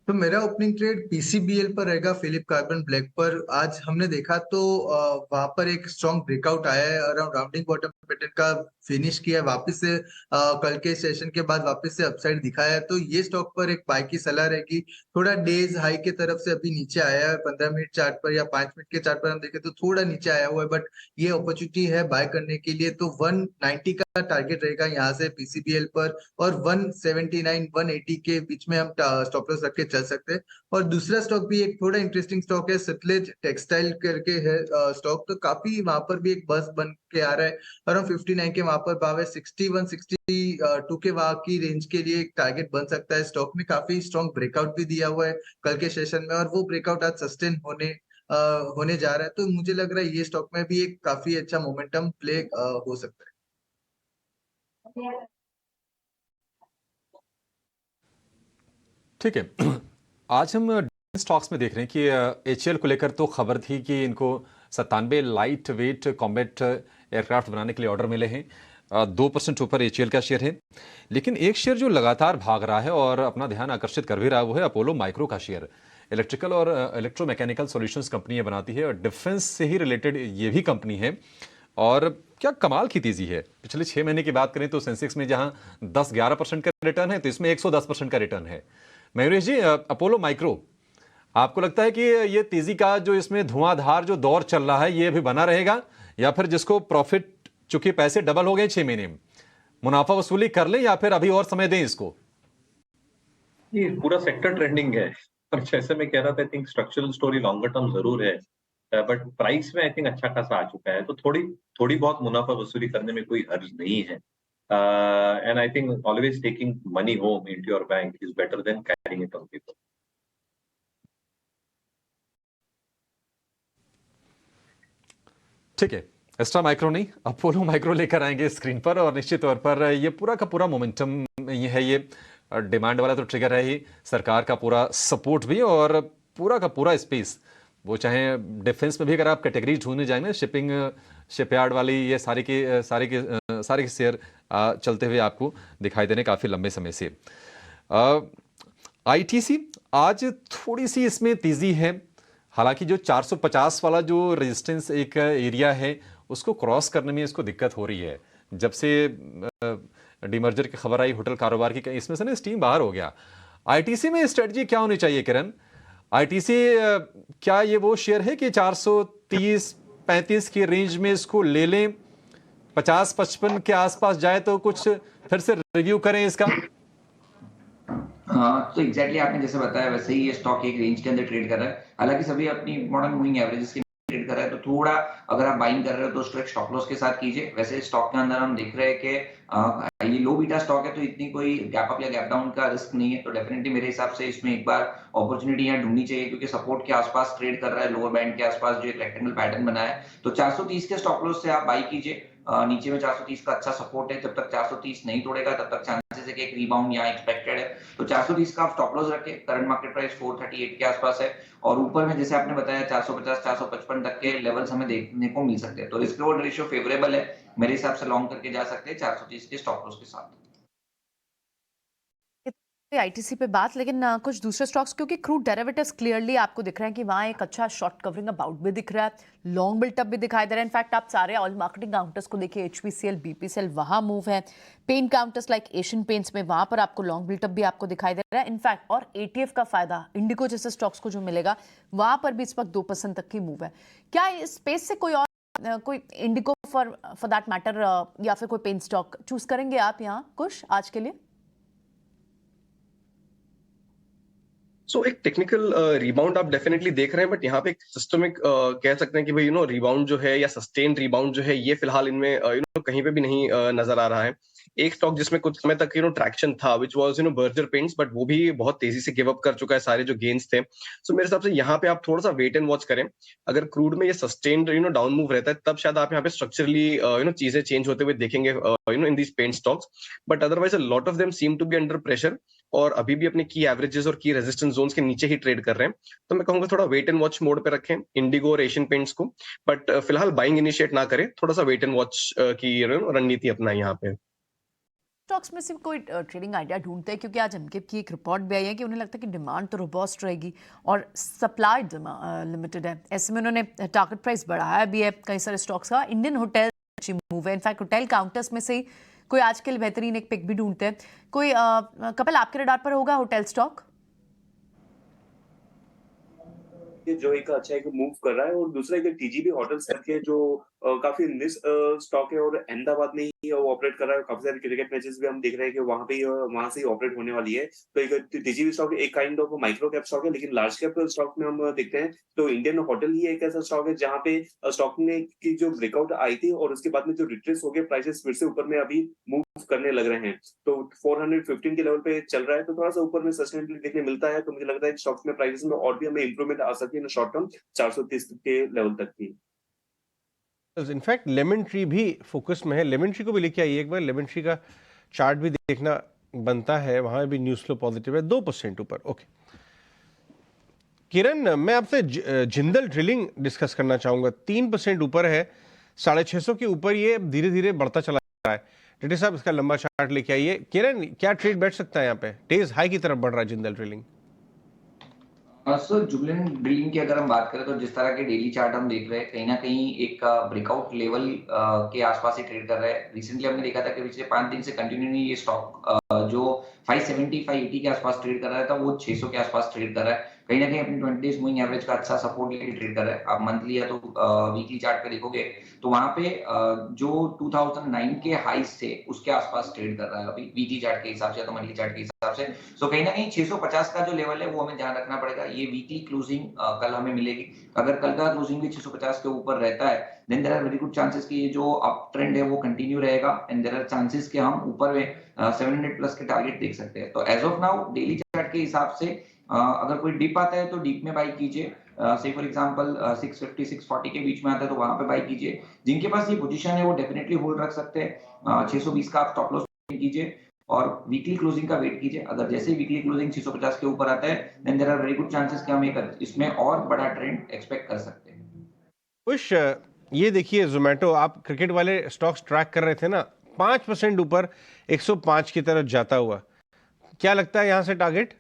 तो मेरा ओपनिंग ट्रेड पीसीबीएल पर रहेगा, फिलिप कार्बन ब्लैक पर। आज हमने देखा तो वहां पर एक स्ट्रॉन्ग ब्रेकआउट आया है, अराउंड राउंडिंग बॉटम पैटर्न का फिनिश किया, वापस से कल के सेशन के बाद वापस से अपसाइड दिखाया है। तो ये स्टॉक पर एक बाय की सलाह रहेगी। थोड़ा डेज हाई के तरफ से अभी नीचे आया है, 15 मिनट चार्ट पर या 5 मिनट के चार्ट पर हम देखें तो थोड़ा नीचे आया हुआ है, बट ये अपॉर्चुनिटी है बाय करने के लिए। तो 190 का टारगेट रहेगा यहाँ से पीसीबीएल पर, और 179-180 के बीच में हम स्टॉप लॉस रख के चल सकते हैं। और दूसरा स्टॉक भी एक थोड़ा इंटरेस्टिंग स्टॉक है, सतलेज टेक्सटाइल करके है स्टॉक। तो काफी वहां पर भी एक बस बन के आ रहा है, अराउंड 59 के वहां पर भाव है। 61-62 के वहां की रेंज के लिए एक टारगेट बन सकता है। स्टॉक में काफी स्ट्रॉन्ग ब्रेकआउट भी दिया हुआ है कल के सेशन में, और वो ब्रेकआउट आज सस्टेन होने जा रहा है। तो मुझे लग रहा है ये स्टॉक में भी एक काफी अच्छा मोमेंटम प्ले हो सकता है। ठीक है, आज हम स्टॉक्स में देख रहे हैं कि एचएएल को लेकर तो खबर थी कि इनको 97 लाइट वेट कॉम्बैट एयरक्राफ्ट बनाने के लिए ऑर्डर मिले हैं। 2% ऊपर एचएएल का शेयर है, लेकिन एक शेयर जो लगातार भाग रहा है और अपना ध्यान आकर्षित कर भी रहा है, वो है अपोलो माइक्रो का शेयर। इलेक्ट्रिकल और इलेक्ट्रोमैकेनिकल सॉल्यूशंस कंपनी ये बनाती है, और डिफेंस से ही रिलेटेड ये भी कंपनी है। और क्या कमाल की तेजी है। पिछले 6 महीने की बात करें तो सेंसेक्स में जहां 10-11% का रिटर्न है, तो इसमें 110% का रिटर्न है। मयूरेश जी, अपोलो माइक्रो, आपको लगता है कि ये तेजी का जो इसमें धुआंधार जो दौर चल रहा है, ये अभी बना रहेगा, या फिर जिसको प्रॉफिट, चूंकि पैसे डबल हो गए 6 महीने में, मुनाफा वसूली कर लें, या फिर अभी और समय दें इसको? ये पूरा सेक्टर ट्रेंडिंग है, और जैसे मैं कह रहा था, I think structural story longer term जरूर है, बट प्राइस में आई थिंक अच्छा खासा आ चुका है, तो थोड़ी बहुत मुनाफा वसूली करने में कोई हर्ज नहीं है। And I think always taking money home into your bank is better than carrying it on paper. ठीक है, एस्ट्रा माइक्रो नहीं, अपोलो माइक्रो लेकर आएंगे स्क्रीन पर, और निश्चित तौर पर ये पूरा का पूरा मोमेंटम ये है, ये डिमांड वाला तो ट्रिगर है ही, सरकार का पूरा सपोर्ट भी, और पूरा का पूरा स्पेस, वो चाहे डिफेंस में भी अगर आप कैटेगरी ढूंढने जाएंगे, शिपिंग, शिपयार्ड वाली, ये सारे के शेयर चलते हुए आपको दिखाई देने काफ़ी लंबे समय से। आईटीसी आज थोड़ी सी इसमें तेज़ी है, हालांकि जो 450 वाला जो रेजिस्टेंस एक एरिया है, उसको क्रॉस करने में इसको दिक्कत हो रही है। जब से डीमर्जर की खबर आई होटल कारोबार की, इसमें से ना स्टीम बाहर हो गया। आईटीसी में स्ट्रेटजी क्या होनी चाहिए किरण? आईटीसी क्या ये वो शेयर है कि 430-35 की रेंज में इसको ले लें, 50-55 के आसपास जाए तो कुछ फिर से रिव्यू करें इसका? हाँ, तो एग्जैक्टली आपने जैसे बताया वैसे ही ये स्टॉक एक रेंज के अंदर ट्रेड कर रहा है। हालांकि सभी अपनी मॉडर्न मूविंग एवरेजेस के ट्रेड कर रहा है, तो थोड़ा अगर आप बाइंग कर रहे हो तो स्ट्रिक्ट स्टॉप लॉस के साथ कीजिए। वैसे स्टॉक के अंदर हम देख रहे हैं कि ये लो बीटा स्टॉक है, तो इतनी कोई गैप अप या गैप डाउन का रिस्क नहीं है, तो डेफिनेटली मेरे हिसाब से इसमें एक बार अपॉर्चुनिटी यहाँ ढूंढनी चाहिए, क्योंकि सपोर्ट के आसपास ट्रेड कर रहा है, लोअर बैंड के आसपास जो एक रेक्टेंगल पैटर्न बना है, तो 430 के स्टॉप लॉस से आप बाई कीजिए। नीचे में 430 का अच्छा सपोर्ट है, जब तक 430 नहीं तोड़ेगा तब तक चांसेस है कि एक रिबाउंड यहाँ एक्सपेक्टेड है, तो 430 का आप स्टॉप लॉस रखें। करंट मार्केट प्राइस 438 के आसपास है, और ऊपर में जैसे आपने बताया 450 455 तक के लेवल्स हमें देखने को मिल सकते हैं, तो रिस्क रिवॉर्ड रेशियो फेवरेबल है, मेरे हिसाब से लॉन्ग करके जा सकते हैं 430 के स्टॉप लॉस के साथ। आईटीसी पे बात, लेकिन कुछ दूसरे स्टॉक्स, क्योंकि क्रूड डेरिवेटिव्स क्लियरली आपको दिख रहे हैं कि वहाँ एक अच्छा शॉर्ट कवरिंग अबाउट भी दिख रहा है, लॉन्ग बिल्टअप भी दिखाई दे रहा है। इनफैक्ट आप सारे ऑयल मार्केटिंग काउंटर्स को देखिए, HPCL, BPCL, वहाँ मूव है। Paint counters like Asian Paints में वहाँ पर आपको लॉन्ग बिल्टअप भी आपको दिखाई दे रहा है। इनफैक्ट और ETF का फायदा इंडिको जैसे स्टॉक्स को जो मिलेगा, वहाँ पर भी इस वक्त 2% तक की मूव है। क्या इस स्पेस से कोई और कोई इंडिको फॉर दैट मैटर या फिर कोई पेंट स्टॉक चूज करेंगे आप यहाँ कुछ आज के लिए? एक टेक्निकल रिबाउंड आप डेफिनेटली देख रहे हैं, बट यहाँ पे एक सिस्टमिक कह सकते हैं कि भाई रिबाउंड जो है या सस्टेन रिबाउंड जो है, ये फिलहाल इनमें कहीं पे भी नहीं नजर आ रहा है। एक स्टॉक जिसमें कुछ समय तक ट्रैक्शन था, which was Berger paints, but वो भी बहुत तेजी से गिव अप कर चुका है सारे जो गेन्स थे। मेरे हिसाब से यहाँ पे आप थोड़ा सा वेट एंड वॉच करें। अगर क्रूड में ये सस्टेन्ड डाउन मूव रहता है, तब शायद आप यहाँ पे स्ट्रक्चरली चीजें चेंज होते हुए देखेंगे in these paint stocks, but otherwise lot of them seem to be under pressure और अभी भी अपने की एवरेजेस और की रेजिस्टेंस जोन्स के नीचे ही ट्रेड कर रहे हैं। तो मैं कहूंगा थोड़ा वेट एंड वॉच मोड पे रखें इंडिगो और एशियन पेंट्स को, बट फिलहाल बाइंग इनिशिएट ना करें, थोड़ा सा वेट एंड वॉच की रणनीति अपना यहाँ पे। स्टॉक्स में सिर्फ कोई ट्रेडिंग आइडिया ढूंढते हैं, क्योंकि आज एमकेप की एक रिपोर्ट भी आई है कि उन्हें लगता है कि डिमांड तो रोबस्ट रहेगी और सप्लाई लिमिटेड है। ऐसे में उन्होंने टारगेट प्राइस बढ़ाया भी है कई सारे स्टॉक्स का। इंडियन होटल अच्छी मूव है, इनफैक्ट होटल काउंटर्स में से ही कोई आज के लिए बेहतरीन एक पिक भी ढूंढते हैं। कोई कपिल आपके रडार पर होगा होटल स्टॉक? जो एक अच्छा एक मूव कर रहा है, और दूसरा एक TGB होटल्स करके जो काफी निश स्टॉक है और अहमदाबाद में ही वो ऑपरेट कर रहा है। काफी सारे क्रिकेट मैचेस भी हम देख रहे हैं कि वहां से ही ऑपरेट होने वाली है। तो एक TGB स्टॉक एक kind of micro cap stock है, लेकिन लार्ज कैप स्टॉक में हम देखते हैं तो इंडियन होटल ही एक ऐसा स्टॉक है जहां पे स्टॉक में की जो ब्रेकआउट आई थी और उसके बाद में जो रिट्रेस हो गए, प्राइसेस फिर से ऊपर में अभी मूव करने लग रहे हैं। तो 415 के लेवल पे चल रहा है, तो थोड़ा सा ऊपर में सस्टेनेबिलिटी देखने मिलता है। तो मुझे लगता है स्टॉक्स में प्राइसेस में और भी हमें इंप्रूवमेंट आ सकती है शॉर्ट टर्म 430 के लेवल तक की। इनफैक्ट लेमन ट्री भी फोकस में है, लेमन ट्री को भी लेके आइए एक बार। लेमन ट्री का चार्ट भी देखना बनता है, वहां भी न्यूज फ्लो पॉजिटिव है, 2% ऊपर। ओके किरण, मैं आपसे जिंदल ड्रिलिंग डिस्कस करना चाहूंगा। 3% ऊपर है, 650 के ऊपर ये धीरे धीरे बढ़ता चला जा रहा है। डेटे साहब इसका लंबा चार्ट लेके आइए। किरण, क्या ट्रेड बैठ सकता है यहाँ पे? डेज हाई की तरफ बढ़ रहा है जिंदल ड्रिलिंग। सर जुबलिन ड्रिलिंग की अगर हम बात करें तो जिस तरह के डेली चार्ट हम देख रहे हैं, कहीं ना कहीं एक ब्रेकआउट लेवल के आसपास ही ट्रेड कर रहा है। रिसेंटली हमने देखा था कि पिछले 5 दिन से कंटिन्यूली ये स्टॉक जो 570 580 के आसपास ट्रेड कर रहा था, वो 600 के आसपास ट्रेड कर रहा है। कहीं ना कहीं अपनी 20 डेज मूविंग एवरेज का अच्छा सपोर्ट लेके ट्रेड कर रहा है। आप मंथली या तो वीकली चार्ट पे देखोगे तो वहां पे जो 2009 के हाई से उसके आसपास ट्रेड कर रहा है अभी वीकली चार्ट के हिसाब से या तो मंथली चार्ट के हिसाब से। सो कहीं ना कहीं 650 का जो लेवल है वो हमें ध्यान रखना पड़ेगा। ये वीकली क्लोजिंग कल हमें मिलेगी। अगर कल का क्लोजिंग भी 650 के ऊपर रहता है, then there are very good chances कि ये जो अप ट्रेंड है वो कंटिन्यू रहेगा, एंड देयर आर चांसेस कि हम ऊपर में 700 प्लस के टारगेट देख सकते हैं। तो as of now daily chart के हिसाब से अगर कोई डिप आता है तो डिप में बाई कीजिए। से फॉर एग्जांपल 650 640 के बीच में आता है तो वहां पे बाई कीजिए। जिनके पास ये पोजीशन है वो डेफिनेटली होल्ड रख सकते हैं। 620 का आप स्टॉप लॉस कीजिए और वीकली क्लोजिंग का वेट कीजिए। अगर जैसे ही वीकली क्लोजिंग 650 के ऊपर आता है, then there are very good chances कि हम एक इसमें और बड़ा ट्रेंड एक्सपेक्ट कर सकते हैं। कुछ ये देखिए, जोमेटो, आप क्रिकेट वाले स्टॉक्स ट्रैक कर रहे थे ना, 5% ऊपर 105 की तरफ जाता हुआ, क्या लगता है यहां से टारगेट?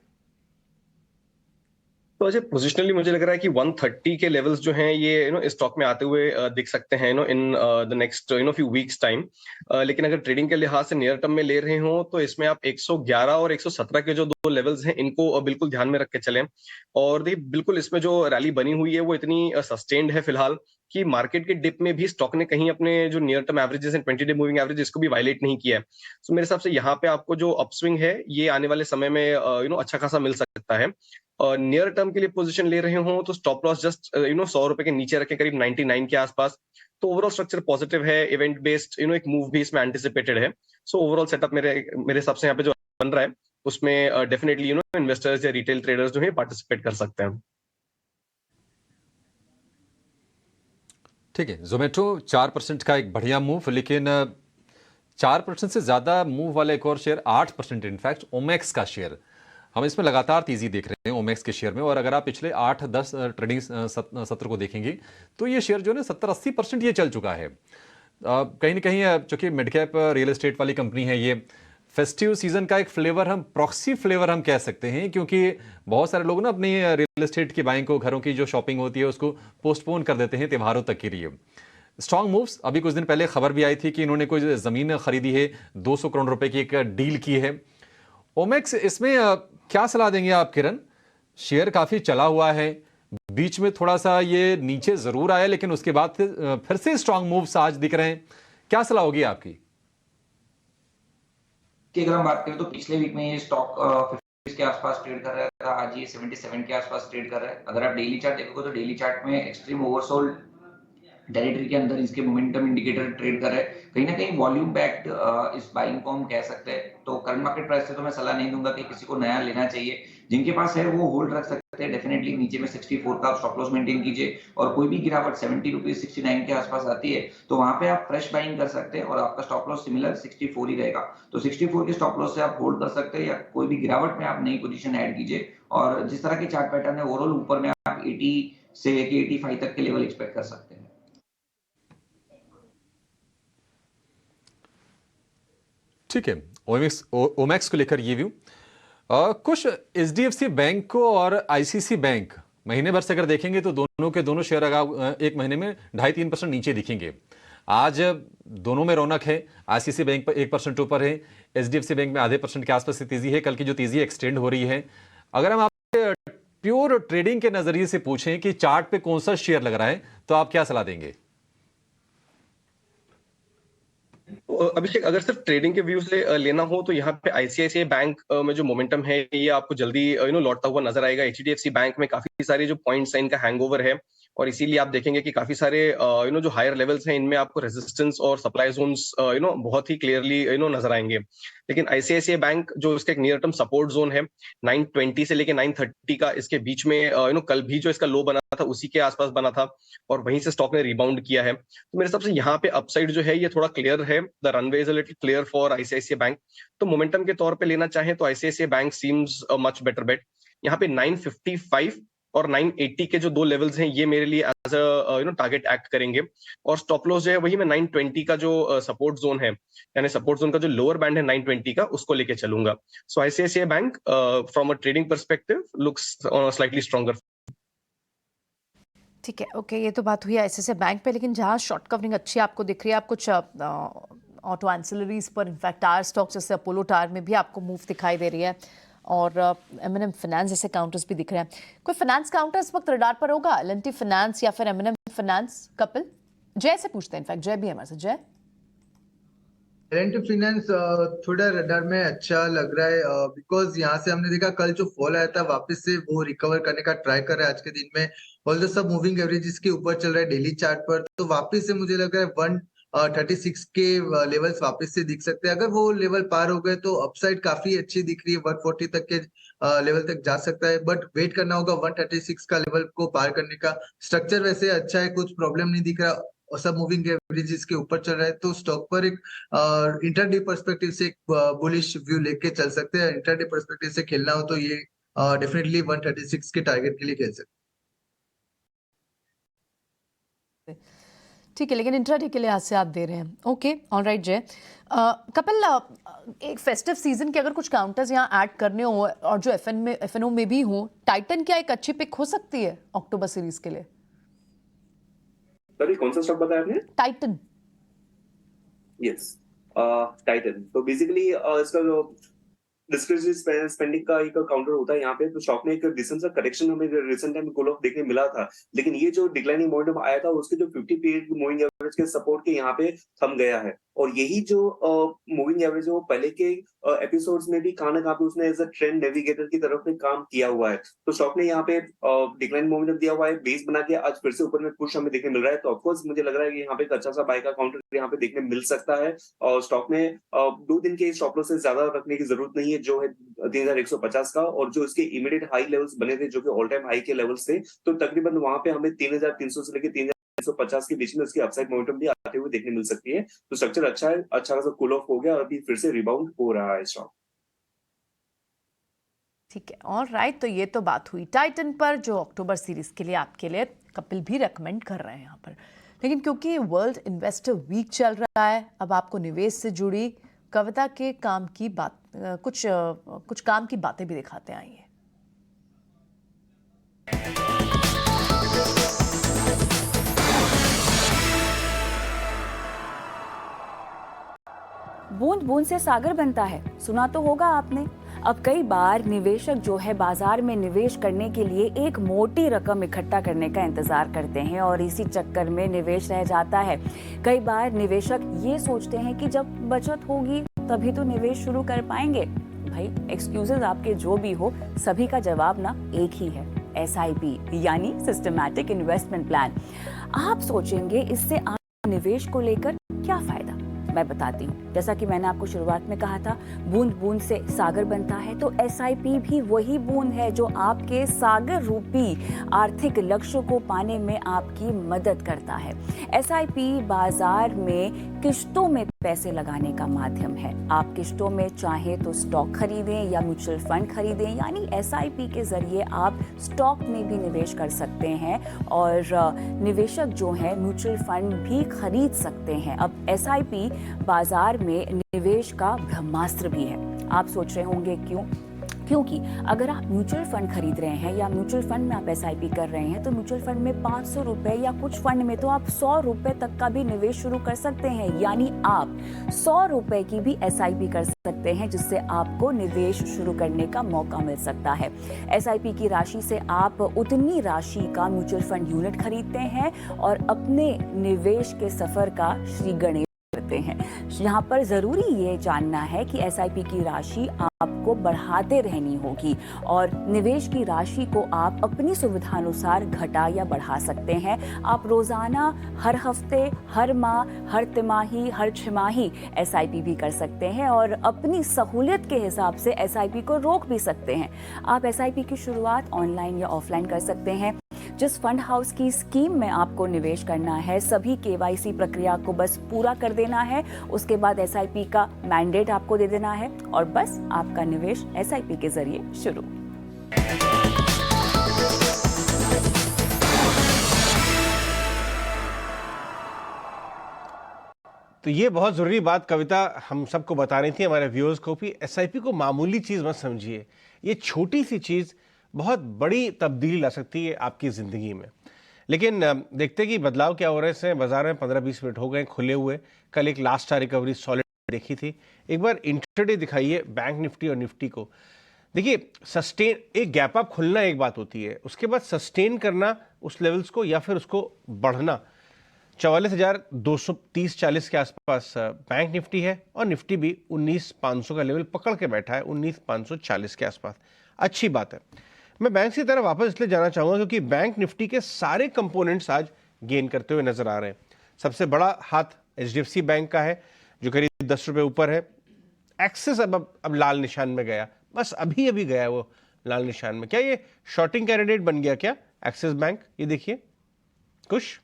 तो अजय, पोजिशनली मुझे लग रहा है कि 130 के लेवल्स जो हैं ये इस स्टॉक में आते हुए दिख सकते हैं in the next few weeks time. लेकिन अगर ट्रेडिंग के लिहाज से नियर टर्म में ले रहे हो तो इसमें आप 111 और 117 के जो 2 लेवल्स हैं इनको बिल्कुल ध्यान में रख के चलें। और देखिए, बिल्कुल इसमें जो रैली बनी हुई है वो इतनी सस्टेन्ड है फिलहाल कि मार्केट के डिप में भी स्टॉक ने कहीं अपने जो नियर टर्म एवरेजेस हैं 20 डे मूविंग एवरेज इसको भी वायलेट नहीं किया है। सो मेरे हिसाब से यहाँ पे आपको जो अपस्विंग है ये आने वाले समय में अच्छा खासा मिल सकता है। नियर टर्म के लिए पोजीशन ले रहे हो तो स्टॉप लॉस जस्ट 100 रुपए के नीचे रखें, करीब 99 के आसपास। तो ओवरऑल स्ट्रक्चर पॉजिटिव है, इवेंट बेस्ड एक मूव भी इसमें एंटिसिपेटेड है। सो ओवरऑल सेटअप मेरे हिसाब से यहाँ पे जो बन रहा है उसमें डेफिनेटली इन्वेस्टर्स या रिटेल ट्रेडर्स जो है पार्टिसिपेट कर सकते हैं। ठीक है, जोमेटो 4% का एक बढ़िया मूव, लेकिन 4% से ज्यादा मूव वाला एक और शेयर 8% इनफैक्ट ओमेक्स का शेयर, हम इसमें लगातार तेजी देख रहे हैं ओमेक्स के शेयर में। और अगर आप पिछले 8-10 ट्रेडिंग सत्र को देखेंगे तो ये शेयर जो है 70-80% ये चल चुका है। कहीं ना कहीं चूंकि मिड कैप रियल एस्टेट वाली कंपनी है, ये फेस्टिव सीजन का एक फ्लेवर, हम प्रॉक्सी फ्लेवर हम कह सकते हैं, क्योंकि बहुत सारे लोग ना अपनी रियल एस्टेट की बाइंग को, घरों की जो शॉपिंग होती है उसको पोस्टपोन कर देते हैं त्योहारों तक के लिए। स्ट्रॉन्ग मूव्स, अभी कुछ दिन पहले खबर भी आई थी कि इन्होंने कोई जमीन खरीदी है, 200 करोड़ रुपए की एक डील की है। ओमेक्स, इसमें क्या सलाह देंगे आप किरण? शेयर काफी चला हुआ है, बीच में थोड़ा सा ये नीचे जरूर आया, लेकिन उसके बाद फिर से स्ट्रॉन्ग मूव्स आज दिख रहे हैं, क्या सलाह होगी आपकी? कि अगर हम बात करें तो पिछले वीक में ये स्टॉक 50 के आसपास ट्रेड कर रहा था, आज ये 77 के आसपास ट्रेड कर रहा है। अगर आप डेली चार्ट देखोगे तो डेली चार्ट में एक्सट्रीम ओवरसोल्ड टेरिटरी के अंदर इसके मोमेंटम इंडिकेटर ट्रेड कर रहे हैं, कहीं ना कहीं वॉल्यूम बैक्ड इस बाइंग को हम कह सकते हैं। तो करंट मार्केट प्राइस से तो मैं सलाह नहीं दूंगा कि किसी को नया लेना चाहिए, जिनके पास है वो होल्ड रख सकते हैं। डेफिनेटली नीचे में 64 का स्टॉप लॉस मेंटेन कीजिए, और कोई भी गिरावट 70 रुपीज 69 के आसपास आती है तो वहां पे आप फ्रेश बाइंग कर सकते हैं, और आपका स्टॉप लॉस सिमिलर 64 ही रहेगा। तो 64 के स्टॉप लॉस से आप होल्ड कर सकते हैं, या कोई भी गिरावट में आप नई पोजीशन ऐड कीजिए। और जिस तरह के चार्ट पैटर्न है ओवरऑल ऊपर में आप 80 से लेके 85 तक के लेवल एक्सपेक्ट कर सकते हैं। ठीक है, ओमेक्स को लेकर ये व्यू। कुछ एचडीएफसी बैंक को और आईसीसी बैंक महीने भर से अगर देखेंगे तो दोनों के दोनों शेयर एक महीने में 2.5-3% नीचे दिखेंगे। आज दोनों में रौनक है, आईसीसी बैंक पर 1% ऊपर है, एचडीएफसी बैंक में ½ % के आसपास से तेजी है। कल की जो तेजी एक्सटेंड हो रही है, अगर हम आपसे प्योर ट्रेडिंग के नजरिए से पूछें कि चार्ट पे कौन सा शेयर लग रहा है तो आप क्या सलाह देंगे? अभिषेक, अगर सिर्फ ट्रेडिंग के व्यू से लेना हो तो यहाँ पे आईसीआईसीआई बैंक में जो मोमेंटम है ये आपको जल्दी लौटता हुआ नजर आएगा। एचडीएफसी बैंक में काफी सारे जो पॉइंट्स हैं इनका हैंगओवर है, और इसीलिए आप देखेंगे कि काफी सारे जो हायर लेवल्स हैं इनमें आपको रेजिस्टेंस और सप्लाई जोन्स बहुत ही क्लियरली नजर आएंगे। लेकिन आईसीआईसीआई बैंक जो इसका एक नियर टर्म सपोर्ट जोन है 920 से लेके 930 का, इसके बीच में कल भी जो इसका लो बना था उसी के आसपास बना था, और वहीं से स्टॉक ने रिबाउंड किया है। तो मेरे हिसाब से यहाँ पे अपसाइड जो है ये थोड़ा क्लियर है, the runway is a little clear for ICICI bank. तो मोमेंटम के तौर पे लेना चाहें तो ICICI bank seems a much better bet. यहाँ पे 955 और 980 के जो दो लेवल्स हैं ये मेरे लिए एज अ टारगेट एक्ट करेंगे, और स्टॉप लॉस जो है वही मैं 920 का जो सपोर्ट जोन है, यानी सपोर्ट जोन का जो लोअर बैंड है 920 का, उसको लेके चलूंगा। So ICICI bank from a trading perspective looks slightly stronger. ठीक है, ओके, ये तो बात हुई आईसीआईसीआई बैंक पे, लेकिन जहाँ शॉर्ट कवरिंग अच्छी आपको दिख रही है, आप कुछ ऑटो एंसिलरीज पर, इनफैक्ट टायर स्टॉक जैसे अपोलो टायर में भी आपको मूव दिखाई दे रही है, और एम&एम फाइनेंस जैसे काउंटर्स भी दिख रहे हैं। कोई फाइनेंस काउंटर इस वक्त रडार पर होगा, एल&टी फाइनेंस या फिर एम&एम फाइनेंस? कपिल, जय से पूछते हैं, इनफैक्ट जय भी हमारे साथ। जय, एल&टी फाइनेंस थोड़ा रडार में अच्छा लग रहा है, बिकॉज यहाँ से हमने देखा कल जो फॉल आया था वापस से वो रिकवर करने का ट्राई कर रहा है आज के दिन में। All the sub moving averages के ऊपर चल रहा है डेली चार्ट पर, तो वापस से मुझे लग रहा है 136 के लेवल्स वापस से दिख सकते हैं। अगर वो लेवल पार हो गए तो अपसाइड काफी अच्छी दिख रही है, 140 तक के लेवल तक जा सकता है, बट वेट करना होगा 136 का लेवल को पार करने का। स्ट्रक्चर वैसे अच्छा है, कुछ प्रॉब्लम नहीं दिख रहा, और सब मूविंग एवरेजेस के ऊपर चल रहा है, तो स्टॉक पर एक इंटरडे पर्सपेक्टिव से एक बुलिश व्यू लेके चल सकते हैं। इंटरडे पर्सपेक्टिव से खेलना हो तो ये डेफिनेटली 136 के टारगेट के लिए खेल सकते हैं। ठीक है, लेकिन इंट्राडे के लिहाज से आप दे रहे हैं। ओके, ऑलराइट जय। कपिल, एक फेस्टिव सीजन के अगर कुछ काउंटर्स यहाँ ऐड करने हो और जो एफएनओ में भी हो, टाइटन क्या एक अच्छी पिक हो सकती है अक्टूबर सीरीज के लिए? सर कौन सा स्टॉक बताया आपने? टाइटन। Yes, Titan. तो बेसिकली इसका जो डिस्क्रिशनरी स्पेंडिंग का एक काउंटर होता है यहाँ पे, तो स्टॉक में एक डिसेंट सा करेक्शन हमें रिसेंट टाइम कूल ऑफ देखने मिला था, लेकिन ये जो डिक्लाइनिंग मोमेंटम आया था उसके जो 50 पीरियड मूविंग एवरेज के सपोर्ट के यहाँ पे थम गया है, और यही जो मूविंग एवरेज है वो पहले के एपिसोड्स में भी कहां ना कहां पे उसने एज अ ट्रेंड नेविगेटर की तरफ में काम किया हुआ है। तो स्टॉक ने यहाँ पे डिक्लाइन मोमेंटम दिया हुआ है, बेस बना के आज फिर से ऊपर में पुश हमें देखने मिल रहा है, तो ऑफकोर्स मुझे लग रहा है कि यहाँ पे एक अच्छा सा बाय का काउंटर यहाँ पे देखने मिल सकता है, और स्टॉक में 2 दिन के स्टॉप लॉस से ज्यादा रखने की जरूरत नहीं है, जो है 3150 का, और जो इसके इमीडिएट हाई लेवल्स बने थे जो कि ऑल टाइम हाई के लेवल्स थे, तो तकरीबन वहां पे हमें 3300 से लेकर 3350 के बीच में उसकी अपसाइड मोमेंटम भी आते हुए देखने मिल सकती है। तो स्ट्रक्चर अच्छा है, अच्छा खासा कूल ऑफ हो गया और अभी फिर से रिबाउंड हो रहा है स्टॉक। ठीक है, और राइट, तो ये तो बात हुई टाइटन पर, जो अक्टूबर सीरीज के लिए आपके लिए कपिल भी रेकमेंड कर रहे हैं यहाँ पर, लेकिन क्योंकि वर्ल्ड इन्वेस्टर वीक चल रहा है, अब आपको निवेश से जुड़ी कविता के काम की बात, कुछ काम की बातें भी दिखाते आइए। बूंद बूंद से सागर बनता है, सुना तो होगा आपने। अब कई बार निवेशक जो है बाजार में निवेश करने के लिए एक मोटी रकम इकट्ठा करने का इंतजार करते हैं और इसी चक्कर में निवेश रह जाता है। कई बार निवेशक ये सोचते हैं कि जब बचत होगी तभी तो निवेश शुरू कर पाएंगे। भाई एक्सक्यूजेस आपके जो भी हो, सभी का जवाब ना एक ही है, SIP यानी सिस्टमैटिक इन्वेस्टमेंट प्लान। आप सोचेंगे इससे आप निवेश को लेकर क्या फायदा, मैं बताती हूँ। जैसा कि मैंने आपको शुरुआत में कहा था, बूंद बूंद से सागर बनता है, तो SIP भी वही बूंद है जो आपके सागर रूपी आर्थिक लक्ष्य को पाने में आपकी मदद करता है। SIP बाजार में किश्तों में पैसे लगाने का माध्यम है। आप किश्तों में चाहे तो स्टॉक खरीदें या म्यूचुअल फंड खरीदें, यानी SIP के जरिए आप स्टॉक में भी निवेश कर सकते हैं और निवेशक जो है म्यूचुअल फंड भी खरीद सकते हैं। अब SIP बाजार में निवेश का ब्रह्मास्त्र भी है। आप सोच रहे होंगे क्यों? क्योंकि अगर आप म्यूचुअल फंड खरीद रहे हैं या म्यूचुअल फंड में आप SIP कर रहे हैं, तो म्यूचुअल फंड में 500 रुपए या कुछ फंड में तो आप 100 रुपए तक का भी निवेश शुरू कर सकते हैं, यानी आप 100 रुपए की भी SIP कर सकते हैं, जिससे आपको निवेश शुरू करने का मौका मिल सकता है। SIP की राशि से आप उतनी राशि का म्यूचुअल फंड यूनिट खरीदते हैं और अपने निवेश के सफर का श्री गणेश करते हैं। यहाँ पर जरूरी ये जानना है कि SIP की राशि आपको बढ़ाते रहनी होगी और निवेश की राशि को आप अपनी सुविधानुसार घटा या बढ़ा सकते हैं। आप रोजाना, हर हफ्ते, हर माह, हर तिमाही, हर छमाही SIP भी कर सकते हैं और अपनी सहूलियत के हिसाब से SIP को रोक भी सकते हैं। आप SIP की शुरुआत ऑनलाइन या ऑफलाइन कर सकते हैं। जिस फंड हाउस की स्कीम में आपको निवेश करना है, सभी KYC प्रक्रिया को बस पूरा कर देना है, उसके बाद SIP का मैंडेट आपको दे देना है और बस आपका निवेश SIP के जरिए शुरू। तो ये बहुत ज़रूरी बात कविता हम सबको बता रही थी, हमारे व्यूअर्स को भी। SIP को मामूली चीज़ मत समझिए, ये छोटी सी चीज़ बहुत बड़ी तब्दीली ला सकती है आपकी ज़िंदगी में। लेकिन देखते कि बदलाव क्या हो रहे हैं। बाजार में 15-20 मिनट हो गए खुले हुए। कल एक लास्ट रिकवरी सॉलिड देखी थी। एक बार इंट्राडे दिखाइए बैंक निफ्टी और निफ्टी को। देखिए, सस्टेन, एक गैप अप खुलना एक बात होती है, उसके बाद सस्टेन करना उस लेवल्स को या फिर उसको बढ़ना। 44,230-40 के आसपास बैंक निफ्टी है और निफ्टी भी 19,500 का लेवल पकड़ के बैठा है, 19,540 के आसपास। अच्छी बात है। मैं बैंक की तरफ वापस इसलिए जाना चाहूँगा क्योंकि बैंक निफ्टी के सारे कंपोनेंट्स आज गेन करते हुए नजर आ रहे हैं। सबसे बड़ा हाथ HDFC बैंक का है जो करीब 10 रुपये ऊपर है। एक्सिस अब लाल निशान में गया, बस अभी अभी गया वो लाल निशान में। क्या ये शॉर्टिंग कैंडिडेट बन गया क्या एक्सिस बैंक? ये देखिए कुछ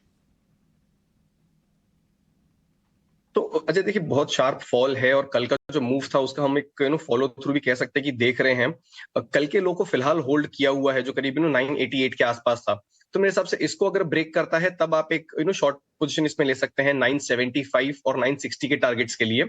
तो अजय देखिए, बहुत शार्प फॉल है और कल का जो मूव था उसका हम एक फॉलो थ्रू भी कह सकते हैं कि देख रहे हैं। कल के लो को फिलहाल होल्ड किया हुआ है जो करीब 988 के आसपास था। तो मेरे हिसाब से इसको अगर ब्रेक करता है तब आप एक शॉर्ट पोजीशन इसमें ले सकते हैं 975 और 960 के टारगेट्स के लिए।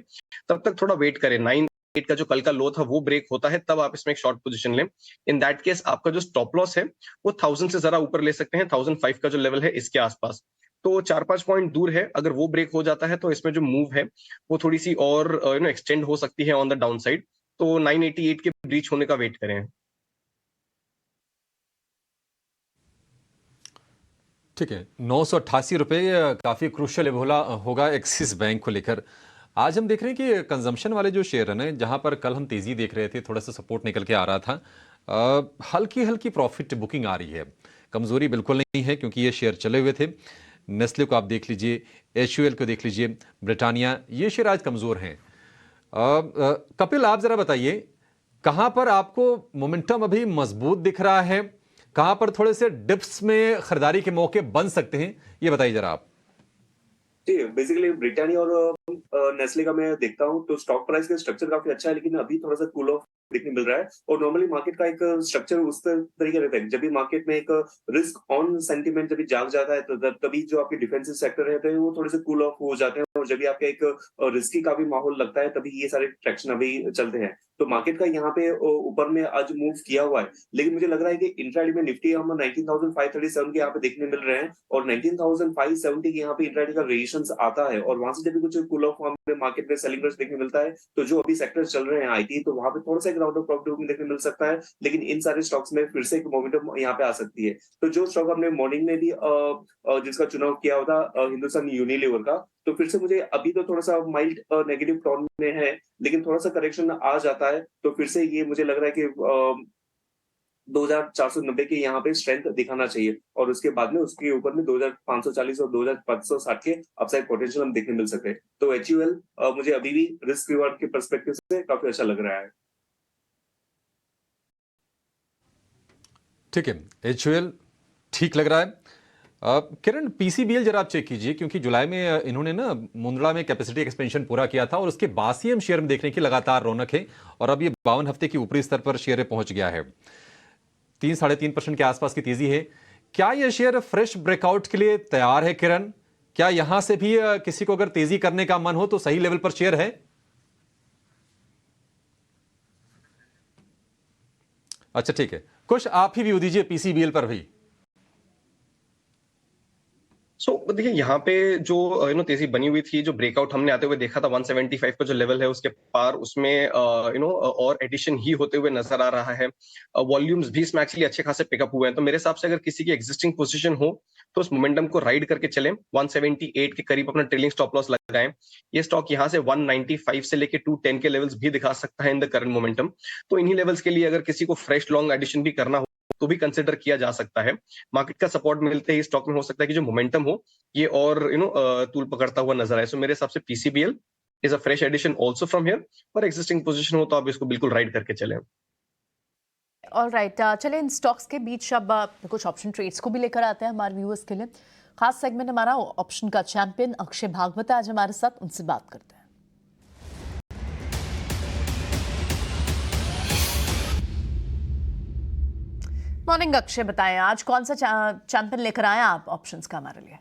तब तक थोड़ा वेट करें। 9 का जो कल का लो था वो ब्रेक होता है तब आप इसमें एक शॉर्ट पोजीशन लें। इन दैट केस आपका जो स्टॉप लॉस है वो 1000 से जरा ऊपर ले सकते हैं, 1005 का जो लेवल है इसके आसपास। तो 4-5 पॉइंट दूर है। अगर वो ब्रेक हो जाता है तो इसमें जो मूव है वो थोड़ी सी और एक्सटेंड हो सकती है ऑन द डाउन साइड। तो 988 के ब्रीच होने का वेट करें। ठीक है, 988 रुपये काफ़ी क्रूशल लेवल होगा एक्सिस बैंक को लेकर। आज हम देख रहे हैं कि कंजम्पशन वाले जो शेयर है ना, जहां पर कल हम तेज़ी देख रहे थे, थोड़ा सा सपोर्ट निकल के आ रहा था, हल्की हल्की प्रॉफिट बुकिंग आ रही है। कमज़ोरी बिल्कुल नहीं है क्योंकि ये शेयर चले हुए थे। नेस्ले को आप देख लीजिए, HUL को देख लीजिए, ब्रिटानिया, ये शेयर आज कमज़ोर हैं। कपिल, आप ज़रा बताइए कहाँ पर आपको मोमेंटम अभी मजबूत दिख रहा है, कहां पर थोड़े से डिप्स में खरीदारी के मौके बन सकते हैं, ये बताइए जरा आप। जी, बेसिकली ब्रिटानिया और नेस्ले का मैं देखता हूं तो स्टॉक प्राइस का स्ट्रक्चर काफी अच्छा है, लेकिन अभी थोड़ा सा कूल ऑफ देखने मिल रहा है। और नॉर्मली मार्केट का एक स्ट्रक्चर उस तरीके रहता है, जब भी मार्केट में एक रिस्क ऑन सेंटीमेंट जब भी जाग जाता है तो तभी जो आपके डिफेंसिव सेक्टर रहते हैं वो थोड़े से कूल ऑफ हो जाते हैं, और जब भी आपका एक रिस्की का भी माहौल लगता है तभी ये सारे ट्रैक्शन अभी चलते हैं। तो मार्केट का यहाँ पे ऊपर में आज मूव किया हुआ है, लेकिन मुझे लग रहा है कि इंट्राडे में निफ्टी हम 19,537 के यहाँ पे देखने मिल रहे हैं, और 19,570 के यहाँ पे इंट्राडे का रेजिस्टेंस आता है, और वहां से जब भी कुछ कूल ऑफ मार्केट में सेलिंग रश देखने मिलता है, तो जो अभी सेक्टर्स चल रहे हैं आईटी, तो वहां पे थोड़ा सा एक राउंड ऑफ प्रॉफिट बुकिंग देखने मिल सकता है, लेकिन इन सारे स्टॉक्स में फिर से एक मोमेंटम यहाँ पे आ सकती है। तो जो स्टॉक हमने मॉर्निंग में भी जिसका चुनाव किया हुआ था, हिंदुस्तान यूनिलीवर का, तो फिर से मुझे अभी तो थोड़ा सा माइल्ड नेगेटिव टोन में है, लेकिन थोड़ा सा करेक्शन आ जाता है तो फिर से ये मुझे लग रहा है कि 2490 के यहाँ पे स्ट्रेंथ दिखाना चाहिए, और उसके बाद में उसके ऊपर में 2540 और 2560 के अपसाइड पोटेंशियल हम देखने मिल सकते हैं। तो HUL मुझे अभी भी रिस्क रिवार्ड के पर्सपेक्टिव से काफी अच्छा लग रहा है। ठीक है, HUL ठीक लग रहा है। किरण, PCBL जरा आप चेक कीजिए, क्योंकि जुलाई में इन्होंने ना मुंद्रा में कैपेसिटी एक्सपेंशन पूरा किया था, और उसके बाद ही हम शेयर में देखने की लगातार रौनक है, और अब ये 52 हफ्ते की ऊपरी स्तर पर शेयर पहुंच गया है। 3-3.5% के आसपास की तेजी है। क्या यह शेयर फ्रेश ब्रेकआउट के लिए तैयार है किरण? क्या यहां से भी किसी को अगर तेजी करने का मन हो तो सही लेवल पर शेयर है? अच्छा ठीक है, कुछ आप ही व्यू दीजिए PCBL पर भी। देखिए यहाँ पे जो तेजी बनी हुई थी, जो ब्रेकआउट हमने आते हुए देखा था 175 का जो लेवल है उसके पार, उसमें और एडिशन ही होते हुए नजर आ रहा है। वॉल्यूम्स भी इसमें एक्चुअली अच्छे खासे पिकअप हुए हैं, तो मेरे हिसाब से अगर किसी की एग्जिस्टिंग पोजीशन हो तो उस मोमेंटम को राइड करके चलें। 178 के करीब अपना ट्रेलिंग स्टॉप लॉस लगाएं। ये स्टॉक यहाँ से 195 से लेके 210 के लेवल्स भी दिखा सकता है इन द करंट मोमेंटम। तो इन्हीं लेवल्स के लिए अगर किसी को फ्रेश लॉन्ग एडिशन भी करना हो तो भी कंसिडर किया जा सकता है। मार्केट का सपोर्ट मिलते ही स्टॉक में हो सकता है कि जो मोमेंटम हो ये और तूल पकड़ता हुआ नजर आए। सो मेरे हिसाब से PCBL is a fresh addition also from here, और एग्जिस्टिंग पोजीशन हो तो आप इसको बिल्कुल राइड करके चलें। ऑलराइट, चले इन स्टॉक्स के बीच अब कुछ ऑप्शन ट्रेड्स को भी लेकर आते हैं हमारे व्यूअर्स के लिए। खास सेगमेंट हमारा ऑप्शन का चैंपियन अक्षय भागवत आज हमारे साथ, उनसे बात करते हैं। मॉर्निंग अक्षय, बताएं आज कौन सा चैंपियन लेकर आए आप ऑप्शंस का हमारे लिए?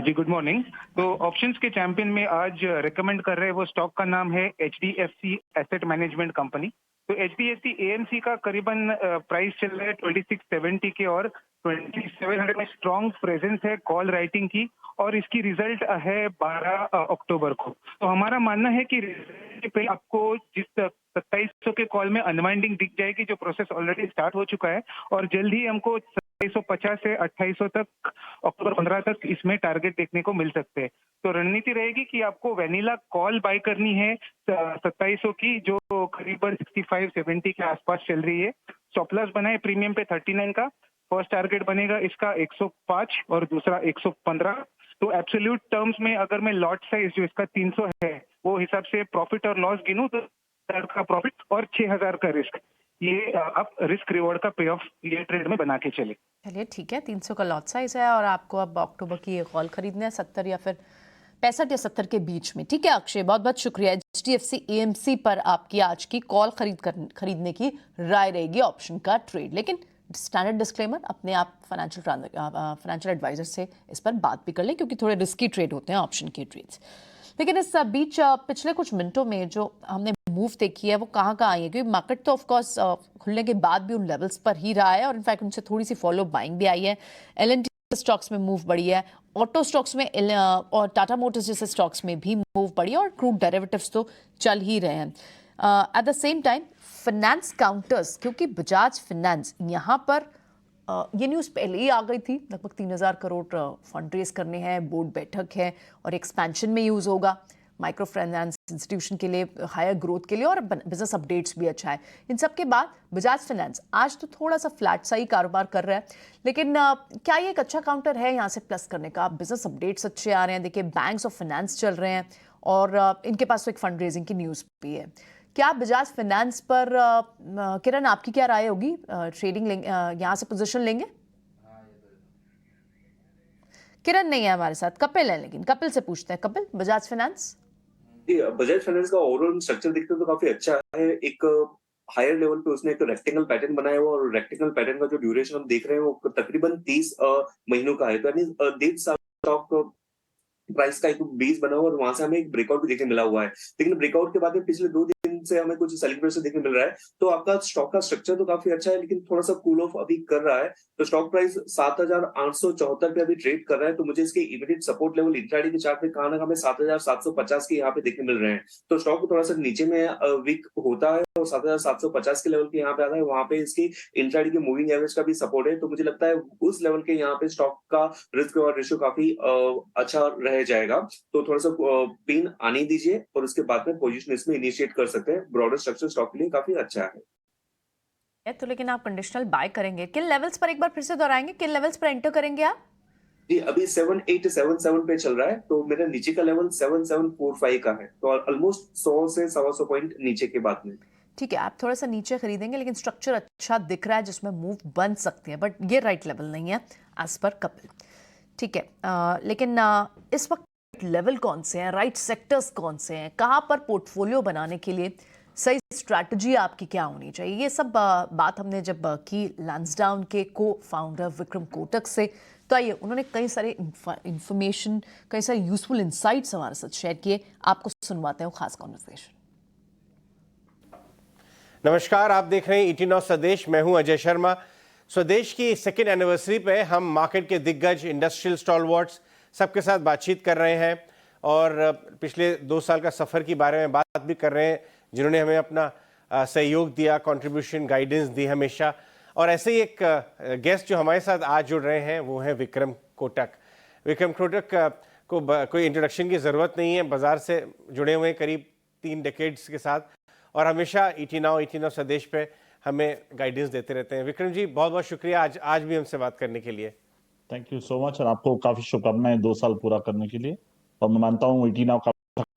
जी गुड मॉर्निंग। तो ऑप्शंस के चैंपियन में आज रेकमेंड कर रहे हैं वो स्टॉक का नाम है HDFC एसेट मैनेजमेंट कंपनी। तो HDFC AMC का करीबन प्राइस चल रहा है 2670 के, और 2700 में स्ट्रॉन्ग प्रेजेंस है कॉल राइटिंग की, और इसकी रिजल्ट है 12 अक्टूबर को। तो हमारा मानना है कि पे आपको जिस 2700 के कॉल में अनवाइंडिंग दिख जाएगी, जो प्रोसेस ऑलरेडी स्टार्ट हो चुका है, और जल्द ही हमको 2750 से 2800 तक, अक्टूबर 15 तक इसमें टारगेट देखने को मिल सकते हैं। तो रणनीति रहेगी कि आपको वेनिला कॉल बाय करनी है 2700 की, जो करीबन 65-70 के आसपास चल रही है। स्टॉप लॉस बनाए प्रीमियम पे 39 का, फर्स्ट टारगेट बनेगा इसका 105 और दूसरा 115। तो एब्सोल्यूट टर्म्स में अगर मैं लॉट साइज जो इसका 300 है वो हिसाब से प्रॉफिट और लॉस गिनूं तो 1000 का प्रॉफिट और 6000 का रिस्क, ये आप रिस्क रिवॉर्ड का पे ऑफ ये ट्रेड में बना के चले। चलिए ठीक है, 300 का लॉट साइज है, और आपको अब अक्टूबर की ये कॉल खरीदना है 70 या फिर 65 या 70 के बीच में। ठीक है अक्षय, बहुत बहुत शुक्रिया। HDFC AMC पर आपकी आज की कॉल खरीदने की राय रहेगी ऑप्शन का ट्रेड, लेकिन स्टैंडर्ड डिस्क्लेमर, अपने आप फाइनेंशियल एडवाइजर से इस पर बात भी कर लें, क्योंकि थोड़े रिस्की ट्रेड होते हैं ऑप्शन के ट्रेड्स। लेकिन इस बीच पिछले कुछ मिनटों में जो हमने मूव देखी है वो कहाँ आई है, क्योंकि मार्केट तो ऑफकोर्स खुलने के बाद भी उन लेवल्स पर ही रहा है, और इनफैक्ट उनसे थोड़ी सी फॉलो बाइंग भी आई है। L&T स्टॉक्स में मूव बढ़ी है, ऑटो स्टॉक्स में और टाटा मोटर्स जैसे स्टॉक्स में भी मूव बढ़ी है, और क्रूड डेरिवेटिव्स तो चल ही रहे हैं। At the same time finance counters, क्योंकि बजाज फाइनेंस यहाँ पर ये न्यूज़ पहले ही आ गई थी, लगभग 3,000 करोड़ फंड रेज करने हैं, बोर्ड बैठक है और एक्सपेंशन में यूज़ होगा माइक्रो फाइनेंस इंस्टीट्यूशन के लिए, हायर ग्रोथ के लिए, और बिजनेस अपडेट्स भी अच्छा है। इन सब के बाद बजाज फाइनेंस आज तो थोड़ा सा फ्लैट सा ही कारोबार कर रहा है, लेकिन क्या ये एक अच्छा काउंटर है यहाँ से प्लस करने का? बिजनेस अपडेट्स अच्छे आ रहे हैं, देखिए बैंक्स ऑफ फाइनेंस चल रहे हैं और इनके पास तो एक फंड रेजिंग की न्यूज़ भी है। क्या बजाज फाइनेंस पर किरण आपकी क्या राय होगी? ट्रेडिंग लेंगे, यहाँ से पोजीशन लेंगे? किरण नहीं है हमारे साथ, कपिल है, लेकिन कपिल से पूछते हैं। कपिल, बजाज फाइनेंस? बजाज फाइनेंस का ओवरऑल स्ट्रक्चर देखते तो काफी अच्छा है। एक हायर लेवल पे उसने एक रेक्टेंगल पैटर्न बनाया हुआ और रेक्टेंगल पैटर्न का जो ड्यूरेशन हम देख रहे हैं वो तकरीबन 30 महीनों का है, तो यानी 1.5 साल स्टॉक प्राइस का एक बेस बना हुआ और वहां से हमें एक ब्रेकआउट भी देखने मिला हुआ है। लेकिन ब्रेकआउट के बाद में पिछले 2 दिन से हमें कुछ सेलिब्रेशन देखने मिल रहा है, तो आपका स्टॉक का स्ट्रक्चर तो काफी अच्छा है, लेकिन थोड़ा सा कूल ऑफ अभी कर रहा है। तो स्टॉक प्राइस 7,874 पे अभी ट्रेड कर रहा है, तो मुझे इसके इमीडिएट सपोर्ट लेवल इंट्राडे के चार्ट में कहा ना हमें 7,750 के यहाँ पे देखने मिल रहे हैं। तो स्टॉक थोड़ा सा नीचे में वीक होता है और 7,750 के लेवल के यहाँ पे आता है, वहां पे इसकी इंट्राडे के मूविंग एवरेज का भी सपोर्ट है। तो मुझे लगता है उस लेवल के यहाँ पे स्टॉक का रिस्क और रेशियो काफी अच्छा रह जाएगा। तो थोड़ा सा पिन आने दीजिए और उसके बाद में पोजीशन इसमें इनिशिएट कर सकते हैं। ब्रॉडर स्ट्रक्चर स्टॉक के लिए काफी अच्छा है। तो लेकिन आप कंडीशनल बाय करेंगे, किन लेवल्स पर एक बार फिर से दोहराएंगे, किन लेवल्स पर एंटर करेंगे आप? जी, अभी 7877 पे चल रहा है, तो मेरा नीचे का लेवल 7745 का है, तो ऑलमोस्ट 100 से 125 पॉइंट नीचे के बाद में। ठीक है, आप थोड़ा सा नीचे खरीदेंगे, लेकिन स्ट्रक्चर अच्छा दिख रहा है जिसमें मूव बन सकती है, बट ये राइट लेवल नहीं है एज पर कपिल। ठीक है, लेकिन इस वक्त लेवल कौन से हैं, राइट सेक्टर्स कौन से हैं, कहाँ पर पोर्टफोलियो बनाने के लिए सही स्ट्रैटेजी आपकी क्या होनी चाहिए, ये सब बात हमने जब की लैंसडाउन के को फाउंडर विक्रम कोटक से, तो आइए उन्होंने कई सारे इंफॉर्मेशन, कई सारे यूजफुल इंसाइट्स हमारे साथ शेयर किए, आपको सुनवाते हैं वो खास कॉन्वर्सेशन। नमस्कार, आप देख रहे हैं ET Now स्वदेश, मैं हूं अजय शर्मा। स्वदेश की सेकेंड एनिवर्सरी पे हम मार्केट के दिग्गज, इंडस्ट्रियल स्टॉलवर्ड्स सबके साथ बातचीत कर रहे हैं और पिछले 2 साल का सफ़र के बारे में बात भी कर रहे हैं, जिन्होंने हमें अपना सहयोग दिया, कंट्रीब्यूशन, गाइडेंस दी हमेशा। और ऐसे ही एक गेस्ट जो हमारे साथ आज जुड़ रहे हैं वो हैं विक्रम कोटक। विक्रम कोटक को कोई इंट्रोडक्शन की ज़रूरत नहीं है, बाज़ार से जुड़े हुए करीब 3 डेकेड्स के साथ और हमेशा ET Now स्वदेश पे हमें गाइडेंस देते रहते हैं। विक्रम जी, बहुत बहुत शुक्रिया आज भी हमसे बात करने के लिए। थैंक यू सो मच, और आपको काफ़ी शुभकामनाएं 2 साल पूरा करने के लिए। और मैं मानता हूँ ET Now का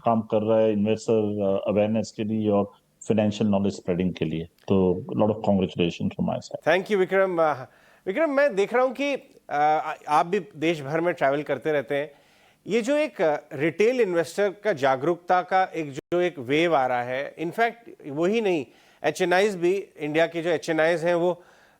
काम कर रहा है इन्वेस्टर अवेयरनेस के लिए और फाइनेंशियल नॉलेज स्प्रेडिंग के लिए, तो lot of congratulation from my side. Thank you Vikram. Vikram, मैं देख रहा हूँ कि आप भी देश भर में ट्रैवल करते रहते हैं। ये जो एक रिटेल इन्वेस्टर का जागरूकता का एक वेव आ रहा है, इनफैक्ट वही नहीं, HNIs भी, इंडिया के जो HNIs हैं वो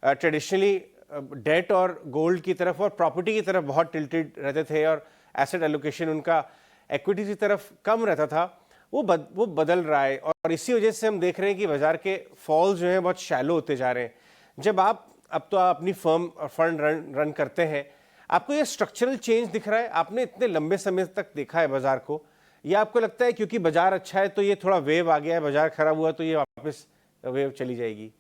ट्रेडिशनली डेट और गोल्ड की तरफ और प्रॉपर्टी की तरफ बहुत टिल्टेड रहते थे और एसेट एलोकेशन उनका इक्विटी की तरफ कम रहता था, वो बदल रहा है। और इसी वजह से हम देख रहे हैं कि बाजार के फॉल जो हैं बहुत शैलो होते जा रहे हैं। जब आप अपनी फर्म फंड रन करते हैं, आपको ये स्ट्रक्चरल चेंज दिख रहा है? आपने इतने लंबे समय तक देखा है बाजार को, या आपको लगता है क्योंकि बाजार अच्छा है तो ये थोड़ा वेव आ गया है, बाजार खराब हुआ तो ये वापस वेव चली जाएगी?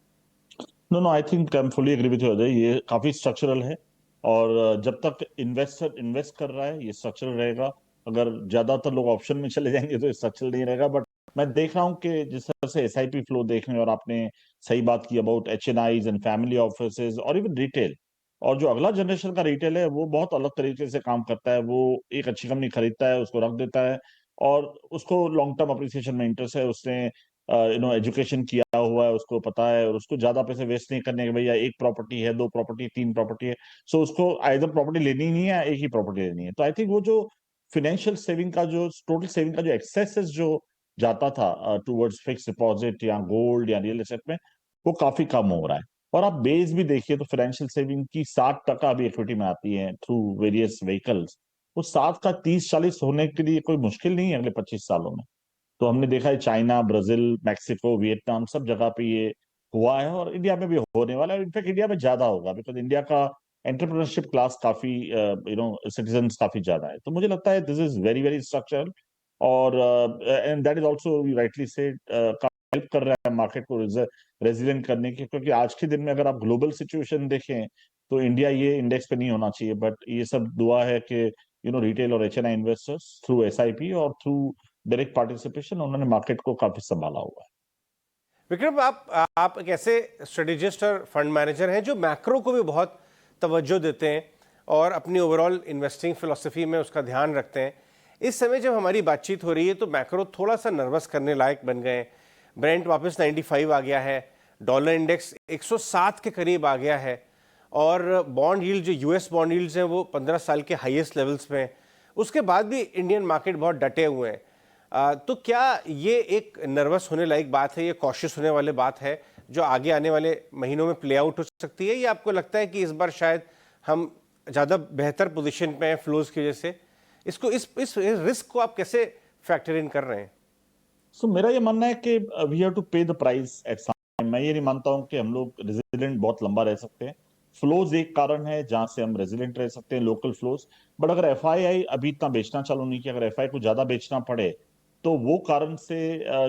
No, I think I am fully agree with you Ajay, ये काफी स्ट्रक्चरल है और जब तक इन्वेस्टर इन्वेस्ट कर रहा है ये स्ट्रक्चरल रहेगा। अगर ज्यादातर लोग ऑप्शन में चले जाएंगे तो ये स्ट्रक्चरल नहीं रहेगा। बट मैं देख रहा हूँ कि जिस तरह से SIP फ्लो देख रहे हैं, और आपने सही बात की about HNIs and family offices और इवन रिटेल, और जो अगला जनरेशन का रिटेल है वो बहुत अलग तरीके से काम करता है। वो एक अच्छी कंपनी खरीदता है, उसको रख देता है और उसको लॉन्ग टर्म अप्रिसिएशन में इंटरेस्ट है, उसने एजुकेशन किया हुआ है, उसको पता है, और उसको ज्यादा पैसे वेस्ट नहीं करने के, भैया 1 प्रॉपर्टी है, 2 प्रॉपर्टी, 3 प्रॉपर्टी है, सो उसको आइदर प्रॉपर्टी लेनी नहीं है, एक ही प्रॉपर्टी लेनी है। तो आई थिंक वो जो फाइनेंशियल सेविंग का जो टोटल सेविंग का जो एक्सेस जो जाता था टूवर्ड्स फिक्स डिपॉजिट या गोल्ड या रियल एस्टेट में, वो काफी कम हो रहा है। और आप बेस भी देखिए तो फाइनेंशियल सेविंग की 60% अभी इक्विटी में आती है थ्रू वेरियस व्हीकल्स। वो 7 का 30-40 होने के लिए कोई मुश्किल नहीं है अगले 25 सालों में। तो हमने देखा है चाइना, ब्राजील, मैक्सिको, वियतनाम, सब जगह पे ये हुआ है और इंडिया में भी होने वाला है। इनफैक्ट इंडिया में ज्यादा होगा बिकॉज इंडिया का एंटरप्रेन्योरशिप क्लास काफी सिटीजन्स काफी ज्यादा है। तो मुझे लगता है this is very very structural और and that is also rightly said help कर रहा है मार्केट को रेजिलिएंट करने की, क्योंकि आज के दिन में अगर आप ग्लोबल सिचुएशन देखें तो इंडिया ये इंडेक्स पे नहीं होना चाहिए, बट ये सब दुआ है कि रिटेल और एचएनआई इन्वेस्टर्स थ्रू एसआईपी और थ्रू डायरेक्ट पार्टिसिपेशन उन्होंने मार्केट को काफी संभाला हुआ है। विक्रम, आप एक ऐसे स्ट्रेटेजिस्ट और फंड मैनेजर हैं जो मैक्रो को भी बहुत तवज्जो देते हैं और अपनी ओवरऑल इन्वेस्टिंग फिलॉसफी में उसका ध्यान रखते हैं। इस समय जब हमारी बातचीत हो रही है तो मैक्रो थोड़ा सा नर्वस करने लायक बन गए हैं। ब्रेंट वापस 95 आ गया है, डॉलर इंडेक्स 107 के करीब आ गया है और बॉन्ड यील्ड जो यूएस बॉन्ड यील्ड्स हैं वो 15 साल के हाईएस्ट लेवल्स पे हैं। उसके बाद भी इंडियन मार्केट बहुत डटे हुए हैं। तो क्या ये एक नर्वस होने लायक बात है, ये कॉशियस होने वाली बात है जो आगे आने वाले महीनों में प्ले आउट हो सकती है, या आपको लगता है कि इस बार शायद हम ज़्यादा बेहतर पोजीशन पे हैं फ्लोज की वजह से? इसको इस रिस्क को आप कैसे फैक्टर इन कर रहे हैं? मेरा ये मानना है कि we have to pay the price at some time. मैं ये नहीं मानता हूँ कि हम लोग रेजिलिएंट बहुत लंबा रह सकते हैं। फ्लोज एक कारण है जहां से हम रेजिलिएंट रह सकते हैं, लोकल फ्लोज। बट अगर एफआईआई अभी इतना बेचना चालू नहीं किया, अगर एफआई को ज्यादा बेचना पड़े तो वो कारण से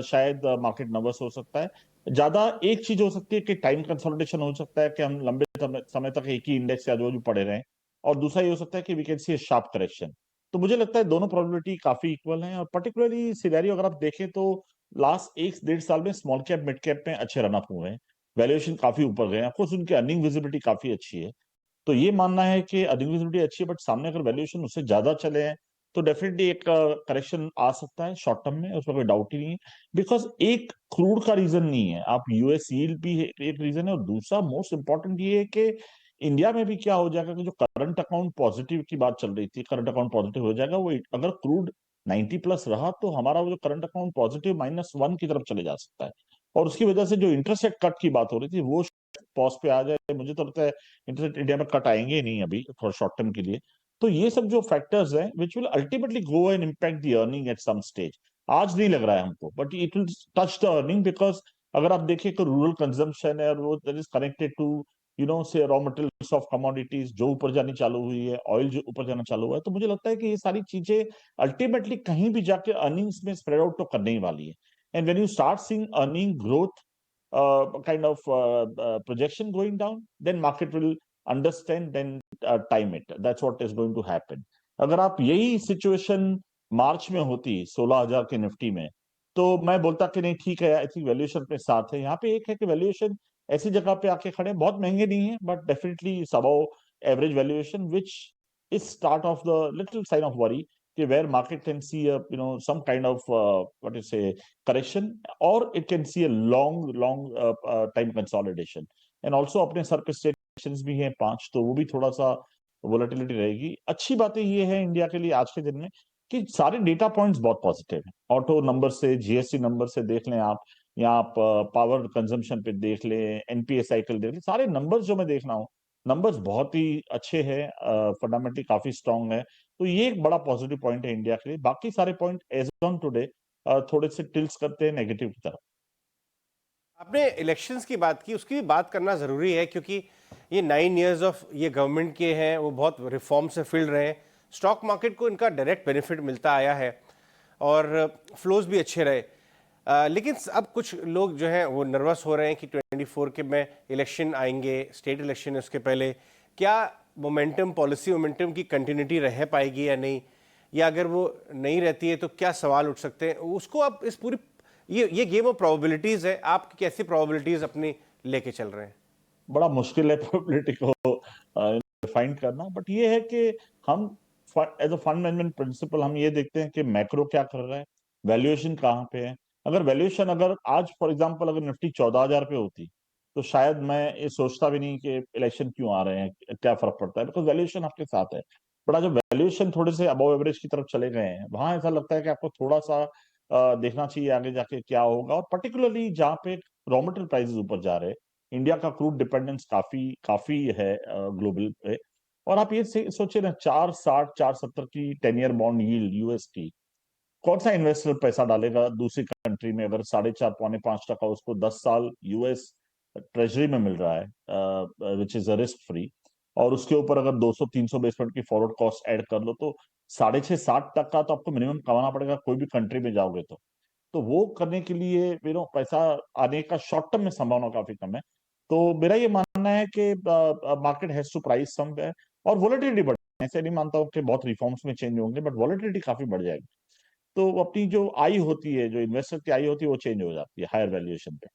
शायद मार्केट नर्वस हो सकता है। ज्यादा एक चीज हो सकती है कि टाइम कंसोलिडेशन हो सकता है कि हम लंबे समय तक एक ही इंडेक्स से आजू बाजू पड़े रहें, और दूसरा ये हो सकता है कि we can see sharp correction. तो मुझे लगता है दोनों प्रोबेबिलिटी काफी इक्वल हैं, और पर्टिकुलरली सिनेरियो अगर आप देखें तो लास्ट 1-1.5 साल में स्मॉल कैप मिड कैप में अच्छे रन अप हुए हैं, वैल्यूएशन काफी ऊपर गए हैं। ऑफकोर्स उनकी अर्निंग विजिबिलिटी काफी अच्छी है, तो ये मानना है कि अर्निंग विजिबिलिटी अच्छी है, बट सामने अगर वैल्यूएशन उससे ज्यादा चले हैं तो डेफिनेटली एक करेक्शन आ सकता है शॉर्ट टर्म में, उसमें कोई डाउट ही नहीं है। बिकॉज एक क्रूड का रीजन नहीं है, आप यूएस यील्ड भी एक रीजन है, और दूसरा मोस्ट इंपॉर्टेंट ये है कि इंडिया में भी क्या हो जाएगा कि जो करंट अकाउंट पॉजिटिव की बात चल रही थी, करंट अकाउंट पॉजिटिव हो जाएगा। वो अगर क्रूड 90 प्लस रहा तो हमारा वो जो करंट अकाउंट पॉजिटिव -1 की तरफ चले जा सकता है, और उसकी वजह से जो इंटरेस्ट रेट कट की बात हो रही थी वो पॉज पे आ जाए। मुझे तो लगता है इंटरेस्ट इंडिया में कट आएंगे ही नहीं अभी थोड़ा शॉर्ट टर्म के लिए। तो ये सब जो फैक्टर्स हैं which will ultimately go and impact the earning at some stage. आज नहीं लग रहा है हमको, but it will touch the earning, because अगर आप देखें तो रूरल कंजम्पशन है और वो that is connected to say raw materials of commodities जो ऊपर जानी चालू हुई है, ऑयल जो ऊपर जाना चालू हुआ है। तो मुझे लगता है कि ये सारी चीजें अल्टीमेटली कहीं भी जाके अर्निंग्स में स्प्रेड आउट तो करने ही वाली है। And when you start seeing earning growth kind of projection going down, then market will understand, then time it. That's what is going to happen. अगर आप यही सिचुएशन मार्च में होती 16,000 के निफ्टी में, तो मैं बोलता कि नहीं ठीक है, आई थिंक वैल्यूएशन अपने साथ है। यहाँ पे एक है कि वैल्यूएशन ऐसी जगह पे आके खड़े, बहुत महंगे नहीं है, but definitely above average valuation, which is start of the little sign of worry कि where market can see a some kind of what you say correction, or it can see a long time consolidation. And also अपने sir पे stations भी हैं 5, तो वो भी थोड़ा सा वोलेटिलिटी रहेगी। अच्छी बातें ये है इंडिया के लिए आज के दिन में कि सारे डेटा पॉइंट्स बहुत पॉजिटिव हैं। ऑटो नंबर से, जीएसटी नंबर से देख लें आप, या आप पावर कंजम्पशन पे देख लें, एनपीए साइकिल देख लें, सारे नंबर्स जो मैं देख रहा हूँ नंबर्स बहुत ही अच्छे हैं, फंडामेंटली काफी स्ट्रांग है। तो ये एक बड़ा पॉजिटिव पॉइंट है इंडिया के लिए। बाकी सारे पॉइंट एज ऑन टुडे थोड़े से टिल्स करते हैं नेगेटिव की तरफ। आपने इलेक्शंस की बात की, उसकी भी बात करना जरूरी है, क्योंकि ये 9 इयर्स ऑफ ये गवर्नमेंट के हैं, वो बहुत रिफॉर्म से फिल रहे हैं। स्टॉक मार्केट को इनका डायरेक्ट बेनिफिट मिलता आया है और फ्लोज भी अच्छे रहे। लेकिन अब कुछ लोग जो हैं वो नर्वस हो रहे हैं कि 24 के में इलेक्शन आएंगे, स्टेट इलेक्शन है उसके पहले, क्या मोमेंटम, पॉलिसी मोमेंटम की कंटिन्यूटी रह पाएगी या नहीं, या अगर वो नहीं रहती है तो क्या सवाल उठ सकते हैं? उसको आप इस पूरी ये गेम ऑफ प्रोबेबिलिटीज है, आप कैसी प्रोबेबिलिटीज अपनी लेके चल रहे हैं? बड़ा मुश्किल है प्रोबेबिलिटी को डिफाइन करना, बट ये है कि हम as a fund management principle हम ये देखते हैं कि मैक्रो क्या कर रहा है, वैल्यूएशन कहाँ पे है। अगर वैल्यूएशन अगर आज फॉर एग्जांपल अगर निफ्टी 14,000 पे होती तो शायद मैं ये सोचता भी नहीं कि इलेक्शन क्यों आ रहे हैं, क्या फर्क पड़ता है, बिकॉज वैल्यूएशन आपके साथ है। बड़ा जो वैल्यूएशन थोड़े से अबव एवरेज की तरफ चले गए हैं, वहां ऐसा लगता है कि आपको थोड़ा सा देखना चाहिए आगे जाके क्या होगा। और पर्टिकुलरली जहाँ पे रॉ मटेरियल प्राइसेस ऊपर जा रहे हैं, इंडिया का क्रूड डिपेंडेंस काफी है ग्लोबल पे। और आप ये सोचिए ना, 4.60 4.70 की 10 ईयर बॉन्ड यील्ड यूएस की, कौन सा इन्वेस्टर पैसा डालेगा दूसरी कंट्री में अगर 4.5 पौने 5 टका उसको 10 साल यूएस ट्रेजरी में मिल रहा है, विच इज अ रिस्क फ्री, और उसके ऊपर अगर 200-300 बेस पॉइंट की फॉरवर्ड कॉस्ट ऐड कर लो तो 6.5-7 टका तो आपको मिनिमम कमाना पड़ेगा कोई भी कंट्री में जाओगे तो। तो वो करने के लिए पैसा आने का शॉर्ट टर्म में संभावना काफी कम है। तो मेरा ये मानना है कि market has to price somewhere, और वॉलेटिलिटी बढ़, ऐसे नहीं मानता हूँ कि बहुत रिफॉर्म्स में चेंज होंगे, बट वॉलेटिलिटी काफी बढ़ जाएगी। तो अपनी जो आई होती है, जो इन्वेस्टर की आई होती है, वो चेंज हो जाती है हायर वैल्यूएशन पे।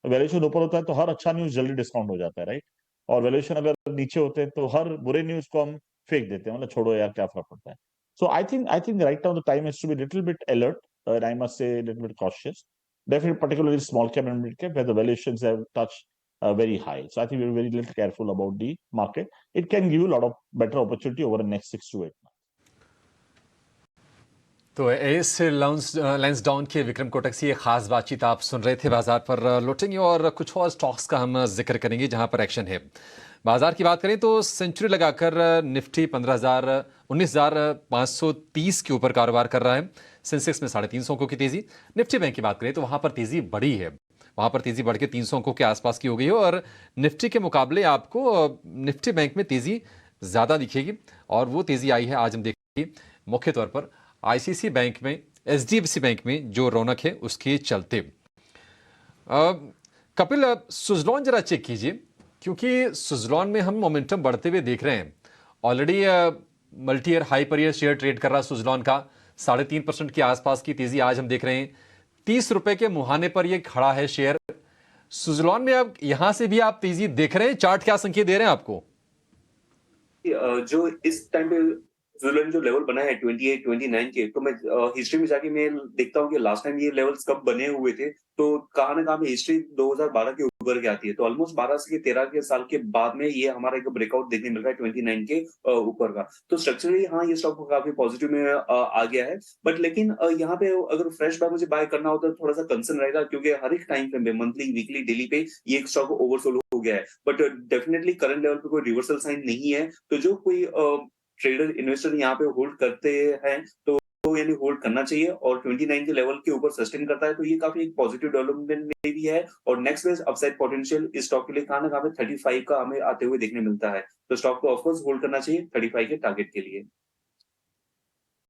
वैल्यूएशन ऊपर होता है तो हर अच्छा न्यूज जल्दी डिस्काउंट हो जाता है, राइट? और वैल्यूएशन अगर नीचे होते हैं तो हर बुरे न्यूज को हम फेंक देते हैं, मतलब छोड़ो यार क्या फर्क पड़ता है। So I think right now the time is to be little bit alert, and I must say a little bit cautious. Definitely, particularly small cap and mid cap, where the valuations have touched very high. So I think we're very little careful about the market. It can give you a lot of better opportunity over the next 6 to 8 months. तो S Lansdowne के विक्रम कोटक से ये खास बातचीत आप सुन रहे थे। बाजार पर लौटेंगे और कुछ और स्टॉक्स का हम जिक्र करेंगे जहां पर एक्शन है। बाजार की बात करें तो सेंचुरी लगाकर निफ्टी 19,530 के ऊपर कारोबार कर रहा है। सेंसेक्स में 350 अंकों की तेजी। निफ्टी बैंक की बात करें तो वहां पर तेजी बढ़ी है, वहां पर तेजी बढ़ के 300 अंकों के आसपास की हो गई है और निफ्टी के मुकाबले आपको निफ्टी बैंक में तेजी ज्यादा दिखेगी और वो तेजी आई है आज हम देखेंगे मुख्य तौर पर आईसीसी बैंक में, एचडीएफसी बैंक में जो रौनक है उसके चलते। कपिल, सुज़लॉन जरा चेक कीजिए, क्योंकि सुज़लॉन में हम मोमेंटम बढ़ते हुए देख रहे हैं। Already multi year high per year share trade कर रहा है सुज़लॉन का, 3.5% के आसपास की तेजी आज हम देख रहे हैं। 30 रुपए के मुहाने पर यह खड़ा है शेयर। सुज़लॉन में अब यहां से भी आप तेजी देख रहे हैं, चार्ट क्या संकेत दे रहे हैं आपको? जो इस टाइम पे सुज़लॉन जो लेवल बना है 28, 29 के, तो मैं हिस्ट्री में जाके मैं देखता हूँ कि लास्ट टाइम ये लेवल्स कब बने हुए थे, तो कहाँ ना कहाँ पे हिस्ट्री 2012 के ऊपर के आती है। तो ऑलमोस्ट 12 से 13 के साल के बाद में ये हमारा एक ब्रेकआउट देखने मिल रहा है 29 के ऊपर का। तो स्ट्रक्चरली हाँ, ये स्टॉक काफी पॉजिटिव में आ गया है, बट लेकिन यहाँ पे अगर फ्रेश बाय मुझे बाय करना होता है तो थोड़ा सा कंसर्न रहेगा, क्योंकि हर एक टाइम फ्रेम पे मंथली, वीकली, डेली पे ये एक स्टॉक ओवरसोल्ड हो गया है। बट डेफिनेटली करंट लेवल पे कोई रिवर्सल साइन नहीं है, तो जो कोई ट्रेडर इन्वेस्टर यहाँ पे होल्ड करते हैं तो यानी होल्ड करना चाहिए, और 29 के लेवल के ऊपर सस्टेन करता है तो ये काफी एक पॉजिटिव डेवलपमेंट में भी है। और नेक्स्ट बेस अपसाइड पोटेंशियल इस स्टॉक के लिए कहाँ ना कहाँ पे 35 का हमें आते हुए देखने मिलता है, तो स्टॉक को ऑफकोर्स होल्ड करना चाहिए 35 के टारगेट के लिए।